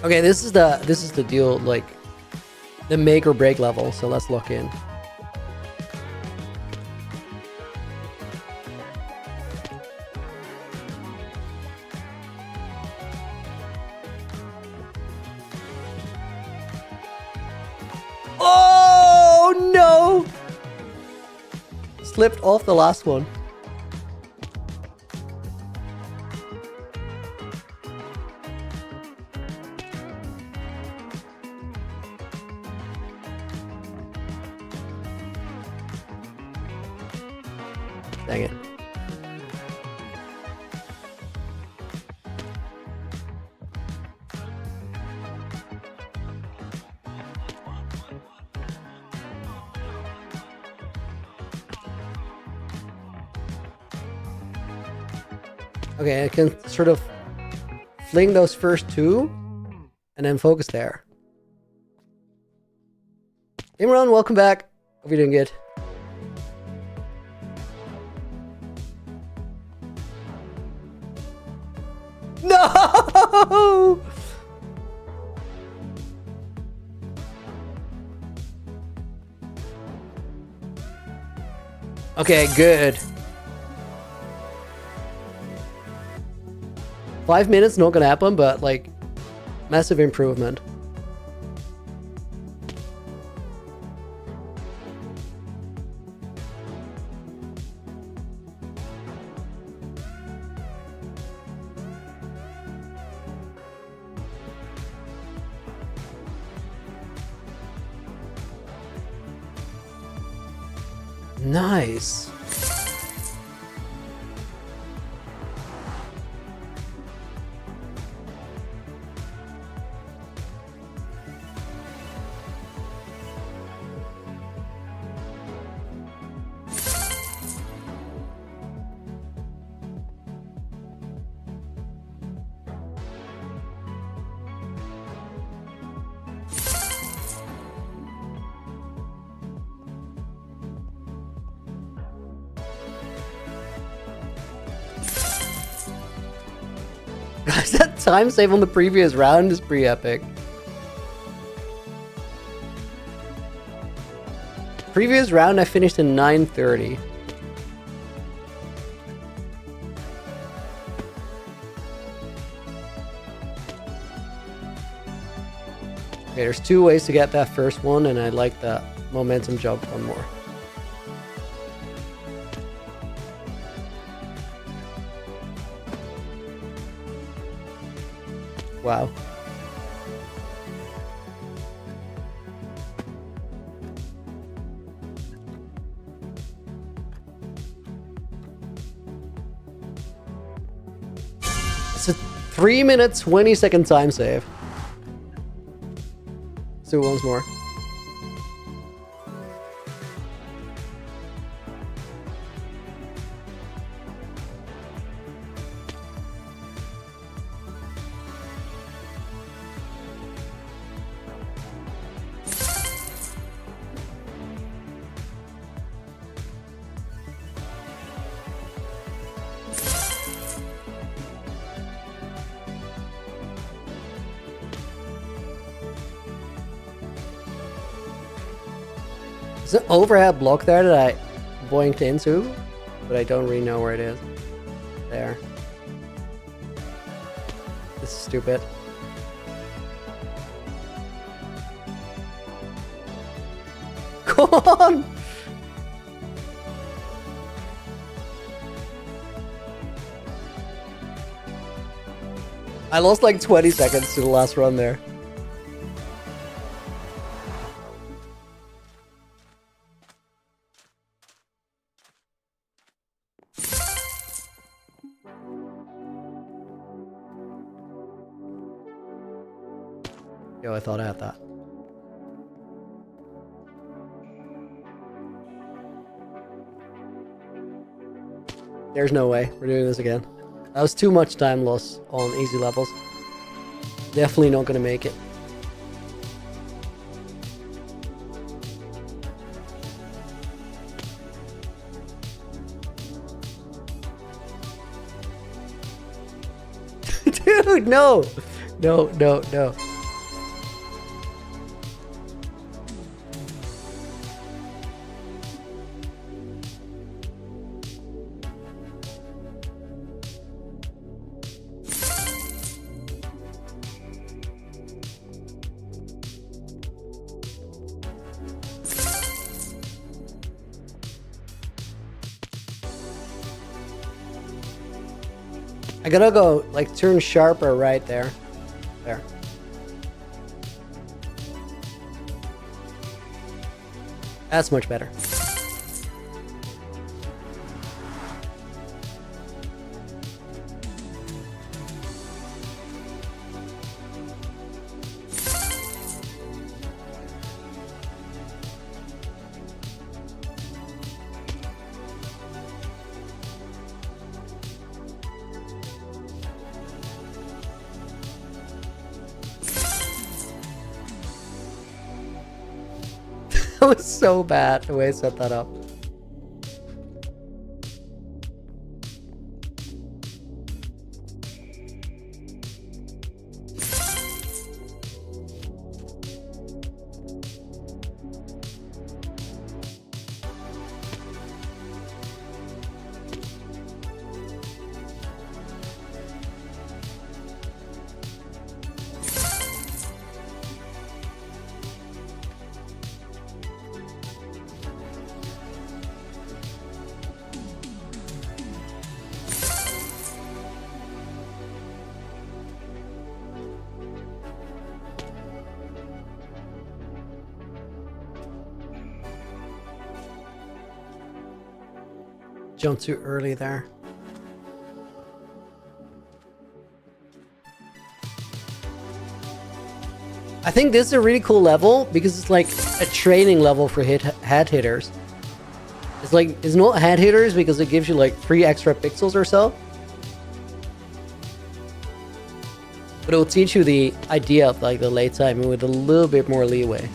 Okay, this is the deal, like the make or break level, so let's lock in. Oh no! Slipped off the last one. Dang it. Okay, I can sort of fling those first two and then focus there. Imran, welcome back. Hope you're doing good. No! Okay, good. 5 minutes, not gonna happen, but like, massive improvement. Nice. Guys, that time save on the previous round is pretty epic. Previous round I finished in 9:30. Okay, there's 2 ways to get that first one, and I like the momentum jump one more. Wow. It's a 3-minute 20-second time save. Let's do it once more. There's an overhead block there that I boinked into, but I don't really know where it is. There. This is stupid. Come on! I lost like 20 seconds to the last run there. Yo, I thought I had that. There's no way we're doing this again. That was too much time loss on easy levels. Definitely not gonna make it. Dude, no! No, no, no. I gotta go, like, turn sharper right there. There. That's much better. That was so bad the way I set that up. Jumped too early there. I think this is a really cool level because it's like a training level for head hitters. It's like, it's not head hitters because it gives you like 3 extra pixels or so. But it will teach you the idea of like the late timing with a little bit more leeway.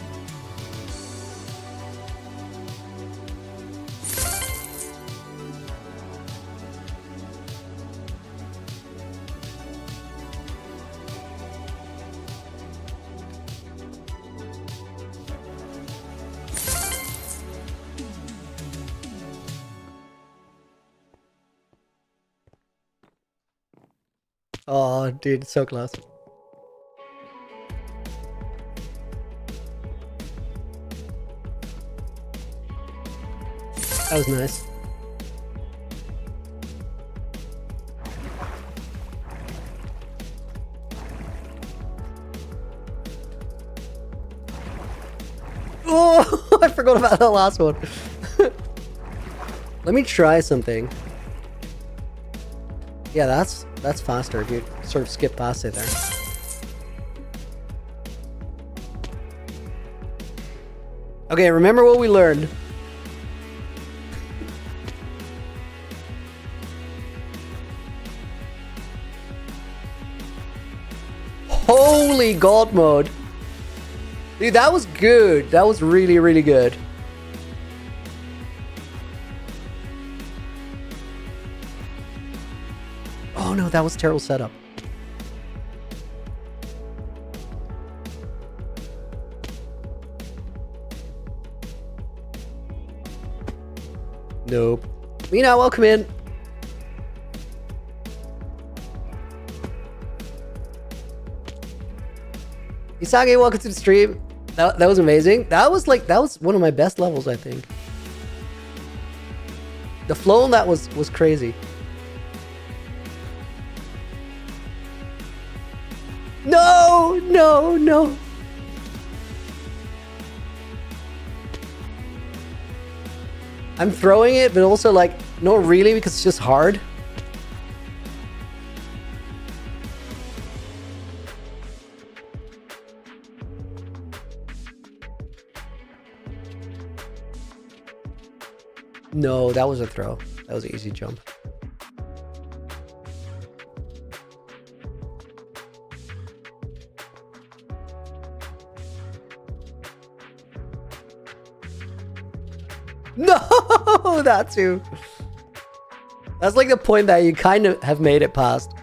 Oh, dude, so close. That was nice. Oh, I forgot about the last one. Let me try something. Yeah, that's faster if you sort of skip past it there. Okay, remember what we learned. Holy God mode. Dude, that was good. That was really, really good. Oh no, that was terrible setup. Nope. Mina, welcome in. Isagi, welcome to the stream. That was amazing. That was one of my best levels, I think. The flow on that was crazy. No, no, no. I'm throwing it, but also like, not really because it's just hard. No, that was a throw. That was an easy jump. No, that too. That's like the point that you kind of have made it past.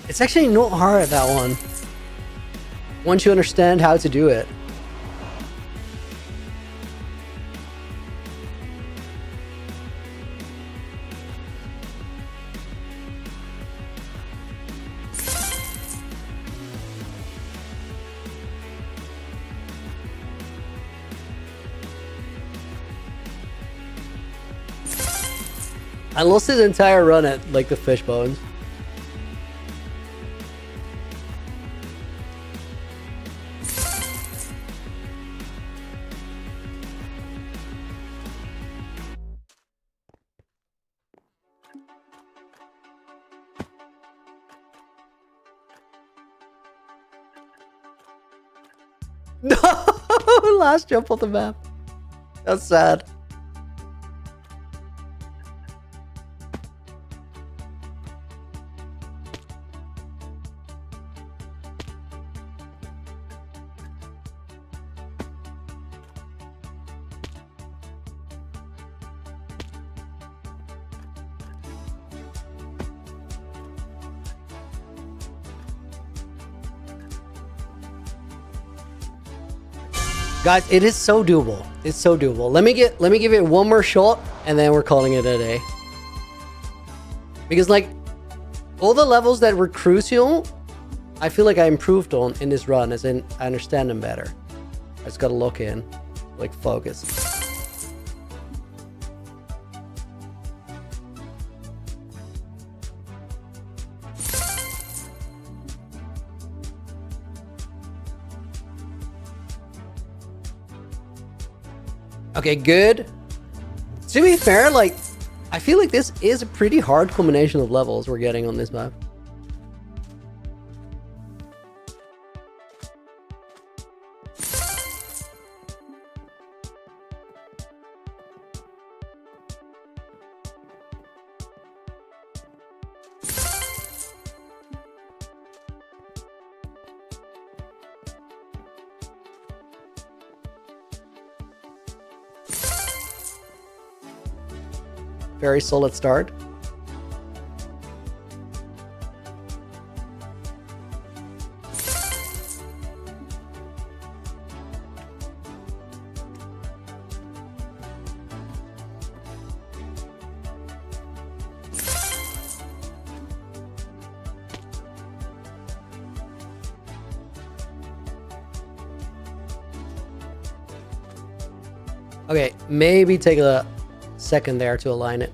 It's actually not hard, that one, once you understand how to do it. I lost his entire run at like the fish bones. No! Last jump on the map. That's sad. Guys, it is so doable. It's so doable. Let me give it one more shot and then we're calling it a day. Because like all the levels that were crucial I feel like I improved on in this run, as in I understand them better. I just gotta look in, like focus. Okay, good. To be fair, like, I feel like this is a pretty hard combination of levels we're getting on this map. Very solid start. Okay, maybe take a second there to align it.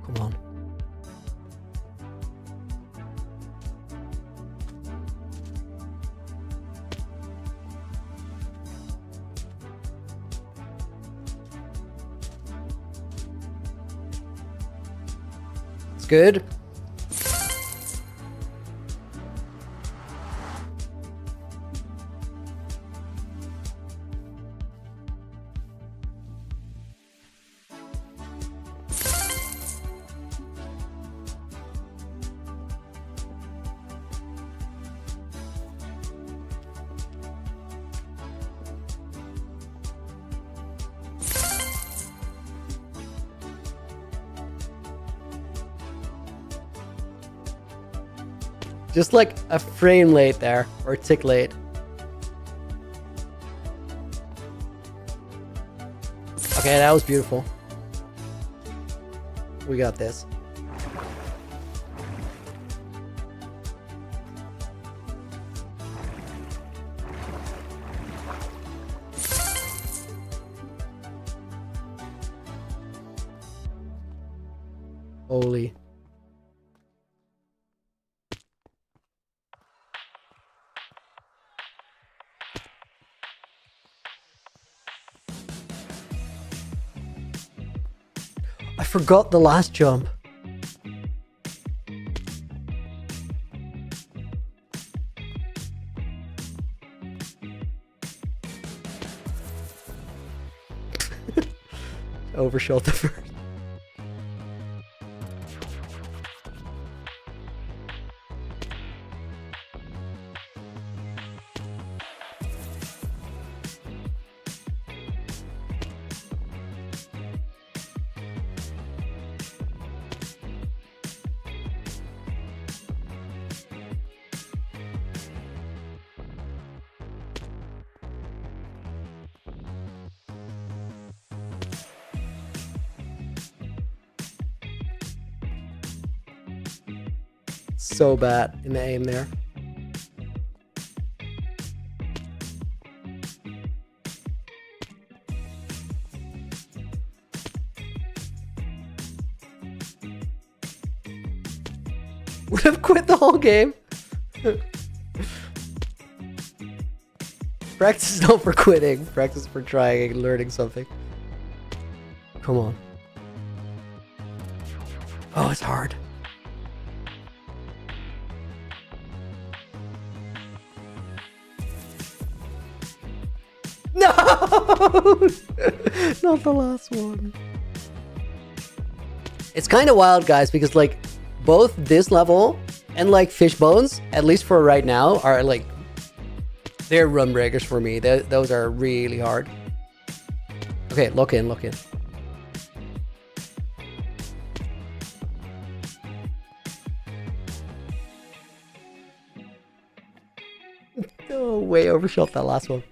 Come on. It's good. Just like a frame late there, or a tick late. Okay, that was beautiful. We got this. Holy. I forgot the last jump. Overshot the first. So bad in the aim there. Would have quit the whole game. Practice is not for quitting. Practice for trying and learning something. Come on. Oh, it's hard. No! Not the last one. It's kind of wild, guys, because like both this level and like fish bones, at least for right now, are like they're run breakers for me. Those are really hard. Okay, lock in, lock in. Oh, way overshot that last one.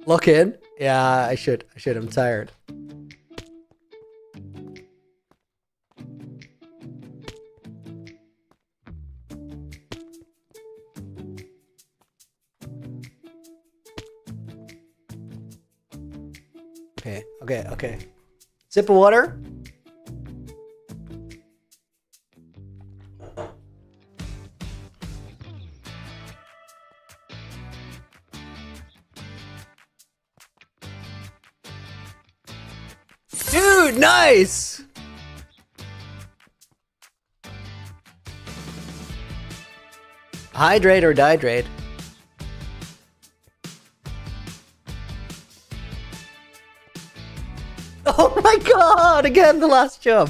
Lock in? Yeah, I should. I'm tired. Okay. Sip of water. Dude, nice! Hydrate or dihydrate? Oh my god! Again, the last jump!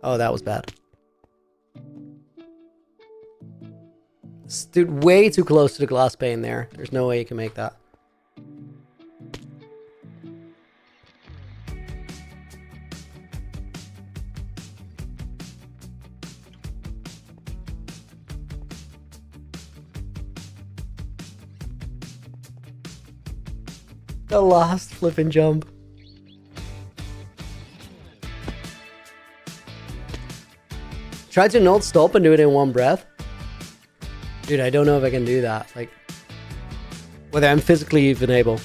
Oh, that was bad. Dude, way too close to the glass pane there. There's no way you can make that. The last flipping jump. Try to not stop and do it in one breath. Dude, I don't know if I can do that. Like, whether I'm physically even able.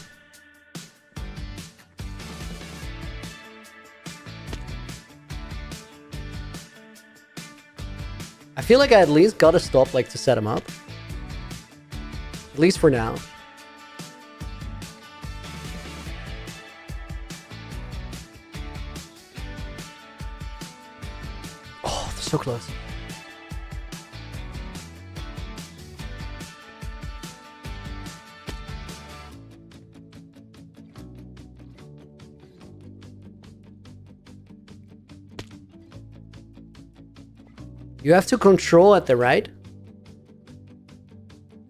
I feel like I at least gotta stop, like, to set him up. At least for now. Oh, they're so close. You have to control at the right?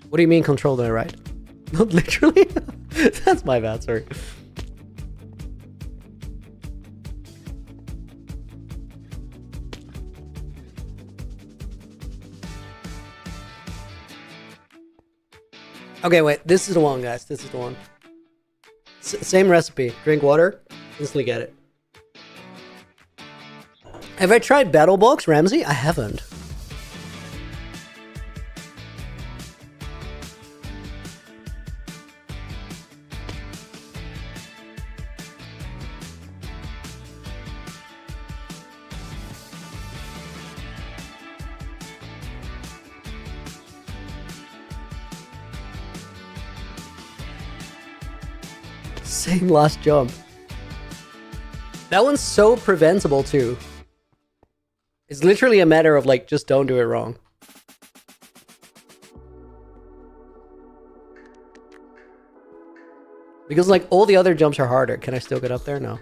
What do you mean control to the right? Not literally? That's my bad, sorry. Okay, wait. This is the one, guys. This is the one. Same recipe. Drink water. Instantly get it. Have I tried Battle Box, Ramsey? I haven't. Same last jump. That one's so preventable too. It's literally a matter of like, just don't do it wrong. Because like all the other jumps are harder. Can I still get up there? No.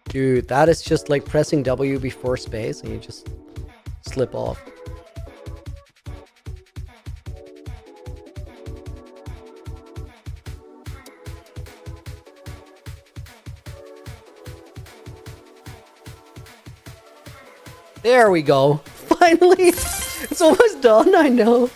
Dude, that is just like pressing W before space and you just slip off. There we go. Finally! It's almost done, I know.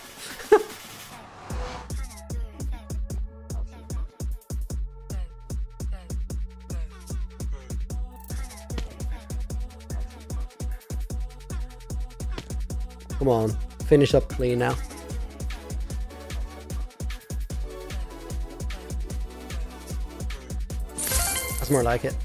Come on, finish up clean now. That's more like it.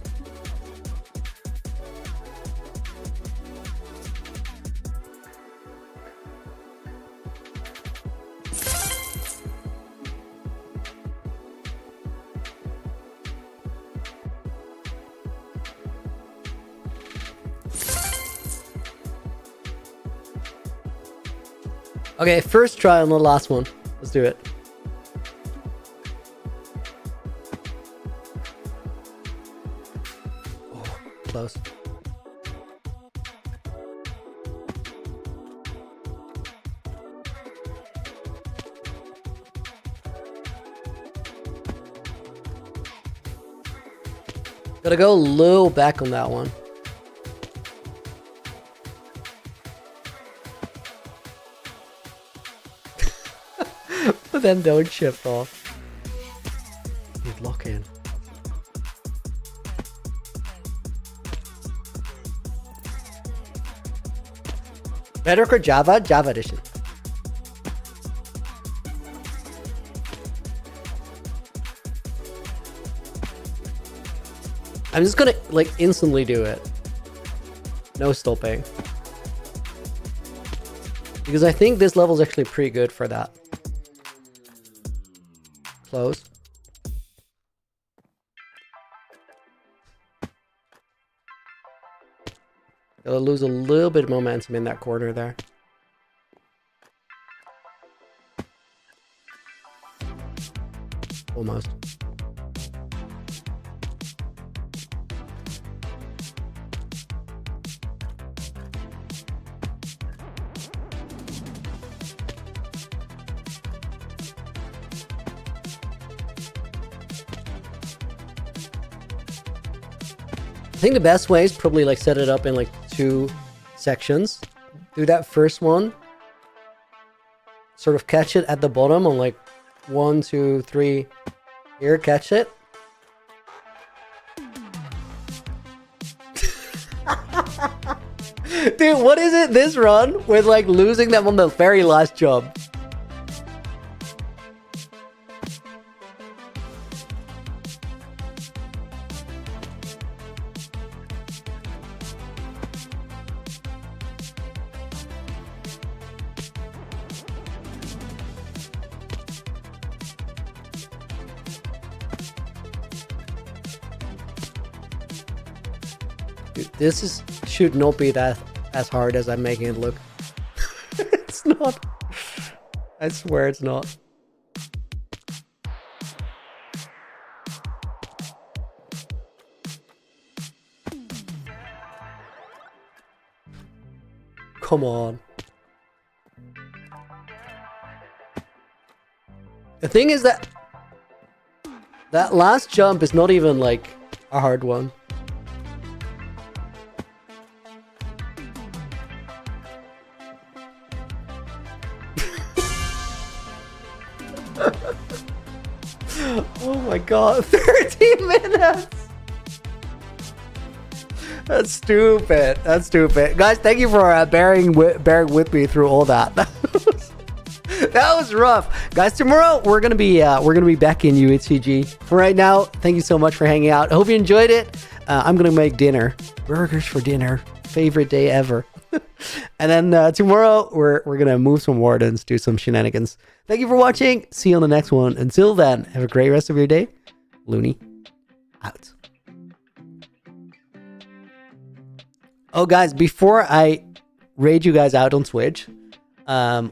Okay, first try on the last one. Let's do it. Oh, close. Gotta go a little back on that one. But then don't shift off. Dude, lock in. Bedrock or Java? Java edition. I'm just gonna like instantly do it. No stopping. Because I think this level is actually pretty good for that. Close. It'll lose a little bit of momentum in that corner there. Almost. I think the best way is probably like set it up in like 2 sections. Do that first one. Sort of catch it at the bottom on like 1, 2, 3. Here, catch it. Dude, what is it this run with like losing them on the very last jump? Dude, this should not be that as hard as I'm making it look. It's not. I swear it's not. Come on. The thing is that that last jump is not even like a hard one. Oh my god, 13 minutes! That's stupid. That's stupid. Guys, thank you for bearing with me through all that. That was rough. Guys, tomorrow we're gonna be back in UHCG. For right now, thank you so much for hanging out. I hope you enjoyed it. I'm gonna make dinner. Burgers for dinner. Favorite day ever. And then tomorrow we're gonna move some wardens, do some shenanigans. Thank you for watching. See you on the next one. Until then, have a great rest of your day. Loony out. Oh guys, before I raid you guys out on Twitch, I